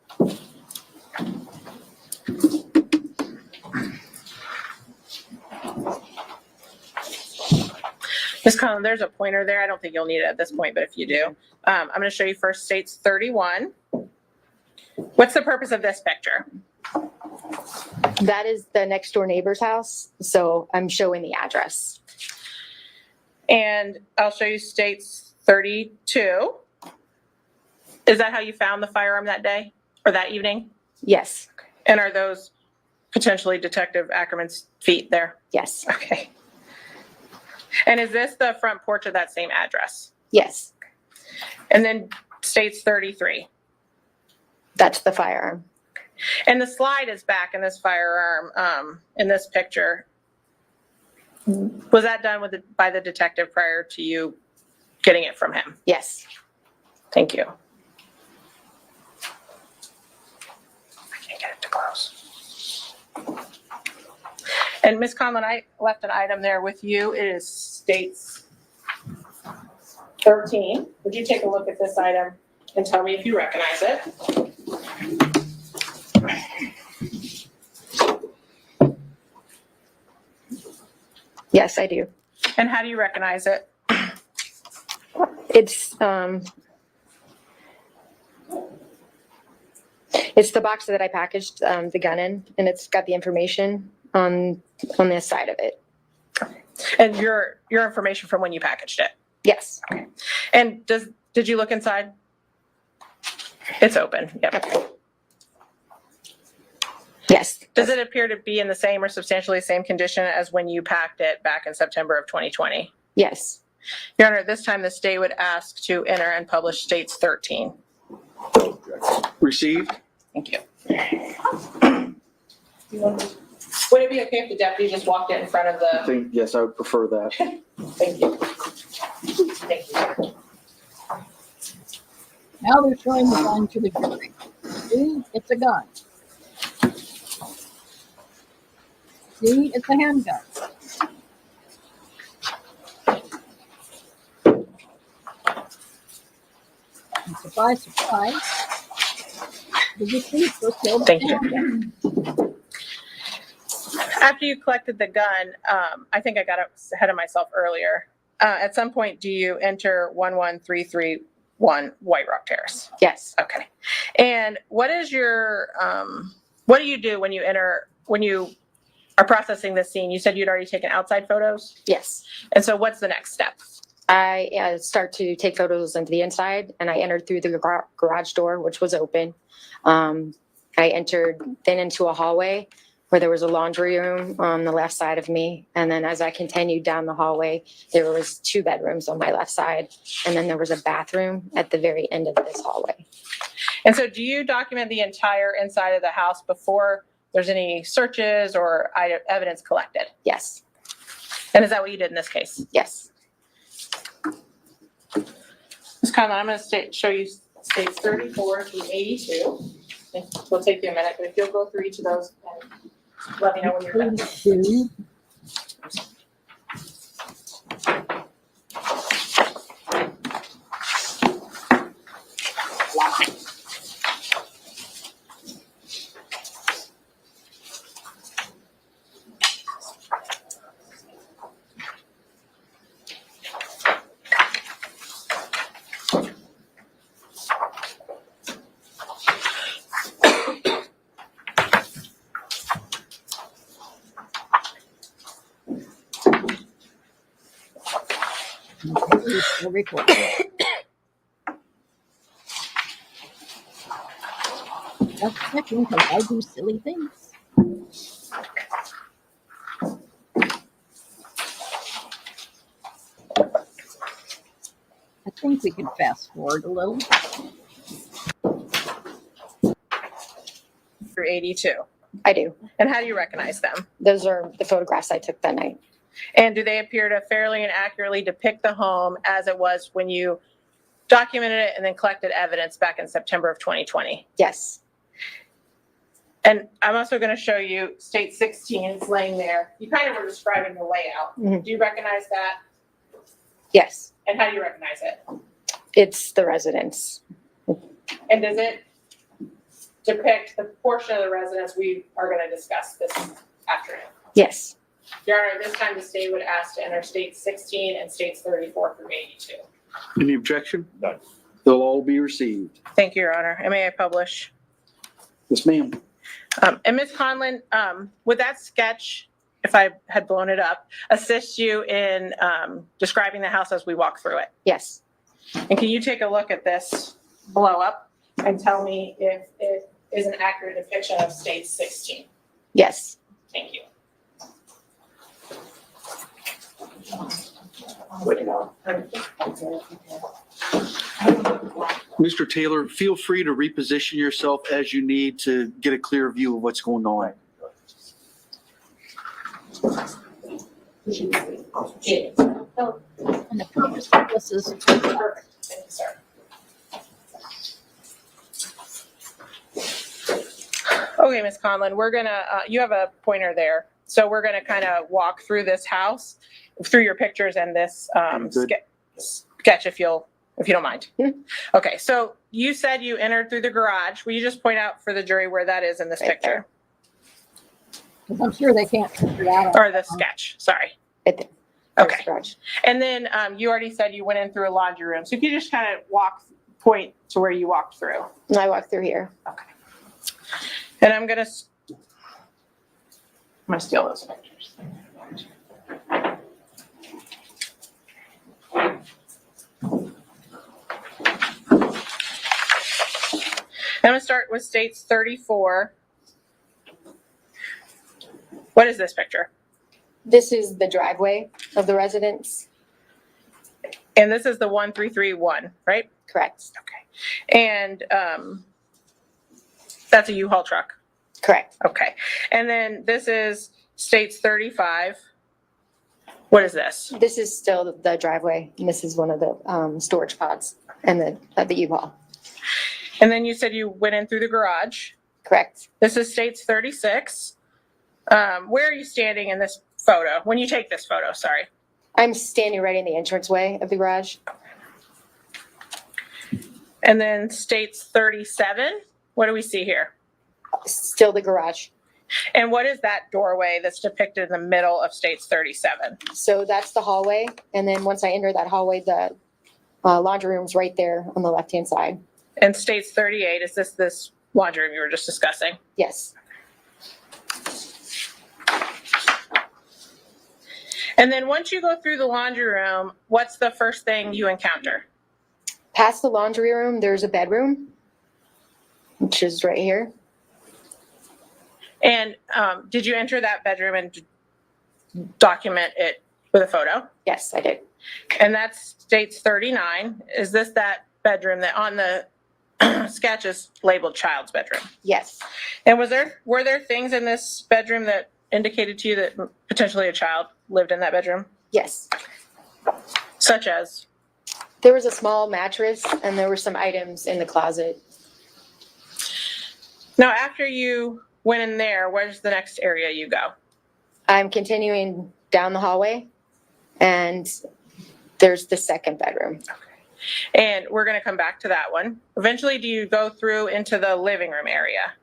Ms. Conlon, there's a pointer there. I don't think you'll need it at this point, but if you do, I'm going to show you first states 31. What's the purpose of this picture? That is the next door neighbor's house, so I'm showing the address. And I'll show you states 32. Is that how you found the firearm that day or that evening? Yes. And are those potentially Detective Ackerman's feet there? Yes. Okay. And is this the front porch of that same address? Yes. And then states 33. That's the firearm. And the slide is back in this firearm, in this picture. Was that done by the detective prior to you getting it from him? Yes. Thank you. I can't get it to close. And Ms. Conlon, I left an item there with you. It is states 13. Would you take a look at this item and tell me if you recognize it? Yes, I do. And how do you recognize it? It's the box that I packaged the gun in, and it's got the information on this side of it. And your information from when you packaged it? Yes. Okay. And did you look inside? It's open. Yep. Okay. Yes. Does it appear to be in the same or substantially the same condition as when you packed it back in September of 2020? Yes. Your Honor, this time the state would ask to enter and publish states 13. Received? Thank you. Would it be okay if the deputy just walked in front of I the? think, yes, I would prefer that. Thank you. Thank you. Now they're showing the gun to the jury. See, it's a gun. See, it's a handgun. And surprise, surprise. The deceased was killed with Thank a you. handgun. After you collected the gun, I think I got ahead of myself earlier. At some point, do you enter 11331 White Rock Terrace? Yes. Okay. And what is your, what do you do when you are processing this scene? You said you'd already taken outside photos? Yes. And so what's the next step? I start to take photos into the inside, and I entered through the garage door, which was open. I entered then into a hallway where there was a laundry room on the left side of me. And then as I continued down the hallway, there was 2 bedrooms on my left side. And then there was a bathroom at the very end of this hallway. And so do you document the entire inside of the house before there's any searches or evidence collected? Yes. And is that what you did in this case? Yes. Ms. Conlon, I'm gonna show you states 34 through 82. It'll take you a minute, but if you'll go through each of those and let me know when you're done. 82. The report. Just checking because I do silly things. I think we can fast forward a little. Through 82. I do. And how do you recognize them? Those are the photographs I took that night. And do they appear to fairly and accurately depict the home as it was when you documented it and then collected evidence back in September of 2020? Yes. And I'm also going to show you state 16 is laying there. You kind of were describing the layout. Mhm. Do you recognize that? Yes. And how do you recognize it? It's the residence. And does it depict the portion of the residence we are going to discuss this afternoon? Yes. Your Honor, at this time the state would ask to enter states 16 and states 34 through 82. Any objection? None. They'll all be received. Thank you, Your Honor. And may I publish? Yes, ma'am. And Ms. Conlon, would that sketch, if I had blown it up, assist you in describing the house as we walk through it? Yes. And can you take a look at this blow up and tell me if it is an accurate depiction of state 16? Yes. Thank you. Mr. Taylor, feel free to reposition yourself as you need to get a clear view of what's going on. And the purpose of this is Perfect. Thank you, sir. Okay, Ms. Conlon, we're gonna, you have a pointer there. So we're gonna kind of walk through this house, through your pictures and this Good. sketch if you don't mind. Mhm. Okay, so you said you entered through the garage. Will you just point out for the jury where that is in this Right picture? because I'm sure they can't figure it out. Or the sketch, sorry. Right there. Okay. Garage. And then you already said you went in through a laundry room. So if you just kind of point to where you walked through. And I walked through here. Okay. And I'm gonna steal those pictures. I'm gonna start with states 34. What is this picture? This is the driveway of the residence. And this is the 1331, right? Correct. Okay. And that's a U-Haul truck. Correct. Okay. And then this is states 35. What is this? This is still the driveway, and this is one of the storage pods and the U-Haul. And then you said you went in through the garage. Correct. This is states 36. Where are you standing in this photo? When you take this photo, sorry. I'm standing right in the entranceway of the garage. And then states 37. What do we see here? Still the garage. And what is that doorway that's depicted in the middle of states 37? So that's the hallway, and then once I enter that hallway, the laundry room's right there on the left-hand side. And states 38, is this laundry room you were just discussing? Yes. And then once you go through the laundry room, what's the first thing you encounter? Past the laundry room, there's a bedroom, which is right here. And did you enter that bedroom and document it with a photo? Yes, I did. And that states 39. Is this that bedroom that on the sketch is labeled child's bedroom? Yes. And were there things in this bedroom that indicated to you that potentially a child lived in that bedroom? Yes. Such as? There was a small mattress and there were some items in the closet. Now, after you went in there, where's the next area you go? I'm continuing down the hallway and there's the second bedroom. And we're going to come back to that one. Eventually, do you go through into the living room area?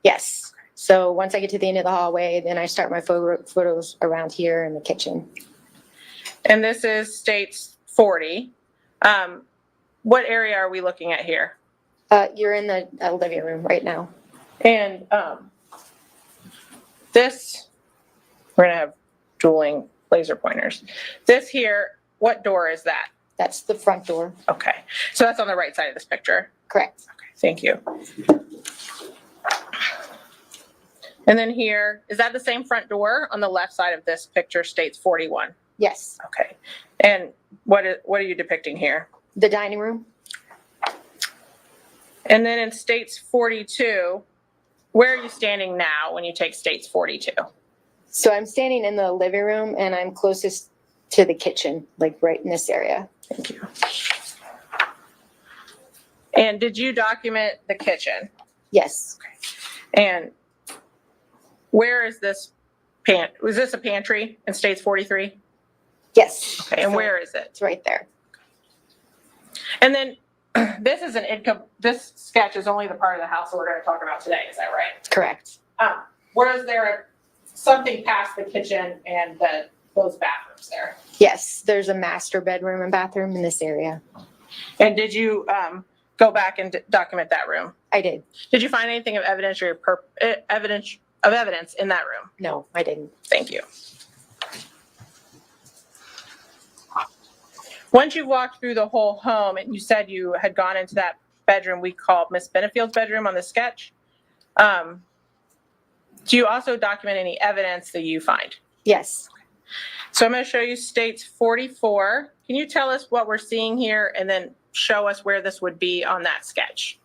Yes. So once I get to the end of the hallway, then I start my photos around here in the kitchen. And this is states 40. What area are we looking at here? You're in the living room right now. And this, we're going to have dueling laser pointers. This here, what door is that? That's the front door. Okay. So that's on the right side of this picture? Correct. Okay, thank you. And then here, is that the same front door on the left side of this picture states 41? Yes. Okay. And what are you depicting here? The dining room. And then in states 42, where are you standing now when you take states 42? So I'm standing in the living room and I'm closest to the kitchen, like right in this area. Thank you. And did you document the kitchen? Yes. And where is this was this a pantry in states 43? Yes. Okay, and where is it? It's right there. And then this is this sketch is only the part of the house that we're going to talk about today, is that right? Correct. Was there something past the kitchen and those bathrooms there? Yes, there's a master bedroom and bathroom in this area. And did you go back and document that room? I did. Did you find anything of evidence in that room? No, I didn't. Thank you. Once you walked through the whole home and you said you had gone into that bedroom we called Miss Benefield's bedroom on the sketch, do you also document any evidence that you find? Yes. So I'm going to show you states 44. Can you tell us what we're seeing here and then show us where this would be on that sketch?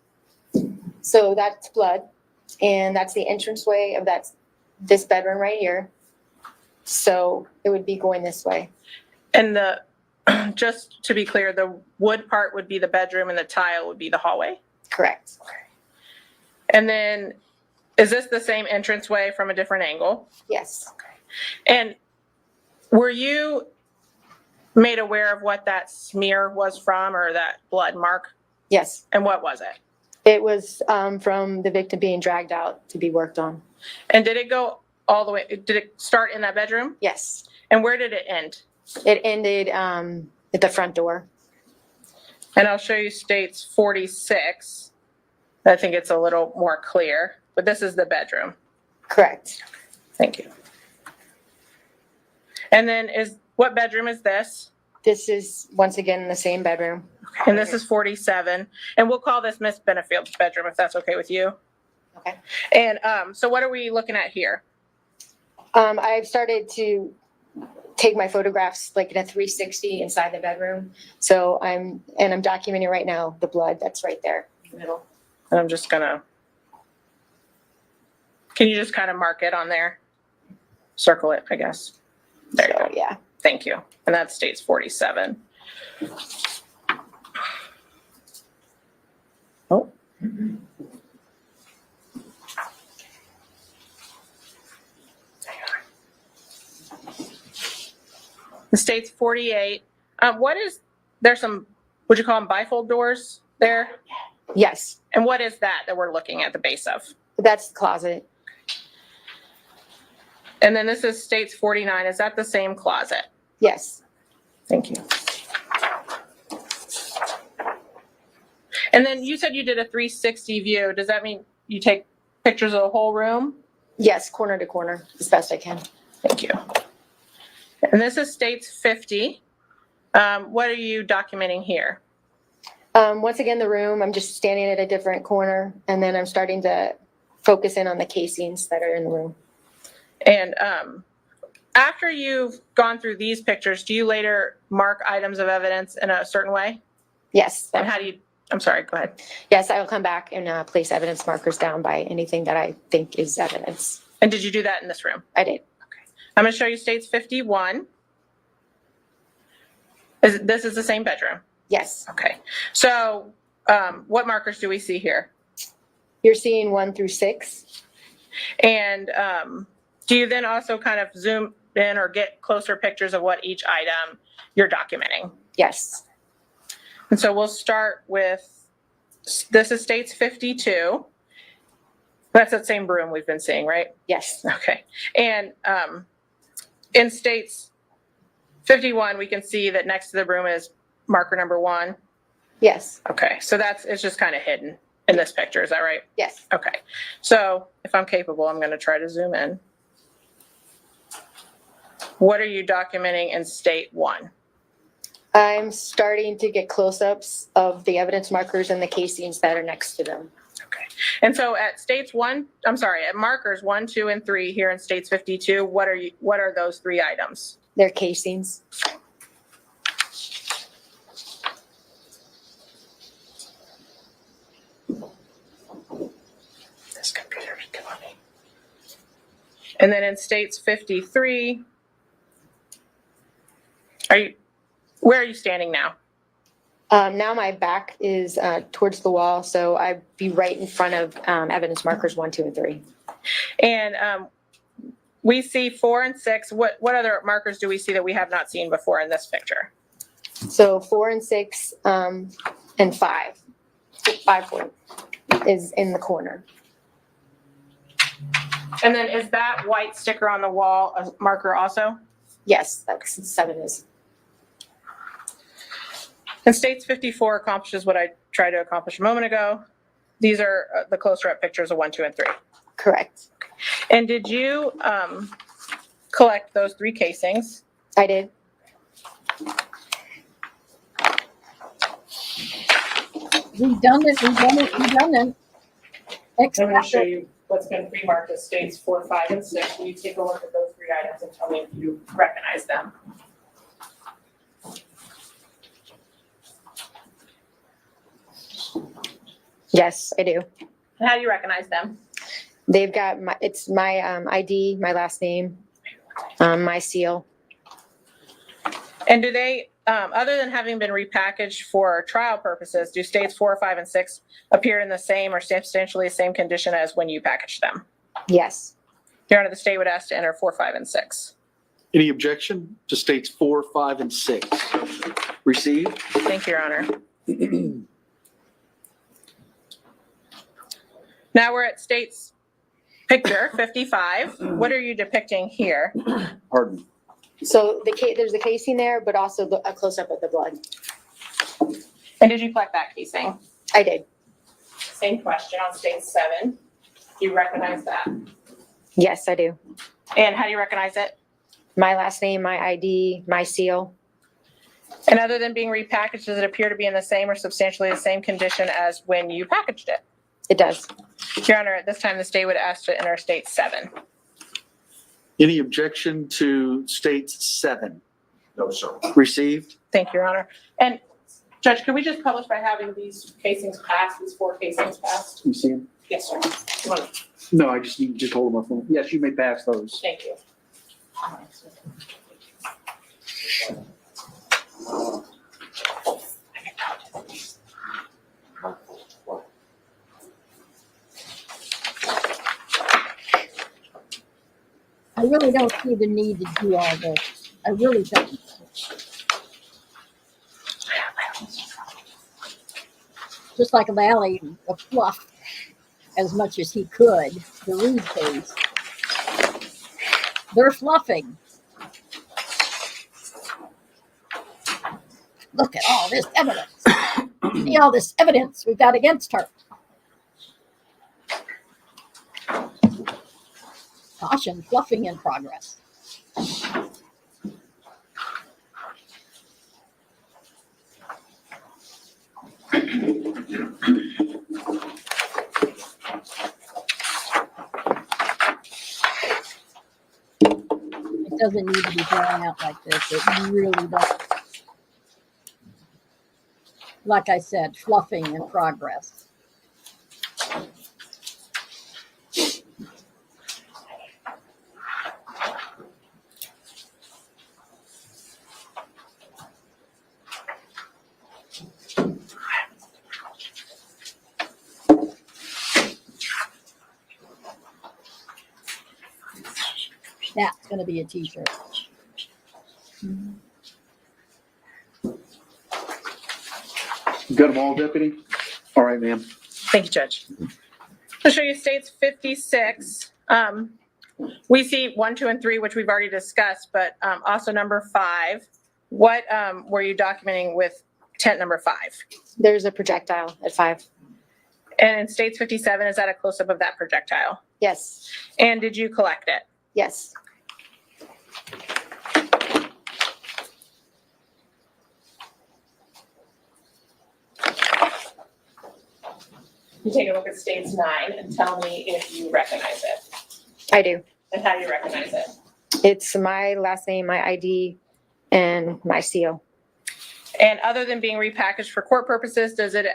So that's blood, and that's the entranceway of this bedroom right here. So it would be going this way. And just to be clear, the wood part would be the bedroom and the tile would be the hallway? Correct. Okay. And then is this the same entranceway from a different angle? Yes. Okay. And were you made aware of what that smear was from or that blood mark? Yes. And what was it? It was from the victim being dragged out to be worked on. And did it go all the way? Did it start in that bedroom? Yes. And where did it end? It ended at the front door. And I'll show you states 46. I think it's a little more clear, but this is the bedroom. Correct. Thank you. And then what bedroom is this? This is once again the same bedroom. Okay. And this is 47. And we'll call this Miss Benefield's bedroom if that's okay with you. Okay. And so what are we looking at here? I've started to take my photographs like in a 360 inside the bedroom. So I'm documenting right now the blood that's right there in the middle. And I'm just gonna, can you just kind of mark it on there? Circle it, I guess. There you go. Yeah. Thank you. And that states 47. Oh. The state's 48. There's some, would you call them bifold doors there? Yes. And what is that we're looking at the base of? That's the closet. And then this is states 49. Is that the same closet? Yes. Thank you. And then you said you did a 360 view. Does that mean you take pictures of the whole room? Yes, corner to corner, as best I can. Thank you. And this is states 50. What are you documenting here? Once again, the room, I'm just standing at a different corner, and then I'm starting to focus in on the casings that are in the room. And after you've gone through these pictures, do you later mark items of evidence in a certain way? Yes. And how do you, I'm sorry, go ahead. Yes, I will come back and place evidence markers down by anything that I think is evidence. And did you do that in this room? I did. Okay. I'm going to show you states 51. This is the same bedroom. Yes, Okay. So what markers do we see here? you're seeing 1 through 6. And do you then also kind of zoom in or get closer pictures of what each item you're documenting? Yes, And so we'll start with, this is states 52. That's that same broom we've been seeing, right? yes, Okay. And in states 51, we can see that next to the broom is marker number 1. yes, Okay. So it's just kind of hidden in this picture. Is that right? yes. Okay. So if I'm capable, I'm going to try to zoom in. What are you documenting in state 1? I'm starting to get close-ups of the evidence markers and the casings that are next to them. Okay. And so at at markers 1, 2, and 3 here in states 52, what are those 3 items? They're casings. This computer is killing me. And then in states 53, where are you standing now? Now my back is towards the wall, so I'd be right in front of evidence markers 1, 2, and 3. And we see 4 and 6. What other markers do we see that we have not seen before in this picture? So 4 and 6 and 5. 5 is in the corner. And then is that white sticker on the wall a marker also? Yes, that's 7 is. And states 54 accomplishes what I tried to accomplish a moment ago. These are the closer up pictures of 1, 2, and 3. Correct. And did you collect those 3 casings? I did. Redundant. I'm going to Except show you what's been pre-marked as states 4, 5, and 6. Will you take a look at those 3 items and tell me if you recognize them? Yes, I do. And how do you recognize them? They've got my ID, my last name, my seal. And do they, other than having been repackaged for trial purposes, do states 4, 5, and 6 appear in the same or substantially the same condition as when you packaged them? Yes. Your Honor, the state would ask to enter 4, 5, and 6. Any objection to states 4, 5, and 6? Received. Thank you, Your Honor. Now we're at states picture 55. What are you depicting here? Pardon. So there's a casing there, but also a close-up of the blood. And did you collect that casing? I did. Same question on state 7. Do you recognize that? Yes, I do. And how do you recognize it? My last name, my ID, my seal. And other than being repackaged, does it appear to be in the same or substantially the same condition as when you packaged it? It does. Your Honor, at this time, the state would ask to enter state 7. Any objection to states 7? No, sir. Received. Thank you, Your Honor. And Judge, could we just publish by having these casings passed, these 4 casings passed? You see them? Yes, sir. Come on. No, I just need to just hold them up. Yes, you may pass those. Thank you. I really don't see the need to do all this. I really don't. Just like Lally fluffed as much as he could the Reed case. They're fluffing. Look at all this evidence. See all this evidence we've got against her. Caution, fluffing in progress. It doesn't need to be drawn out like this. It really doesn't. Like I said, fluffing in progress. That's gonna be a t-shirt. You got them all, Deputy? All right, ma'am. Thank you, Judge. To show you states 56, we see 1, 2, and 3, which we've already discussed, but also number 5. What were you documenting with tent number 5? There's a projectile at 5. And in states 57, is that a close-up of that projectile? Yes. And did you collect it? Yes. You take a look at states 9 and tell me if you recognize it I do. and how you recognize it. It's my last name, my ID, and my CO. And other than being repackaged for court purposes, does it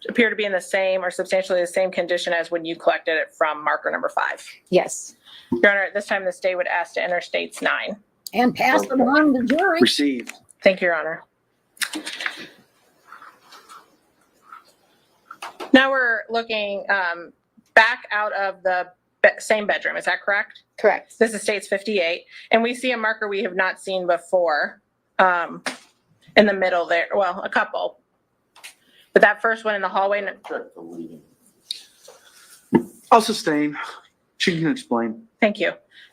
appear to be in the same or substantially the same condition as when you collected it from marker number 5? Yes. Your Honor, at this time, the state would ask to enter states 9. And pass them on to the jury. Received. Thank you, Your Honor. Now we're looking back out of the same bedroom. Is that correct? Correct. This is states 58. And we see a marker we have not seen before in the middle there. Well, a couple. But that first one in the hallway. I'll sustain. She can explain. Thank you.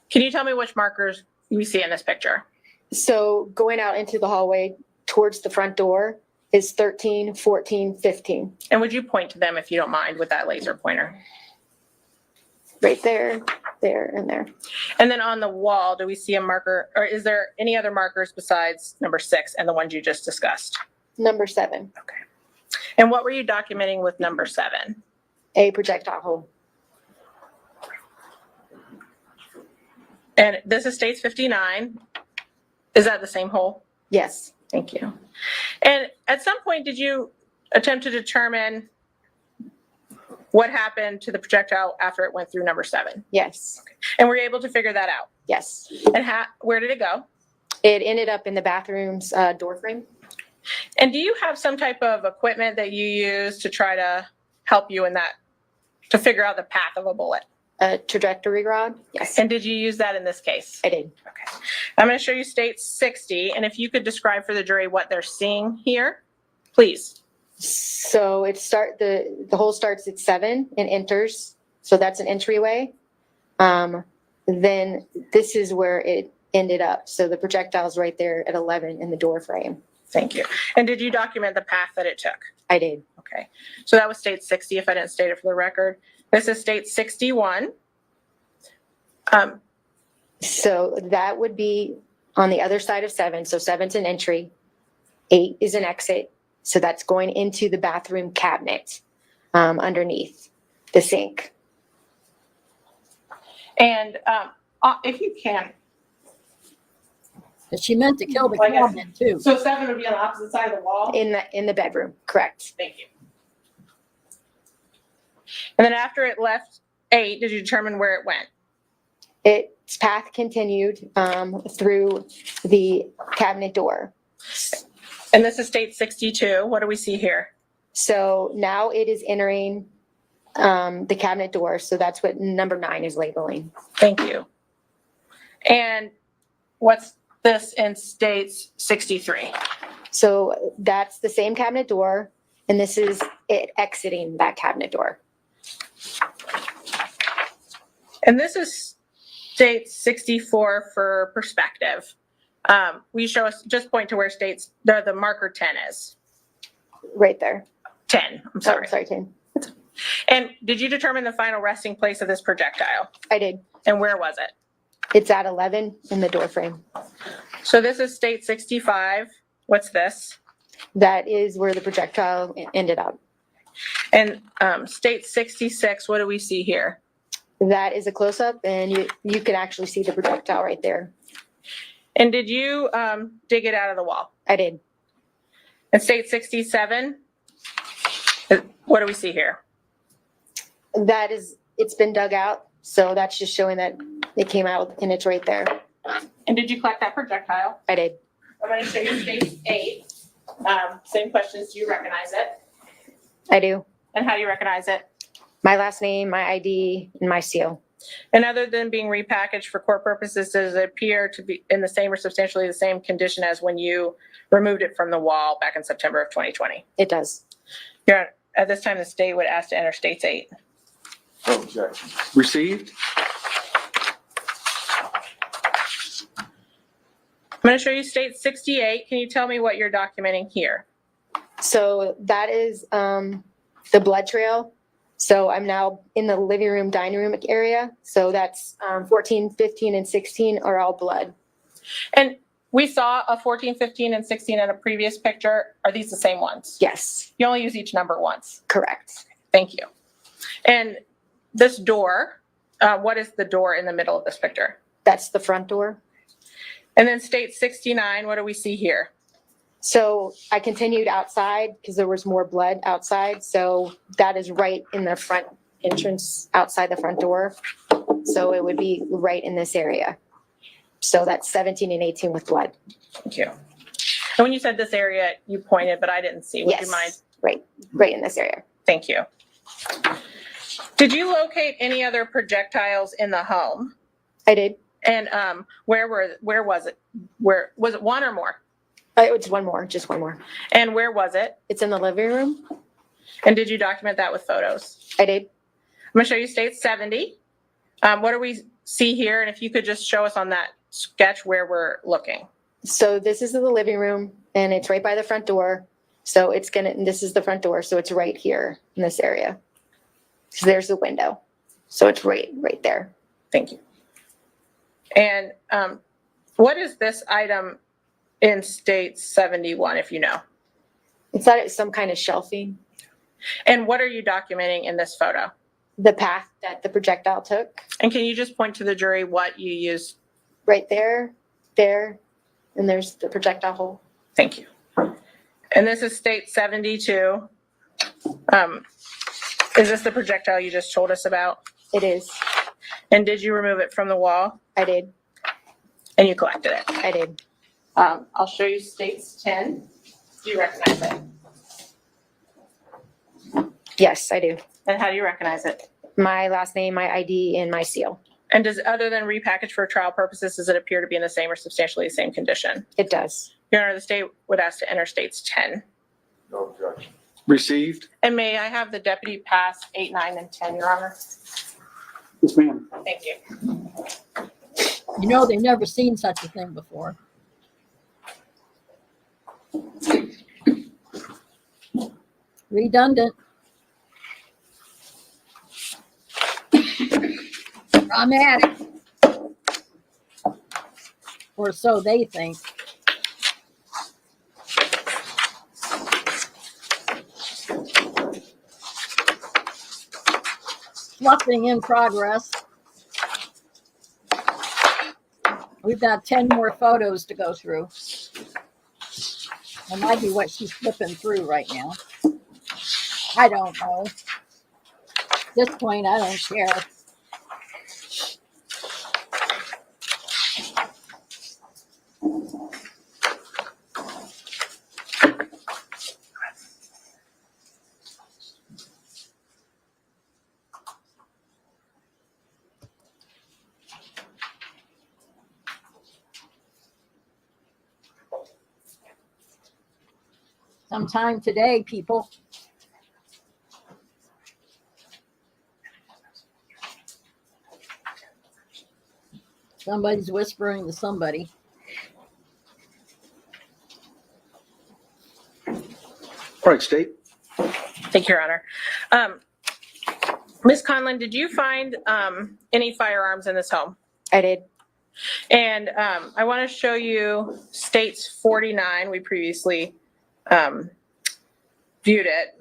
Can you tell me which markers we see in this picture? So going out into the hallway towards the front door is 13, 14, 15. And would you point to them if you don't mind with that laser pointer? Right there, there, and there. And then on the wall, do we see a marker, or is there any other markers besides number 6 and the ones you just discussed? Number 7, And what were you documenting with number 7? a projectile hole. And this is states 59. Is that the same hole? Yes. Thank you. And at some point, did you attempt to determine what happened to the projectile after it went through number 7? Yes. And were you able to figure that out? Yes. And where did it go? It ended up in the bathroom's door frame. And do you have some type of equipment that you use to try to help you in that, to figure out the path of a bullet? A trajectory rod? Yes. And did you use that in this case? I did. Okay. I'm going to show you state 60, and if you could describe for the jury what they're seeing here, please. So the hole starts at 7 and enters. So that's an entryway. Then this is where it ended up. So the projectile's right there at 11 in the door frame. Thank you. And did you document the path that it took? I did. Okay. So that was state 60, if I didn't state it for the record. This is state 61. So that would be on the other side of 7. So 7's an entry, 8 is an exit. So that's going into the bathroom cabinet underneath the sink. And if you can. She meant to kill the cabinet too. So 7 would be on the opposite side of the wall? In the bedroom, correct. Thank you. And then after it left 8, did you determine where it went? Its path continued through the cabinet door. And this is state 62. What do we see here? So now it is entering the cabinet door. So that's what number 9 is labeling. Thank you. And what's this in states 63? So that's the same cabinet door, and this is it exiting that cabinet door. And this is state 64 for perspective. Will you show us, just point to where states, the marker 10 is? Right there. 10, I'm sorry. Oh, sorry, 10. And did you determine the final resting place of this projectile? I did. And where was it? It's at 11 in the door frame. So this is state 65. What's this? That is where the projectile ended up. And state 66, what do we see here? That is a close-up, and you can actually see the projectile right there. And did you dig it out of the wall? I did. And state 67, what do we see here? That is, it's been dug out, so that's just showing that it came out and it's right there. And did you collect that projectile? I did. I'm going to show you state 8. Same questions. Do you recognize it? I do. And how do you recognize it? My last name, my ID, and my seal. And other than being repackaged for court purposes, does it appear to be in the same or substantially the same condition as when you removed it from the wall back in September of 2020? It does. Your Honor, at this time, the state would ask to enter States 8. No objection. Received. I'm going to show you State 68. Can you tell me what you're documenting here? So that is the blood trail. So I'm now in the living room, dining room area. So that's 14, 15, and 16 are all blood. And we saw a 14, 15, and 16 in a previous picture. Are these the same ones? Yes, You only use each number once. correct. Thank you. And this door, what is the door in the middle of this picture? That's the front door. And then State 69, what do we see here? So I continued outside because there was more blood outside. So that is right in the front entrance outside the front door. So it would be right in this area. So that's 17 and 18 with blood. Thank you. And when you said this area, you pointed, but I didn't see. Would you mind? Right in this area. Thank you. Did you locate any other projectiles in the home? I did. And where was it? Where was it? One or more? It's one more, just one more. And where was it? It's in the living room. And did you document that with photos? I did. I'm going to show you State 70. What do we see here? And if you could just show us on that sketch where we're looking. So this is the living room and it's right by the front door. So this is the front door. So it's right here in this area. So there's the window. So it's right there. Thank you. And what is this item in State 71, if you know? It's that it's some kind of shelving. And what are you documenting in this photo? The path that the projectile took. And can you just point to the jury what you used? Right there, and there's the projectile hole. Thank you. And this is State 72. Is this the projectile you just told us about? It is. And did you remove it from the wall? I did. And you collected it? I did. I'll show you States 10. Do you recognize it? Yes, I do. And how do you recognize it? My last name, my ID, and my seal. And other than repackaged for trial purposes, does it appear to be in the same or substantially the same condition? It does. Your Honor, the state would ask to enter States 10. No objection. Received. And may I have the deputy pass 8, 9, and 10, Your Honor? Yes, ma'am. Thank you. You know, they've never seen such a thing before. Redundant. Dramatic. Or so they think. Fluffing in progress. We've got 10 more photos to go through. That might be what she's flipping through right now. I don't know. At this point, I don't care. Sometime today, people. Somebody's whispering to somebody. All right, State. Thank you, Your Honor. Ms. Conlon, did you find any firearms in this home? I did. And I want to show you States 49. We previously viewed it.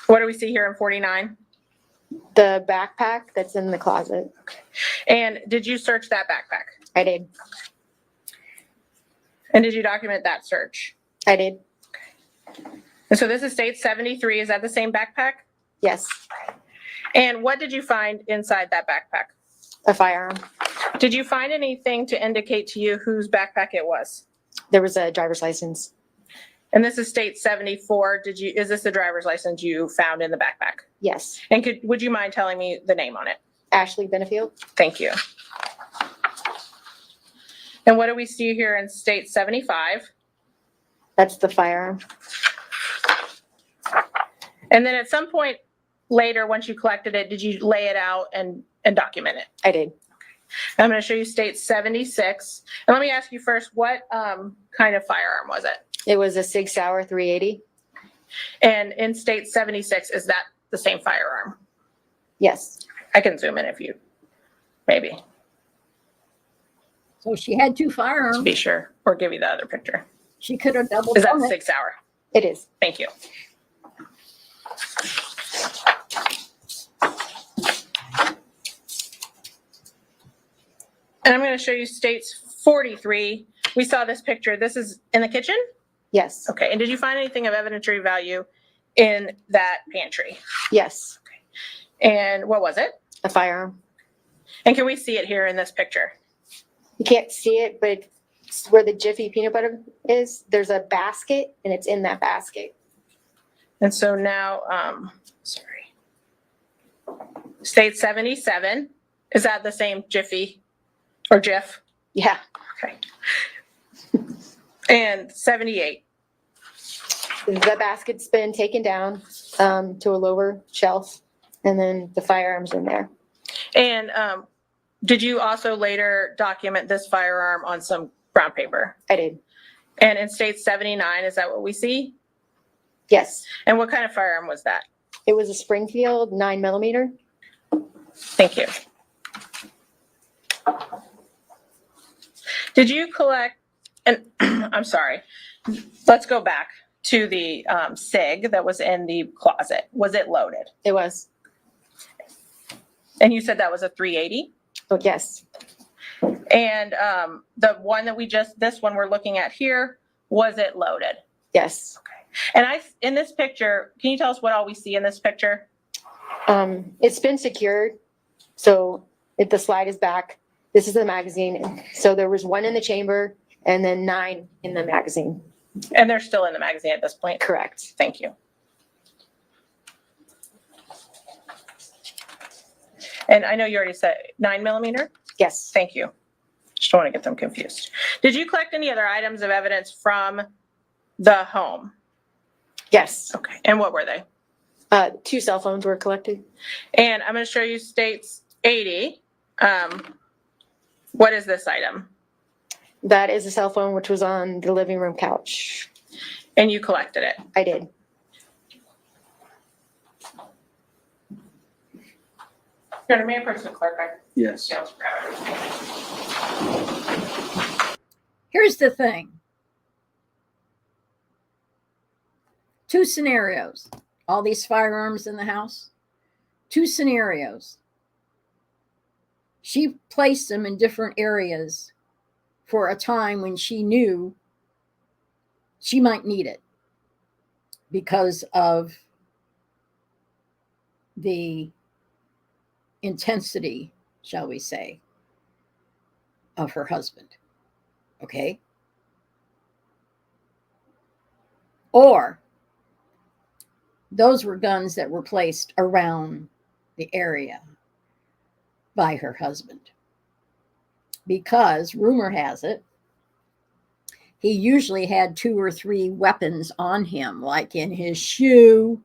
What do we see here in 49? The backpack that's in the closet. And did you search that backpack? I did. And did you document that search? I did. And so this is State 73. Is that the same backpack? Yes. And what did you find inside that backpack? A firearm. Did you find anything to indicate to you whose backpack it was? There was a driver's license. And this is state 74. Is this the driver's license you found in the backpack? Yes. And would you mind telling me the name on it? Ashley Benefield. Thank you. And what do we see here in state 75? That's the firearm. And then at some point later, once you collected it, did you lay it out and document it? I did. I'm going to show you state 76. And let me ask you first, what kind of firearm was it? It was a Sig Sauer 380. And in state 76, is that the same firearm? Yes. I can zoom in if you, maybe, So she had two to firearms. be sure, or give you the other picture. She could have doubled Is that done it. 6 hour? It is. Thank you. And I'm going to show you states 43. We saw this picture. This is in the kitchen? Yes. Okay. And did you find anything of evidentiary value in that pantry? Yes. And what was it? A firearm. And can we see it here in this picture? You can't see it, but it's where the Jiffy peanut butter is, there's a basket and it's in that basket. And so now, state 77, is that the same Jiffy or Jif? Yeah. Okay. And 78. The basket's been taken down to a lower shelf, and then the firearms in there. And did you also later document this firearm on some brown paper? I did. And in state 79, is that what we see? Yes. And what kind of firearm was that? It was a Springfield 9mm. Thank you. Did you collect, and I'm sorry, let's go back to the SIG that was in the closet. Was it loaded? It was. And you said that was a 380? Oh, yes. And the one that this one we're looking at here, was it loaded? Yes. And in this picture, can you tell us what all we see in this picture? It's been secured. So if the slide is back, this is the magazine. So there was 1 in the chamber and then 9 in the magazine. And they're still in the magazine at this point? Correct. Thank you. And I know you already said 9mm? Yes. Thank you. Just don't want to get them confused. Did you collect any other items of evidence from the home? Yes. Okay. And what were they? 2 cell phones were collected. And I'm going to show you states 80. What is this item? That is a cell phone which was on the living room couch. And you collected it? I did. Your Mayor Pro Tem Clerk, Yes. Here's the thing. 2 scenarios. All these firearms in the house. 2 scenarios. She placed them in different areas for a time when she knew she might need it because of the intensity, shall we say, of her husband. Okay? Or those were guns that were placed around the area by her husband. Because rumor has it, he usually had 2 or 3 weapons on him, like in his shoe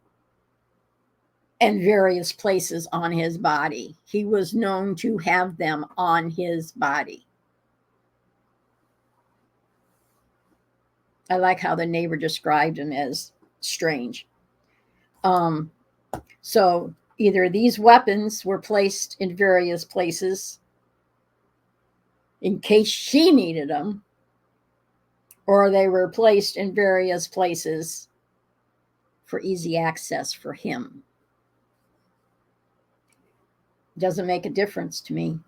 and various places on his body. He was known to have them on his body. I like how the neighbor described him as strange. So either these weapons were placed in various places in case she needed them, or they were placed in various places for easy access for him. Doesn't make a difference to me.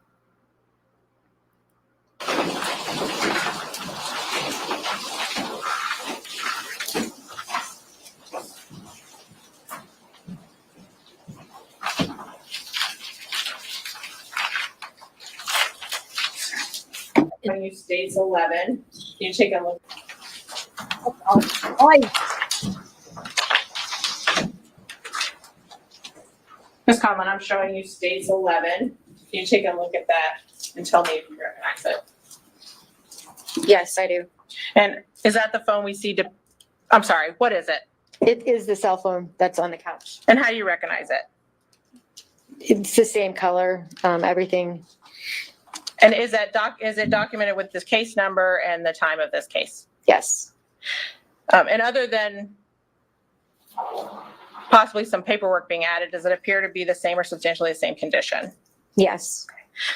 When you states 11, you take a look. Oi. Ms. Conlon, I'm showing you states 11. Can you take a look at that and tell me if you recognize it? Yes, I do. And is that the phone we see? I'm sorry, what is it? It is the cell phone that's on the couch. And how do you recognize it? It's the same color, everything. And is it documented with this case number and the time of this case? Yes. And other than possibly some paperwork being added, does it appear to be the same or substantially the same condition? Yes.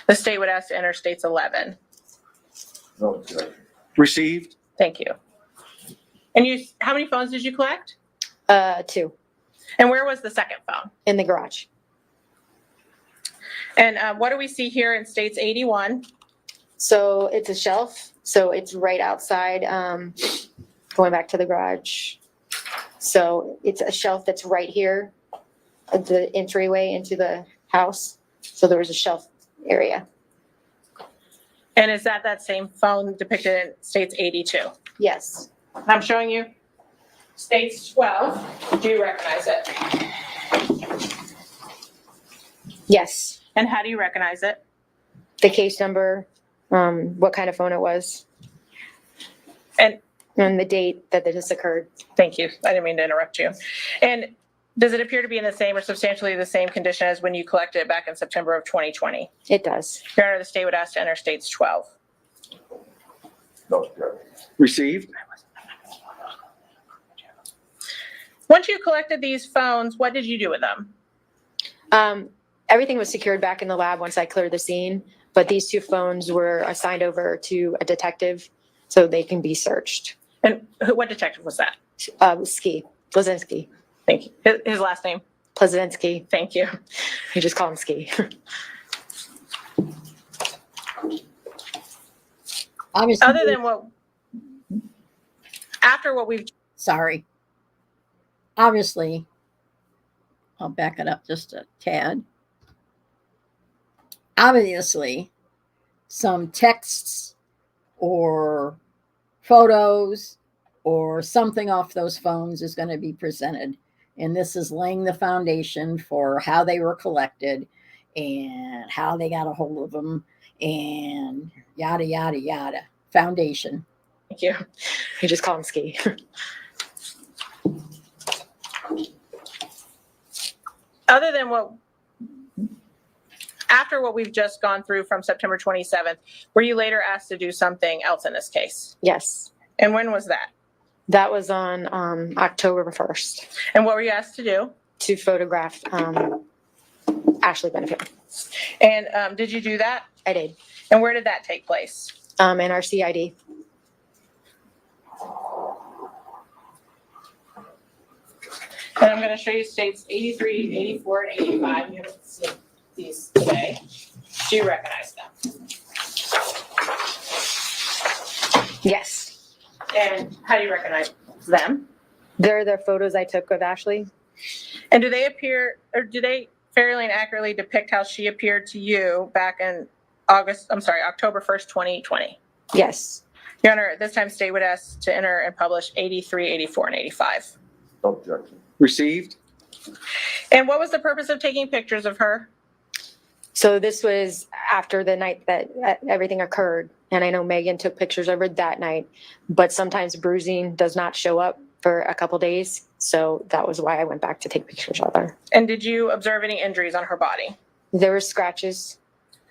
The state would ask to enter states 11. Received? Thank you. And how many phones did you collect? 2 And where was the second phone? in the garage. And what do we see here in states 81? So it's a shelf. So it's right outside, going back to the garage. So it's a shelf that's right here at the entryway into the house. So there was a shelf area. And is that same phone depicted in states 82? Yes. I'm showing you states 12. Do you recognize it? Yes. And how do you recognize it? The case number, what kind of phone it was, And the date that this occurred. thank you. I didn't mean to interrupt you. And does it appear to be in the same or substantially the same condition as when you collected it back in September of 2020? It does. Your Honor, the state would ask to enter states 12. Received? Once you collected these phones, what did you do with them? Everything was secured back in the lab once I cleared the scene, but these 2 phones were assigned over to a detective so they can be searched. And what detective was that? Blazinski. Thank you. His last name? Plazinski. Thank you. You just call him Ski. Obviously, Other than after what we've, sorry. Obviously, I'll back it up just a tad. Obviously, some texts or photos or something off those phones is going to be presented. And this is laying the foundation for how they were collected and how they got a hold of them and yada, yada, yada. Foundation. thank you. You just call him Ski. Other than after what we've just gone through from September 27th, were you later asked to do something else in this case? Yes. And when was that? That was on October 1st And what were you asked to do? to photograph Ashley Benefield. And did you do that? I did. And where did that take place? In our CID. And I'm going to show you states 83, 84, and 85. You haven't seen these today. Do you recognize them? Yes. And how do you recognize them? They're the photos I took of Ashley. And do they appear, or do they fairly and accurately depict how she appeared to you back in October 1st, 2020? Yes. Your Honor, at this time, state would ask to enter and publish 83, 84, and 85. Objection. Received? And what was the purpose of taking pictures of her? So this was after the night that everything occurred. And I know Megan took pictures of her that night, but sometimes bruising does not show up for a couple days. So that was why I went back to take pictures of her. And did you observe any injuries on her body? There were scratches.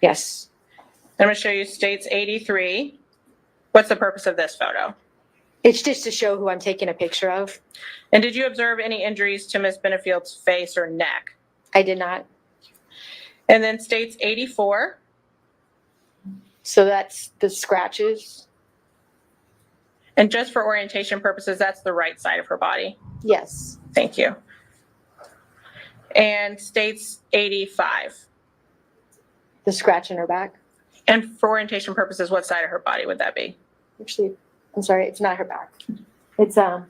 Yes. I'm going to show you states 83. What's the purpose of this photo? It's just to show who I'm taking a picture of. And did you observe any injuries to Miss Benefield's face or neck? I did not. And then states 84. So that's the scratches. And just for orientation purposes, that's the right side of her body. Yes. Thank you. And states 85. The scratch in her back. And for orientation purposes, what side of her body would that be? Actually, I'm sorry, it's not her back. It's well,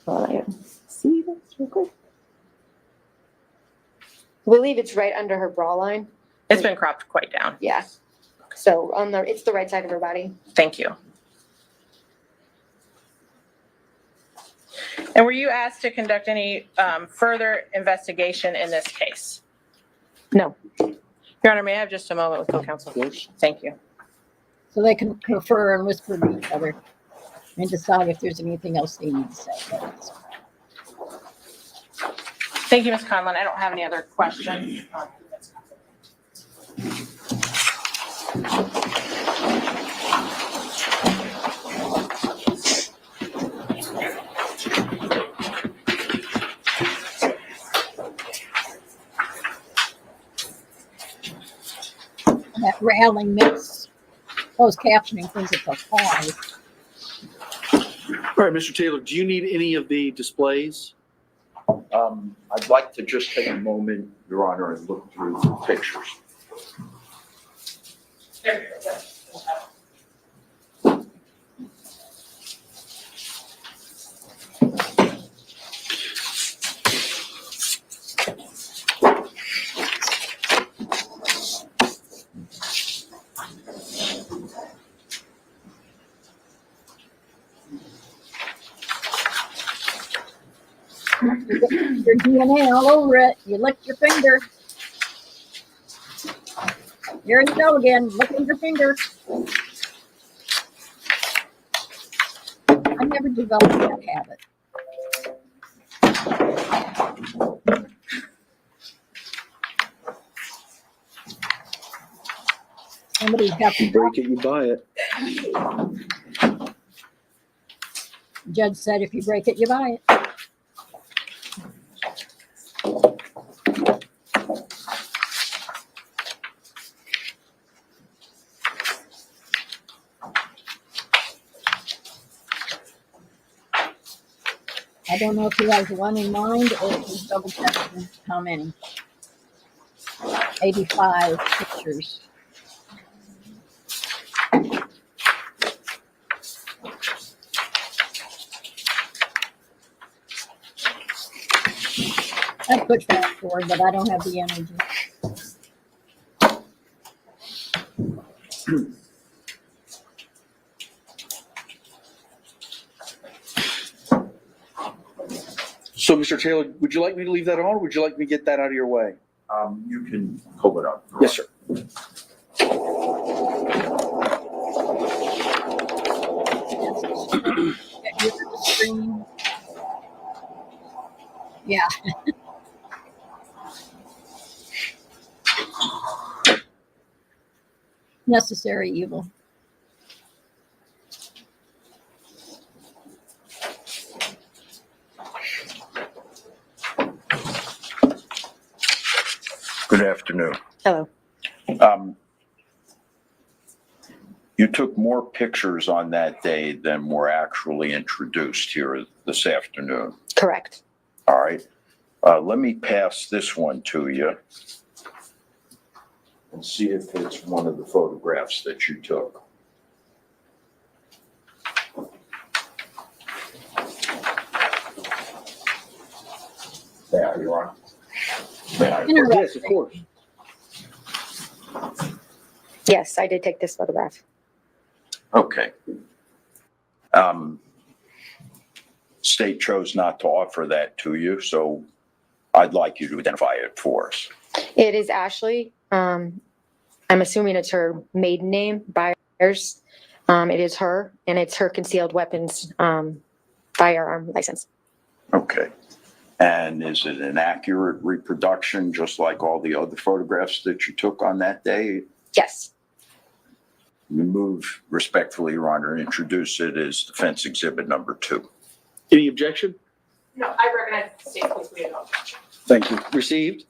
I see this real quick. I believe it's right under her bra line. It's been cropped quite down. Yeah. So it's the right side of her body. Thank you. And were you asked to conduct any further investigation in this case? No. Your Honor, may I have just a moment with co-counsel? Thank you. So they can confer and whisper to each other and decide if there's anything else they need to say. Thank you, Ms. Conlon. I don't have any other questions. That rattling makes closed captioning things it's a pause. All right, Mr. Taylor, do you need any of the displays? I'd like to just take a moment, Your Honor, and look through the pictures. Your DNA all over it. You licked your finger. Here you go again, licking your finger. I never developed that habit. Somebody have to Break it, you buy it. Judge said if you break it, you buy it. I don't know if he has one in mind or if he's double checking how many. 85 pictures. I'd push fast forward, but I don't have the energy. So, Mr. Taylor, would you like me to leave that on, or would you like me to get that out of your way? You can pull it up. Yes, sir. Screen. Yeah. Necessary evil. Good afternoon. Hello. You took more pictures on that day than were actually introduced here this afternoon. Correct. All right. Let me pass this one to you and see if it's one of the photographs that you took. There you are. Yes, of course. Yes, I did take this photograph. Okay. State chose not to offer that to you, so I'd like you to identify it for us. It is Ashley. I'm assuming it's her maiden name, Byers. It is her, and it's her concealed weapons firearm license. Okay. And is it an accurate reproduction, just like all the other photographs that you took on that day? Yes. You move respectfully, Your Honor, and introduce it as defense exhibit number 2. Any objection? No, I recognize the state police. We have no objection. Thank you. Received.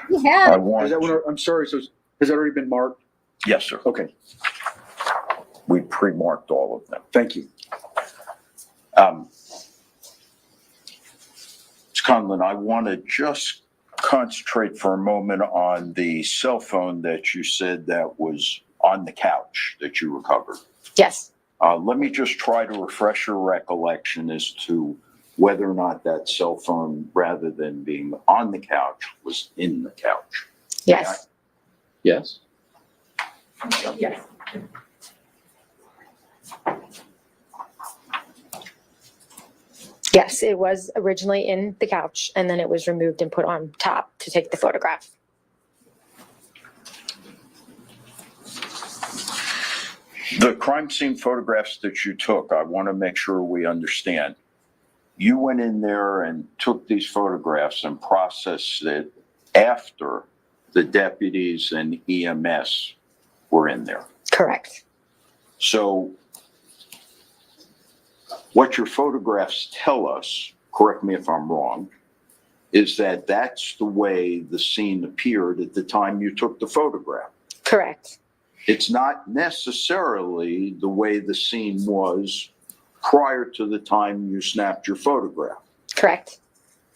Yeah. Is that one, I'm sorry, so has that already been marked? Yes, sir. Okay, We pre-marked all of them. thank you. Ms. Conlon, I want to just concentrate for a moment on the cell phone that you said that was on the couch that you recovered. Yes. Let me just try to refresh your recollection as to whether or not that cell phone, rather than being on the couch, was in the couch. Yes. Yes. Yes. Yes, it was originally in the couch and then it was removed and put on top to take the photograph. The crime scene photographs that you took, I want to make sure we understand. You went in there and took these photographs and processed it after the deputies and EMS were in there. Correct. So what your photographs tell us, correct me if I'm wrong, is that that's the way the scene appeared at the time you took the photograph. Correct. It's not necessarily the way the scene was prior to the time you snapped your photograph. Correct.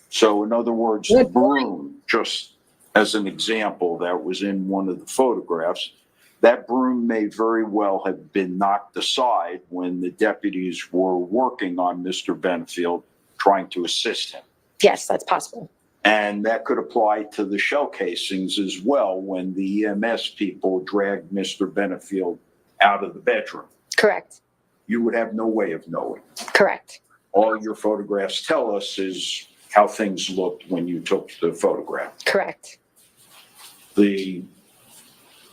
So in other words, the broom, just as an example, that was in one of the photographs, that broom may very well have been knocked aside when the deputies were working on Mr. Benefield, trying to assist him. Yes, that's possible. And that could apply to the shell casings as well when the EMS people dragged Mr. Benefield out of the bedroom. Correct. You would have no way of knowing. Correct. All your photographs tell us is how things looked when you took the photograph. Correct. The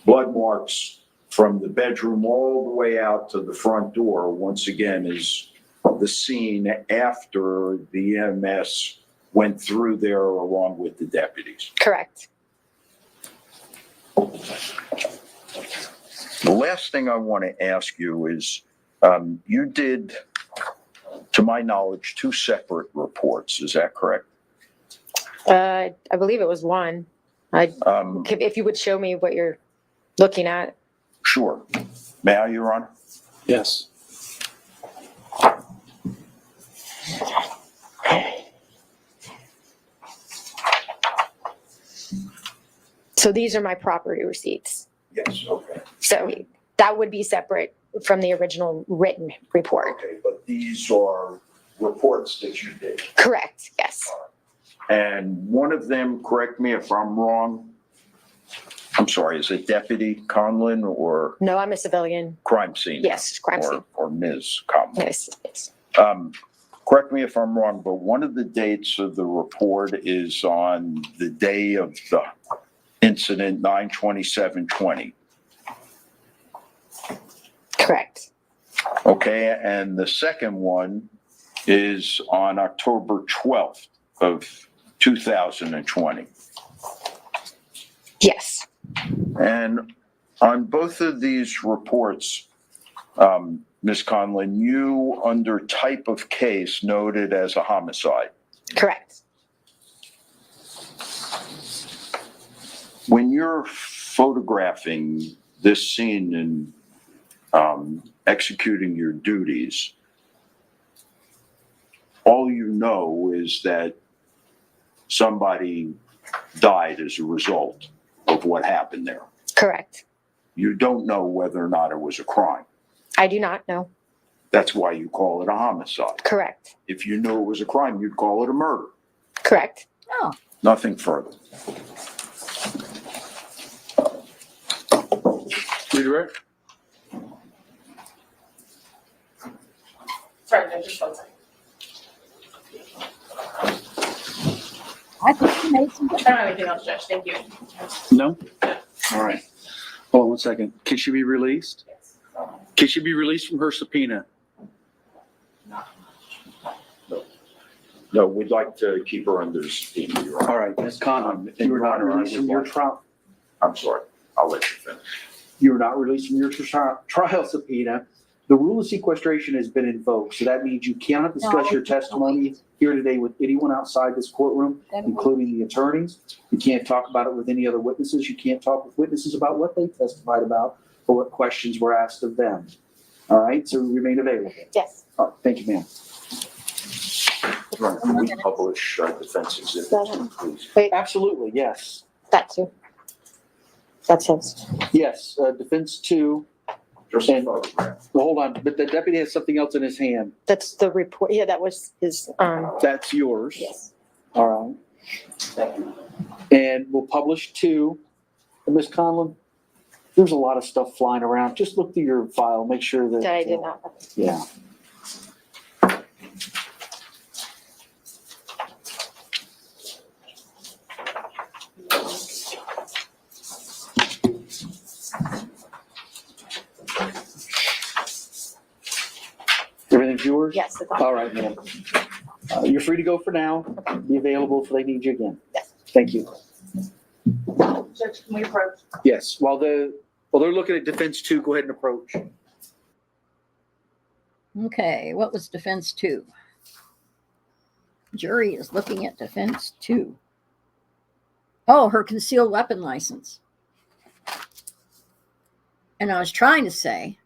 blood marks from the bedroom all the way out to the front door, once again, is the scene after the EMS went through there along with the deputies. Correct. The last thing I want to ask you is, you did, to my knowledge, 2 separate reports. Is that correct? I believe it was one. If you would show me what you're looking at. Sure. May I, Your Honor? Yes. So these are my property receipts. Yes, okay. So that would be separate from the original written report. Okay, but these are reports that you did. Correct, yes. And one of them, correct me if I'm wrong, I'm sorry, is it Deputy Conlon or No, I'm a civilian. crime scene? Yes, crime scene. Or Ms. Conlon? Yes, yes. Correct me if I'm wrong, but one of the dates of the report is on the day of the incident, 9/27/20. Correct. Okay, and the second one is on October 12th of 2020. Yes. And on both of these reports, Ms. Conlon, you under type of case noted as a homicide. Correct. When you're photographing this scene and executing your duties, all you know is that somebody died as a result of what happened there. Correct. You don't know whether or not it was a crime. I do not know. That's why you call it a homicide. Correct. If you knew it was a crime, you'd call it a murder. Correct. Oh, Nothing further. Redirect. Sorry, no, just 1 second. I think you made some good. I don't have anything else, Judge. Thank you. No? All right. Hold on 1 second. Can she be released? Can she be released from her subpoena? No, we'd like to keep her under subpoena, Your Honor. All right, Ms. Conlon, you were Your not Honor, I released would from your like- trial. I'm sorry, I'll let you finish. You were not released from your trial subpoena. The rule of sequestration has been invoked, so that means you cannot discuss your testimony here today with anyone outside this courtroom, including the attorneys. You can't talk about it with any other witnesses. You can't talk with witnesses about what they testified about or what questions were asked of them. All right, so remain available. Yes. All right, thank you, ma'am. Can we publish defense exhibits, please? Absolutely, yes. That too. That sounds. Yes, defense 2. Just a photograph. Well, hold on, but the deputy has something else in his hand. That's the report. Yeah, that was his. That's yours. Yes. All right. And we'll publish 2. Ms. Conlon, there's a lot of stuff flying around. Just look through your file, make sure that. That I did not. Yeah. Everything's yours? Yes. That's All right, ma'am. You're free to go for now. Be available if they need you again. Yes. Thank you. Judge, can we approach? Yes, while they're looking at defense 2, go ahead and approach. Okay, what was defense 2? Jury is looking at defense 2. Oh, her concealed weapon license. And I was trying to say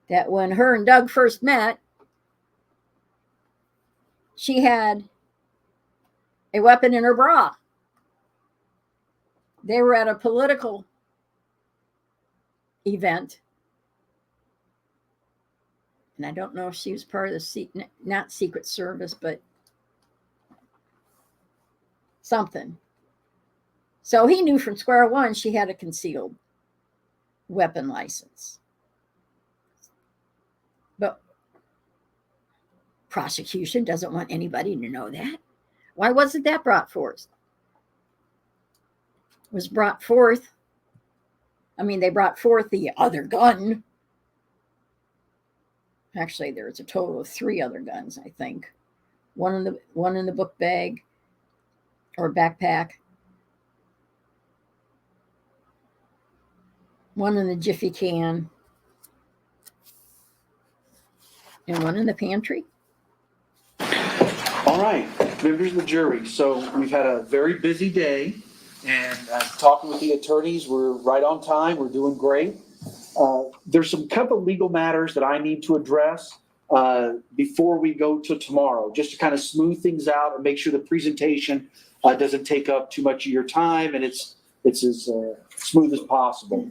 that when her and Doug first met, she had a weapon in her bra. They were at a political event. And I don't know if she was part of the, not Secret Service, but something. So he knew from square one she had a concealed weapon license. But prosecution doesn't want anybody to know that. Why wasn't that brought forth? It was brought forth. I mean, they brought forth the other gun. Actually, there's a total of 3 other guns, I think. One in the book bag or backpack. One in the Jiffy can. And one in the pantry. All right, members of the jury. So we've had a very busy day, and talking with the attorneys, we're right on time. We're doing great. There's some couple of legal matters that I need to address before we go to tomorrow, just to kind of smooth things out and make sure the presentation doesn't take up too much of your time and it's as smooth as possible.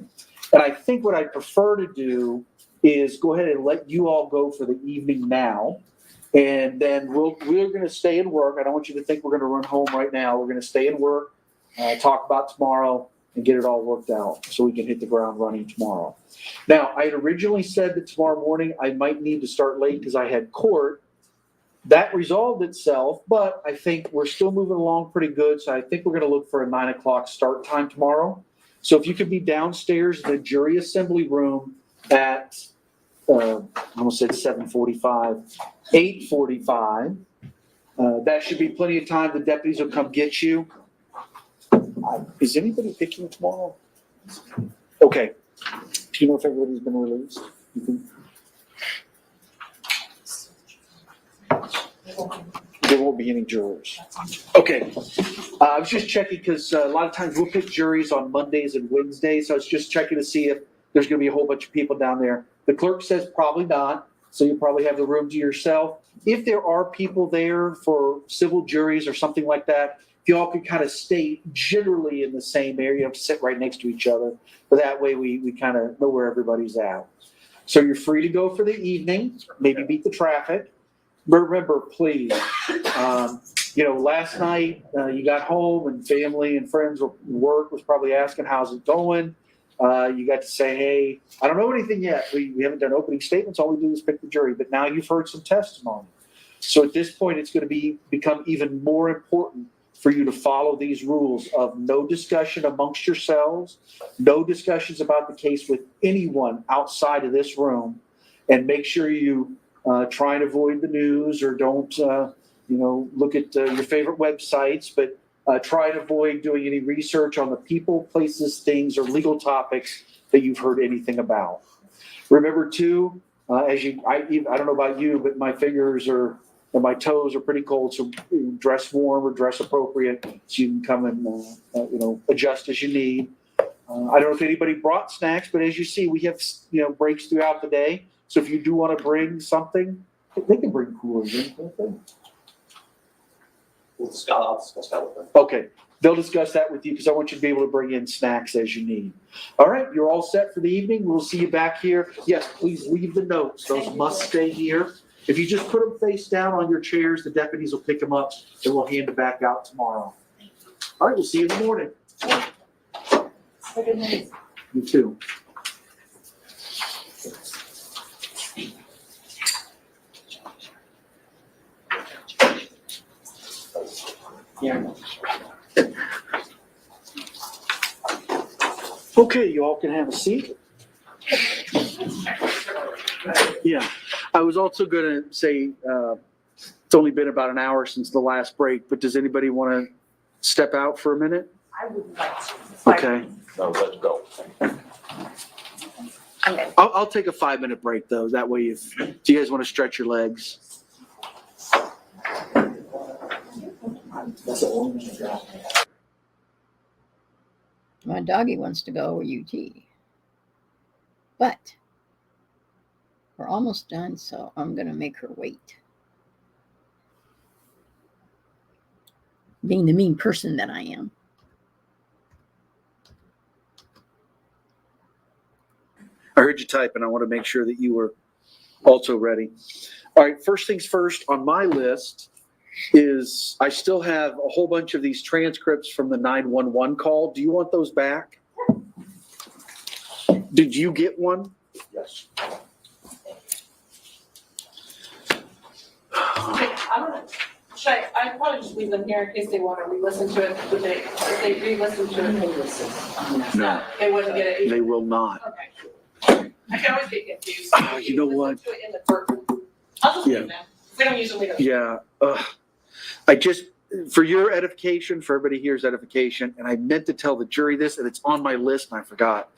And I think what I prefer to do is go ahead and let you all go for the evening now. And then we're going to stay and work. I don't want you to think we're going to run home right now. We're going to stay and work, talk about tomorrow, and get it all worked out so we can hit the ground running tomorrow. Now, I had originally said that tomorrow morning I might need to start late because I had court. That resolved itself, but I think we're still moving along pretty good. So I think we're going to look for a 9 o'clock start time tomorrow. So if you could be downstairs in the jury assembly room at, I almost said 7:45, 8:45. That should be plenty of time. The deputies will come get you. Is anybody picking tomorrow? Okay. Do you know if everybody's been released? There won't be any jurors. Okay. I was just checking because a lot of times we'll pick juries on Mondays and Wednesdays. So I was just checking to see if there's going to be a whole bunch of people down there. The clerk says probably not. So you'll probably have the room to yourself. If there are people there for civil juries or something like that, if you all could kind of stay generally in the same area, you have to sit right next to each other. But that way we kind of know where everybody's at. So you're free to go for the evening, maybe beat the traffic. But remember, please, last night you got home and family and friends or work was probably asking, how's it going? You got to say, hey, I don't know anything yet. We haven't done opening statements. All we do is pick the jury. But now you've heard some testimony. So at this point, it's going to become even more important for you to follow these rules of no discussion amongst yourselves, no discussions about the case with anyone outside of this room, and make sure you try and avoid the news or don't, look at your favorite websites, but try and avoid doing any research on the people, places, things, or legal topics that you've heard anything about. Remember, too, I don't know about you, but my fingers and my toes are pretty cold, so dress warm or dress appropriate so you can come and adjust as you need. I don't know if anybody brought snacks, but as you see, we have breaks throughout the day. So if you do want to bring something, they can bring coolers in, can't they? I'll discuss that with them. Okay, they'll discuss that with you because I want you to be able to bring in snacks as you need. All right, you're all set for the evening. We'll see you back here. Yes, please leave the notes. Those must stay here. If you just put them face down on your chairs, the deputies will pick them up and we'll hand them back out tomorrow. All right, we'll see you in the morning. Good night. You too. Okay, you all can have a seat. Yeah, I was also gonna say, it's only been about an hour since the last break, but does anybody want to step out for a minute? I would like to. Okay, No, let's go. I'm good. I'll take a 5-minute break though. That way if you guys want to stretch your legs. My doggy wants to go UT. But we're almost done, so I'm going to make her wait. Being the mean person that I am. I heard you type and I want to make sure that you were also ready. All right, first things first on my list is I still have a whole bunch of these transcripts from the 911 call. Do you want those back? Did you get one? Yes. I probably just leave them here in case they want to re-listen to it. Would they, if they re-listen to it? No, They wouldn't get it. they will not. Okay. I can always get confused. You know what? Listen to it in the court. I'll just Yeah. leave them. If we don't use them, we don't. Yeah, I just, for your edification, for everybody here's edification, and I meant to tell the jury this, and it's on my list and I forgot.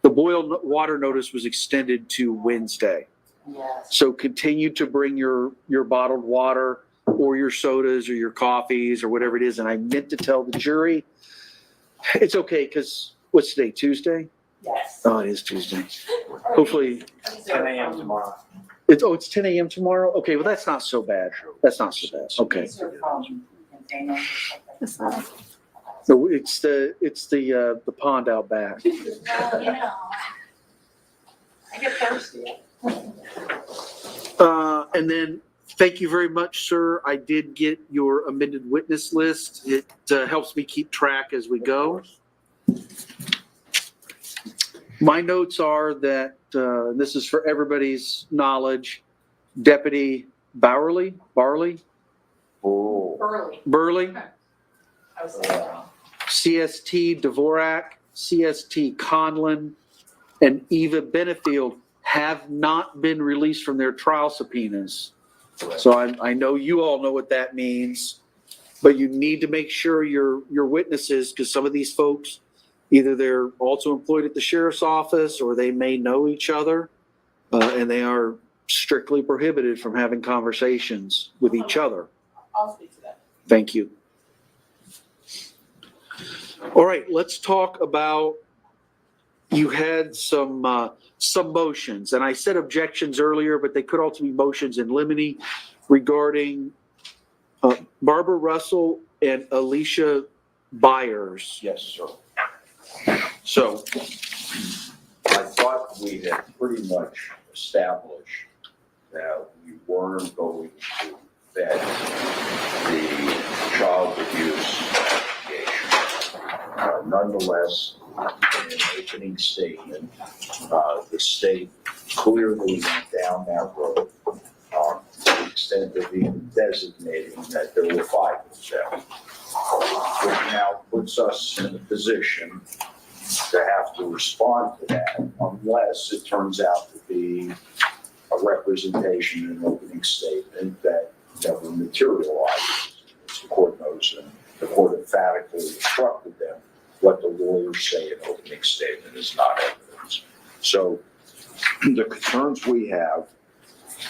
The boil water notice was extended to Wednesday. Yes. So continue to bring your bottled water or your sodas or your coffees or whatever it is. And I meant to tell the jury, it's okay, because what's today, Tuesday? Yes. Oh, it is Tuesday. Hopefully, 10 a.m. tomorrow. it's 10 a.m. tomorrow? Okay, well, that's not so bad. That's not so bad. Okay. These are from containers or something. No, it's the pond out back. Well, you know, I get thirsty. And then, thank you very much, sir. I did get your amended witness list. It helps me keep track as we go. My notes are that, this is for everybody's knowledge, Deputy Barley, Oh. Burley, I was saying it wrong. CST Dvorak, CST Conlon, and Eva Benefield have not been released from their trial subpoenas. So I know you all know what that means, but you need to make sure your witnesses, because some of these folks, either they're also employed at the sheriff's office or they may know each other, and they are strictly prohibited from having conversations with each other. I'll speak to that. Thank you. All right, let's talk about, you had some motions, and I said objections earlier, but they could also be motions in limine regarding Barbara Russell and Alicia Byers. Yes, sir. So I thought we had pretty much established that we weren't going to vet the child abuse investigation. Nonetheless, in an opening statement, the state clearly went down that road to the extent of even designating that there were 5 of them, which now puts us in a position to have to respond to that unless it turns out to be a representation in an opening statement that never materializes. As the court knows, and the court emphatically instructed them, what the lawyers say in opening statement is not evidence. So the concerns we have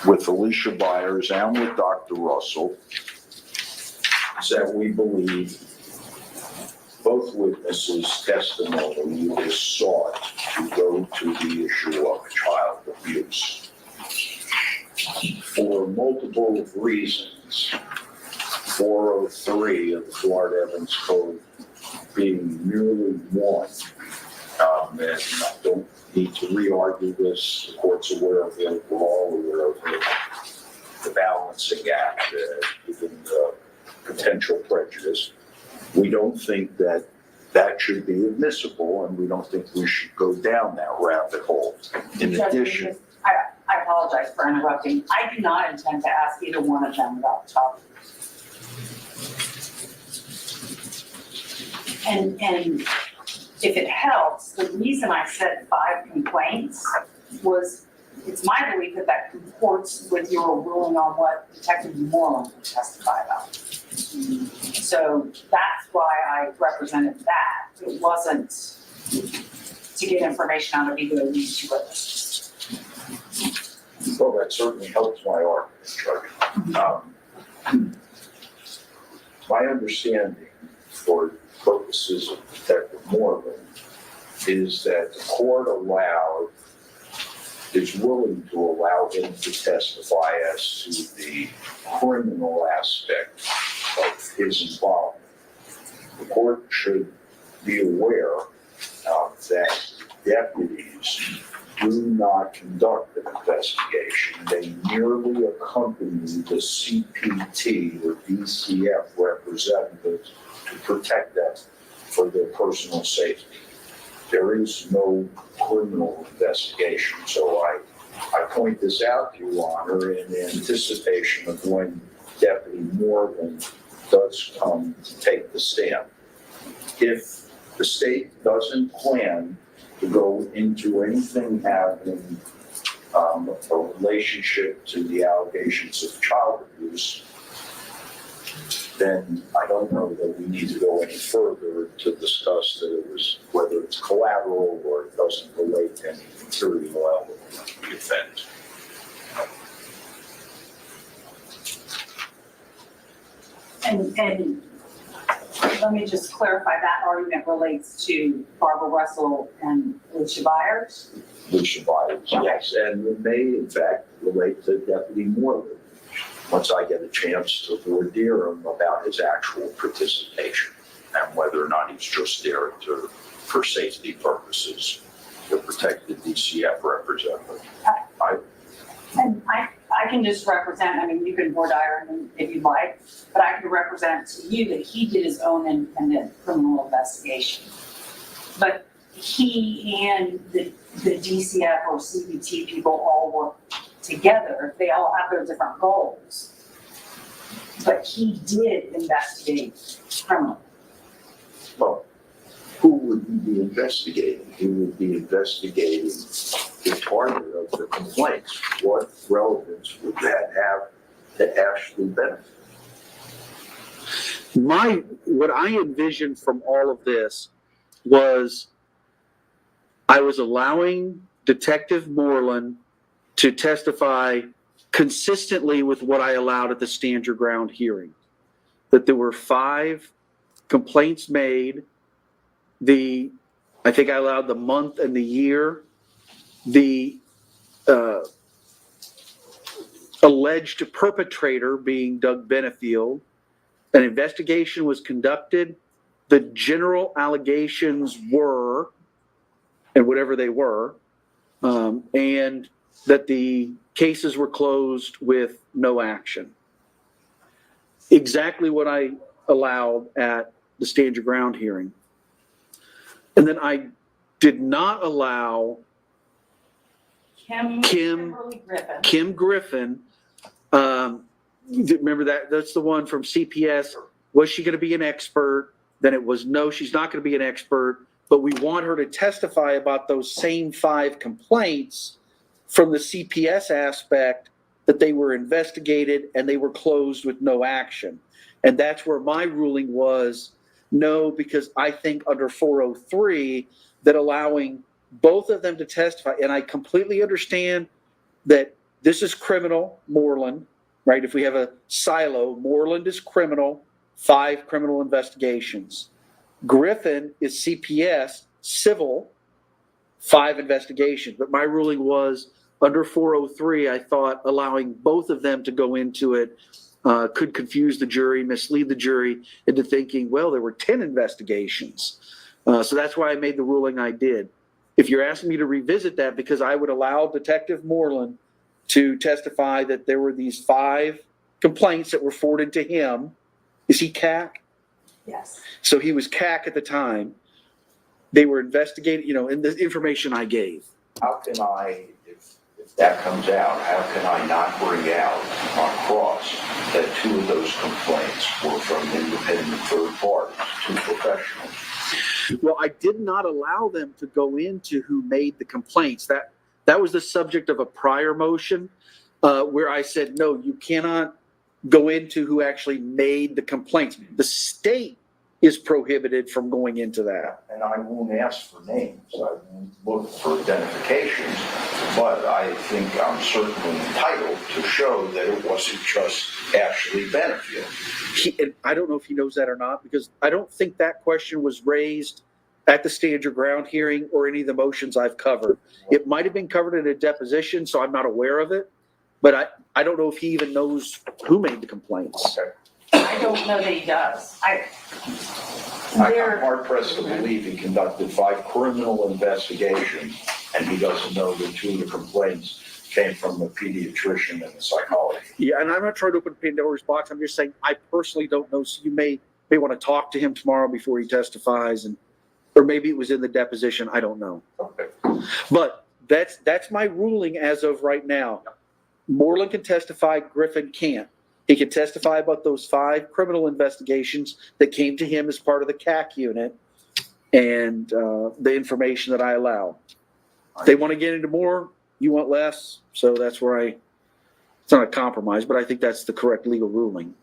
with Alicia Byers and with Dr. Russell is that we believe both witnesses' testimony is sought to go to the issue of child abuse. For multiple reasons, 403 of the Florida Evidence Code being merely one, and I don't need to re-argue this, the court's aware of it, we're all aware of it, the balancing act, given the potential prejudice. We don't think that that should be admissible, and we don't think we should go down that rabbit hole. In Judge, addition, I apologize for interrupting. I do not intend to ask either one of them about the topic. And if it helps, the reason I said 5 complaints was, it's my belief that that comports with your ruling on what Detective Moreland would testify about. So that's why I represented that. It wasn't to get information out of either of these 2 witnesses. well, that certainly helps my argument, Judge. My understanding, for purposes of Detective Moreland, is that the court is willing to allow him to testify as to the criminal aspect of his involvement. The court should be aware that deputies do not conduct an investigation. They merely accompany the CPT or DCF representatives to protect them for their personal safety. There is no criminal investigation, so I point this out to you, Your Honor, in anticipation of when Deputy Moreland does come to take the stand. If the state doesn't plan to go into anything having a relationship to the allegations of child abuse, then I don't know that we need to go any further to discuss that it was, whether it's collateral or it doesn't relate to any material element of the offense. And let me just clarify, that argument relates to Barbara Russell and Alicia Byers? Alicia Byers, yes, and it may in fact relate to Deputy Moreland once I get a chance to ordeer him about his actual participation and whether or not he's just there for safety purposes to protect the DCF representative. And I can just represent, I mean, you can board iron him if you'd like, but I can represent to you that he did his own independent criminal investigation. But he and the DCF or CBT people all work together. They all have their different goals. But he did investigate criminal. Well, who would he be investigating? He would be investigating the target of the complaints. What relevance would that have to Ashley Benefield? What I envisioned from all of this was I was allowing Detective Moreland to testify consistently with what I allowed at the stand your ground hearing. That there were 5 complaints made. I think I allowed the month and the year. The alleged perpetrator being Doug Benefield. An investigation was conducted. The general allegations were, and whatever they were, and that the cases were closed with no action. Exactly what I allowed at the stand your ground hearing. And then I did not allow Kim Griffin. Remember that's the one from CPS. Was she going to be an expert? Then it was no, she's not going to be an expert, but we want her to testify about those same 5 complaints from the CPS aspect, that they were investigated and they were closed with no action. And that's where my ruling was no, because I think under 403 that allowing both of them to testify, and I completely understand that this is criminal, Moreland, right? If we have a silo, Moreland is criminal, 5 criminal investigations. Griffin is CPS, civil, 5 investigations. But my ruling was under 403, I thought allowing both of them to go into it could confuse the jury, mislead the jury into thinking, well, there were 10 investigations. So that's why I made the ruling I did. If you're asking me to revisit that, because I would allow Detective Moreland to testify that there were these 5 complaints that were forwarded to him. Is he CAC? Yes. So he was CAC at the time. they were investigating, in the information I gave. How can I, if that comes out, how can I not bring out on cross that two of those complaints were from independent third parties, two professionals? Well, I did not allow them to go into who made the complaints. That was the subject of a prior motion where I said, no, you cannot go into who actually made the complaints. The state is prohibited from going into that. And I won't ask for names, I won't look for identifications, but I think I'm certainly entitled to show that it wasn't just Ashley Benefield. And I don't know if he knows that or not, because I don't think that question was raised at the stand your ground hearing or any of the motions I've covered. It might have been covered in a deposition, so I'm not aware of it, but I don't know if he even knows who made the complaints. Okay. I don't know that he does. I'm hard pressed to believe he conducted 5 criminal investigations and he doesn't know that 2 of the complaints came from the pediatrician and the psychologist. Yeah, and I'm not trying to open Pandora's box. I'm just saying I personally don't know. So you may want to talk to him tomorrow before he testifies, or maybe it was in the deposition. I don't know. Okay. But that's my ruling as of right now. Moreland can testify. Griffin can't. He can testify about those 5 criminal investigations that came to him as part of the CAC unit and the information that I allow. If they want to get into more, you want less. So that's where it's not a compromise, but I think that's the correct legal ruling.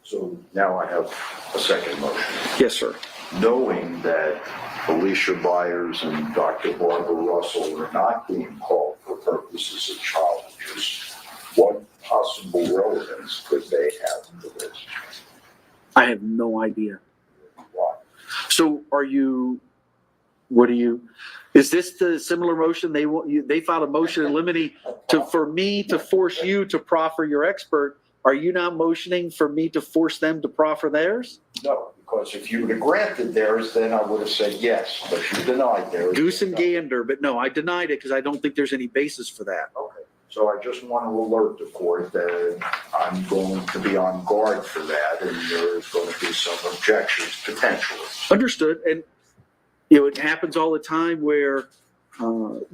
So now I have a second motion. Yes, sir. Knowing that Alicia Byers and Dr. Barbara Russell are not being called for purposes of child abuse, what possible relevance could they have to this? I have no idea. Why? So is this the similar motion? They filed a motion in limine for me to force you to proffer your expert. Are you now motioning for me to force them to proffer theirs? No, because if you would have granted theirs, then I would have said yes, but you denied theirs. Goose and gander, but no, I denied it because I don't think there's any basis for that. Okay. So I just want to alert the court that I'm going to be on guard for that, and there's going to be some objections potentially. Understood. And it happens all the time where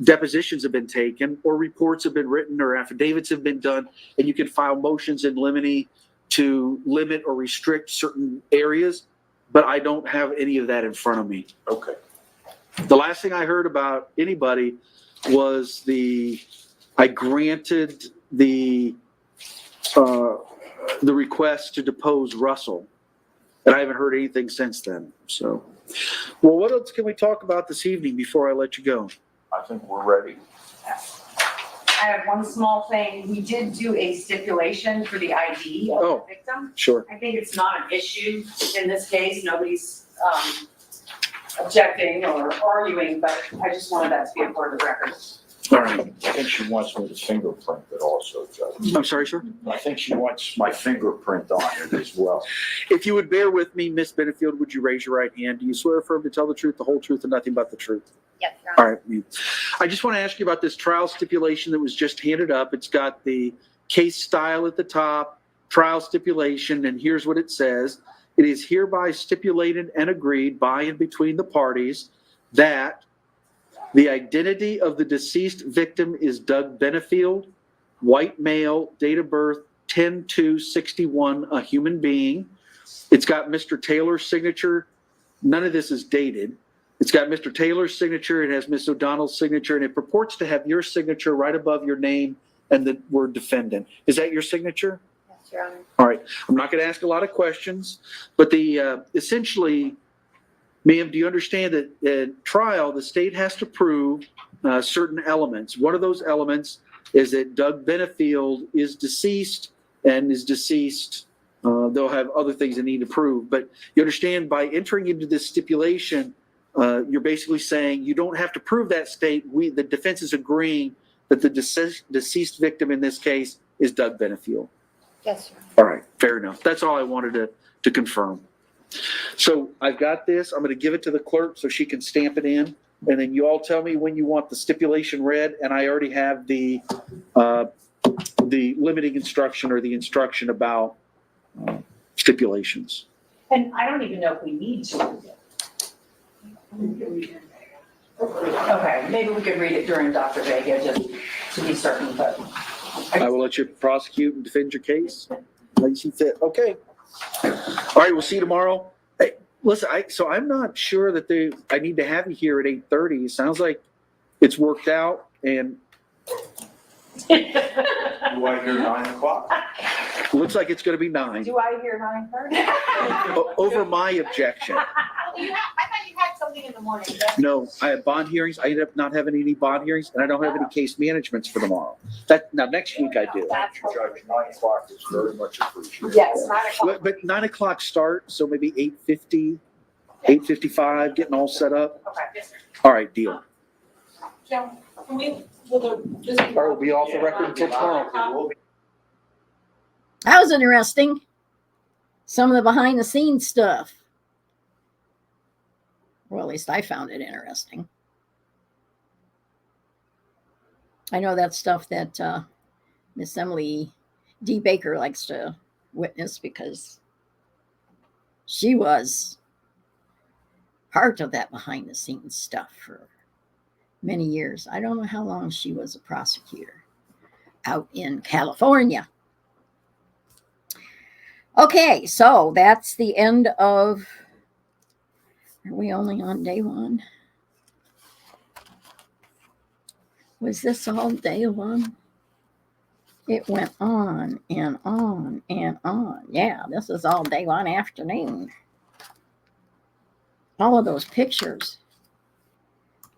depositions have been taken or reports have been written or affidavits have been done, and you can file motions in limine to limit or restrict certain areas, but I don't have any of that in front of me. Okay. The last thing I heard about anybody was I granted the request to depose Russell, and I haven't heard anything since then. So, well, what else can we talk about this evening before I let you go? I think we're ready. I have one small thing. We did do a stipulation for the ID of the victim. Sure. I think it's not an issue in this case. Nobody's objecting or arguing, but I just wanted that to be a part of the record. All right. I think she wants me to fingerprint it also, Judge. I'm sorry, sir? I think she wants my fingerprint on it as well. If you would bear with me, Miss Benefield, would you raise your right hand? Do you swear or affirm to tell the truth, the whole truth, and nothing but the truth? Yes, All right. I just want to ask you about this trial stipulation that was just handed up. It's got the case style at the top, trial stipulation, and here's what it says. It is hereby stipulated and agreed by and between the parties that the identity of the deceased victim is Doug Benefield, white male, date of birth 10/2/61, a human being. It's got Mr. Taylor's signature. None of this is dated. It's got Mr. Taylor's signature. It has Ms. O'Donnell's signature, and it purports to have your signature right above your name and the word defendant. Is that your signature? Yes, Your Honor. All right. I'm not going to ask a lot of questions, but essentially, ma'am, do you understand that at trial, the state has to prove certain elements? One of those elements is that Doug Benefield is deceased and is deceased. They'll have other things they need to prove. But you understand, by entering into this stipulation, you're basically saying you don't have to prove that state. The defense is agreeing that the deceased victim in this case is Doug Benefield. Yes, Your Honor. All right. Fair enough. That's all I wanted to confirm. So I've got this. I'm going to give it to the clerk so she can stamp it in. And then you all tell me when you want the stipulation read. And I already have the limiting instruction or the instruction about stipulations. And I don't even know if we need to. Okay, maybe we could read it during Dr. Vega just to be certain, but. I will let you prosecute and defend your case. Let you see fit. Okay. All right, we'll see you tomorrow. Hey, listen, so I'm not sure that I need to have you here at 8:30. It sounds like it's worked out, and You want to hear 9 o'clock? looks like it's going to be 9. Do I hear 9:30? Over my objection. I thought you had something in the morning. No, I have bond hearings. I ended up not having any bond hearings, and I don't have any case managements for tomorrow. Now next week I do. Judge, 9 o'clock is very much appreciated. Yes, 9 o'clock. But 9 o'clock start, so maybe 8:50, 8:55, getting all set up. Okay, yes, sir. All right, deal. Joe, can we, will the, just. All right, we'll be off the record until tomorrow. That was interesting. Some of the behind the scenes stuff. Well, at least I found it interesting. I know that's stuff that Miss Emily D. Baker likes to witness because she was part of that behind the scenes stuff for many years. I don't know how long she was a prosecutor out in California. Okay, so that's the end of. Are we only on day 1? Was this all day 1? It went on and on and on. Yeah, this is all day 1 afternoon. All of those pictures.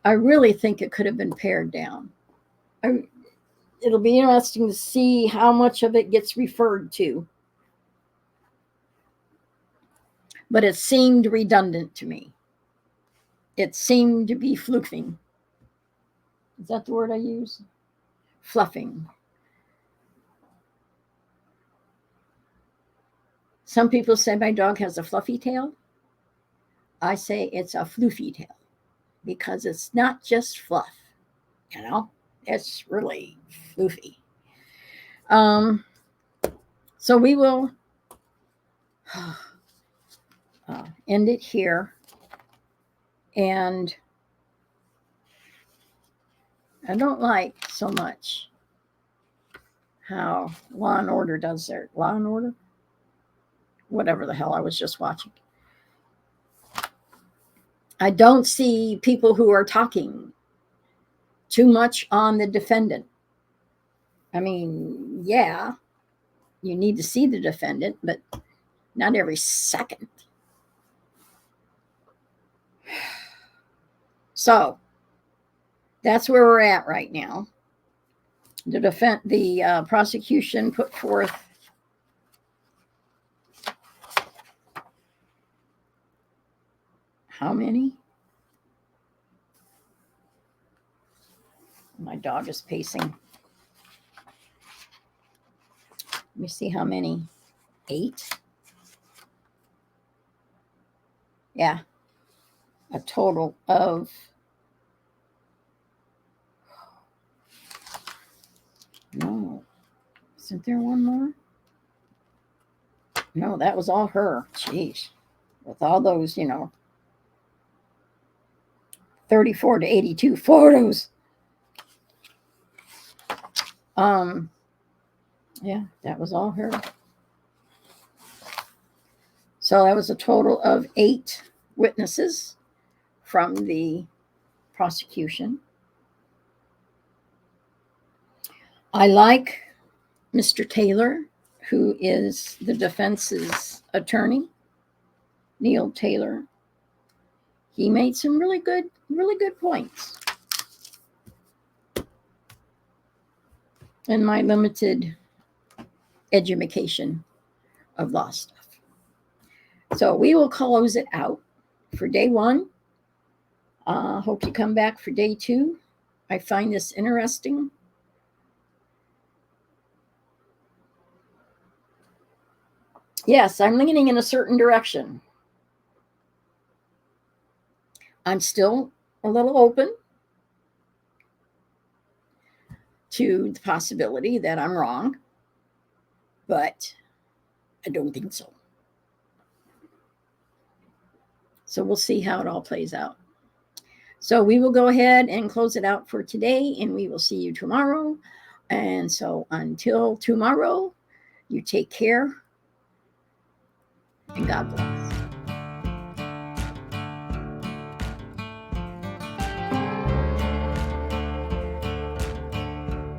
I really think it could have been pared down. It'll be interesting to see how much of it gets referred to. But it seemed redundant to me. It seemed to be floofing. Is that the word I use? Fluffing. Some people say my dog has a fluffy tail. I say it's a floofy tail because it's not just fluff, you know, it's really floofy. So we will end it here. And I don't like so much how Law and Order does their Law and Order, whatever the hell I was just watching. I don't see people who are talking too much on the defendant. I mean, yeah, you need to see the defendant, but not every second. So that's where we're at right now. The prosecution put forth how many? My dog is pacing. Let me see how many. 8? Yeah. A total of no. Isn't there one more? No, that was all her. Jeez. With all those, 34 to 82 photos. Yeah, that was all her. So that was a total of 8 witnesses from the prosecution. I like Mr. Taylor, who is the defense's attorney, Neil Taylor. He made some really good points. In my limited education of law stuff. So we will close it out for day 1. Hope you come back for day 2. I find this interesting. Yes, I'm leaning in a certain direction. I'm still a little open to the possibility that I'm wrong, but I don't think so. So we'll see how it all plays out. So we will go ahead and close it out for today, and we will see you tomorrow. And so until tomorrow, you take care and God bless.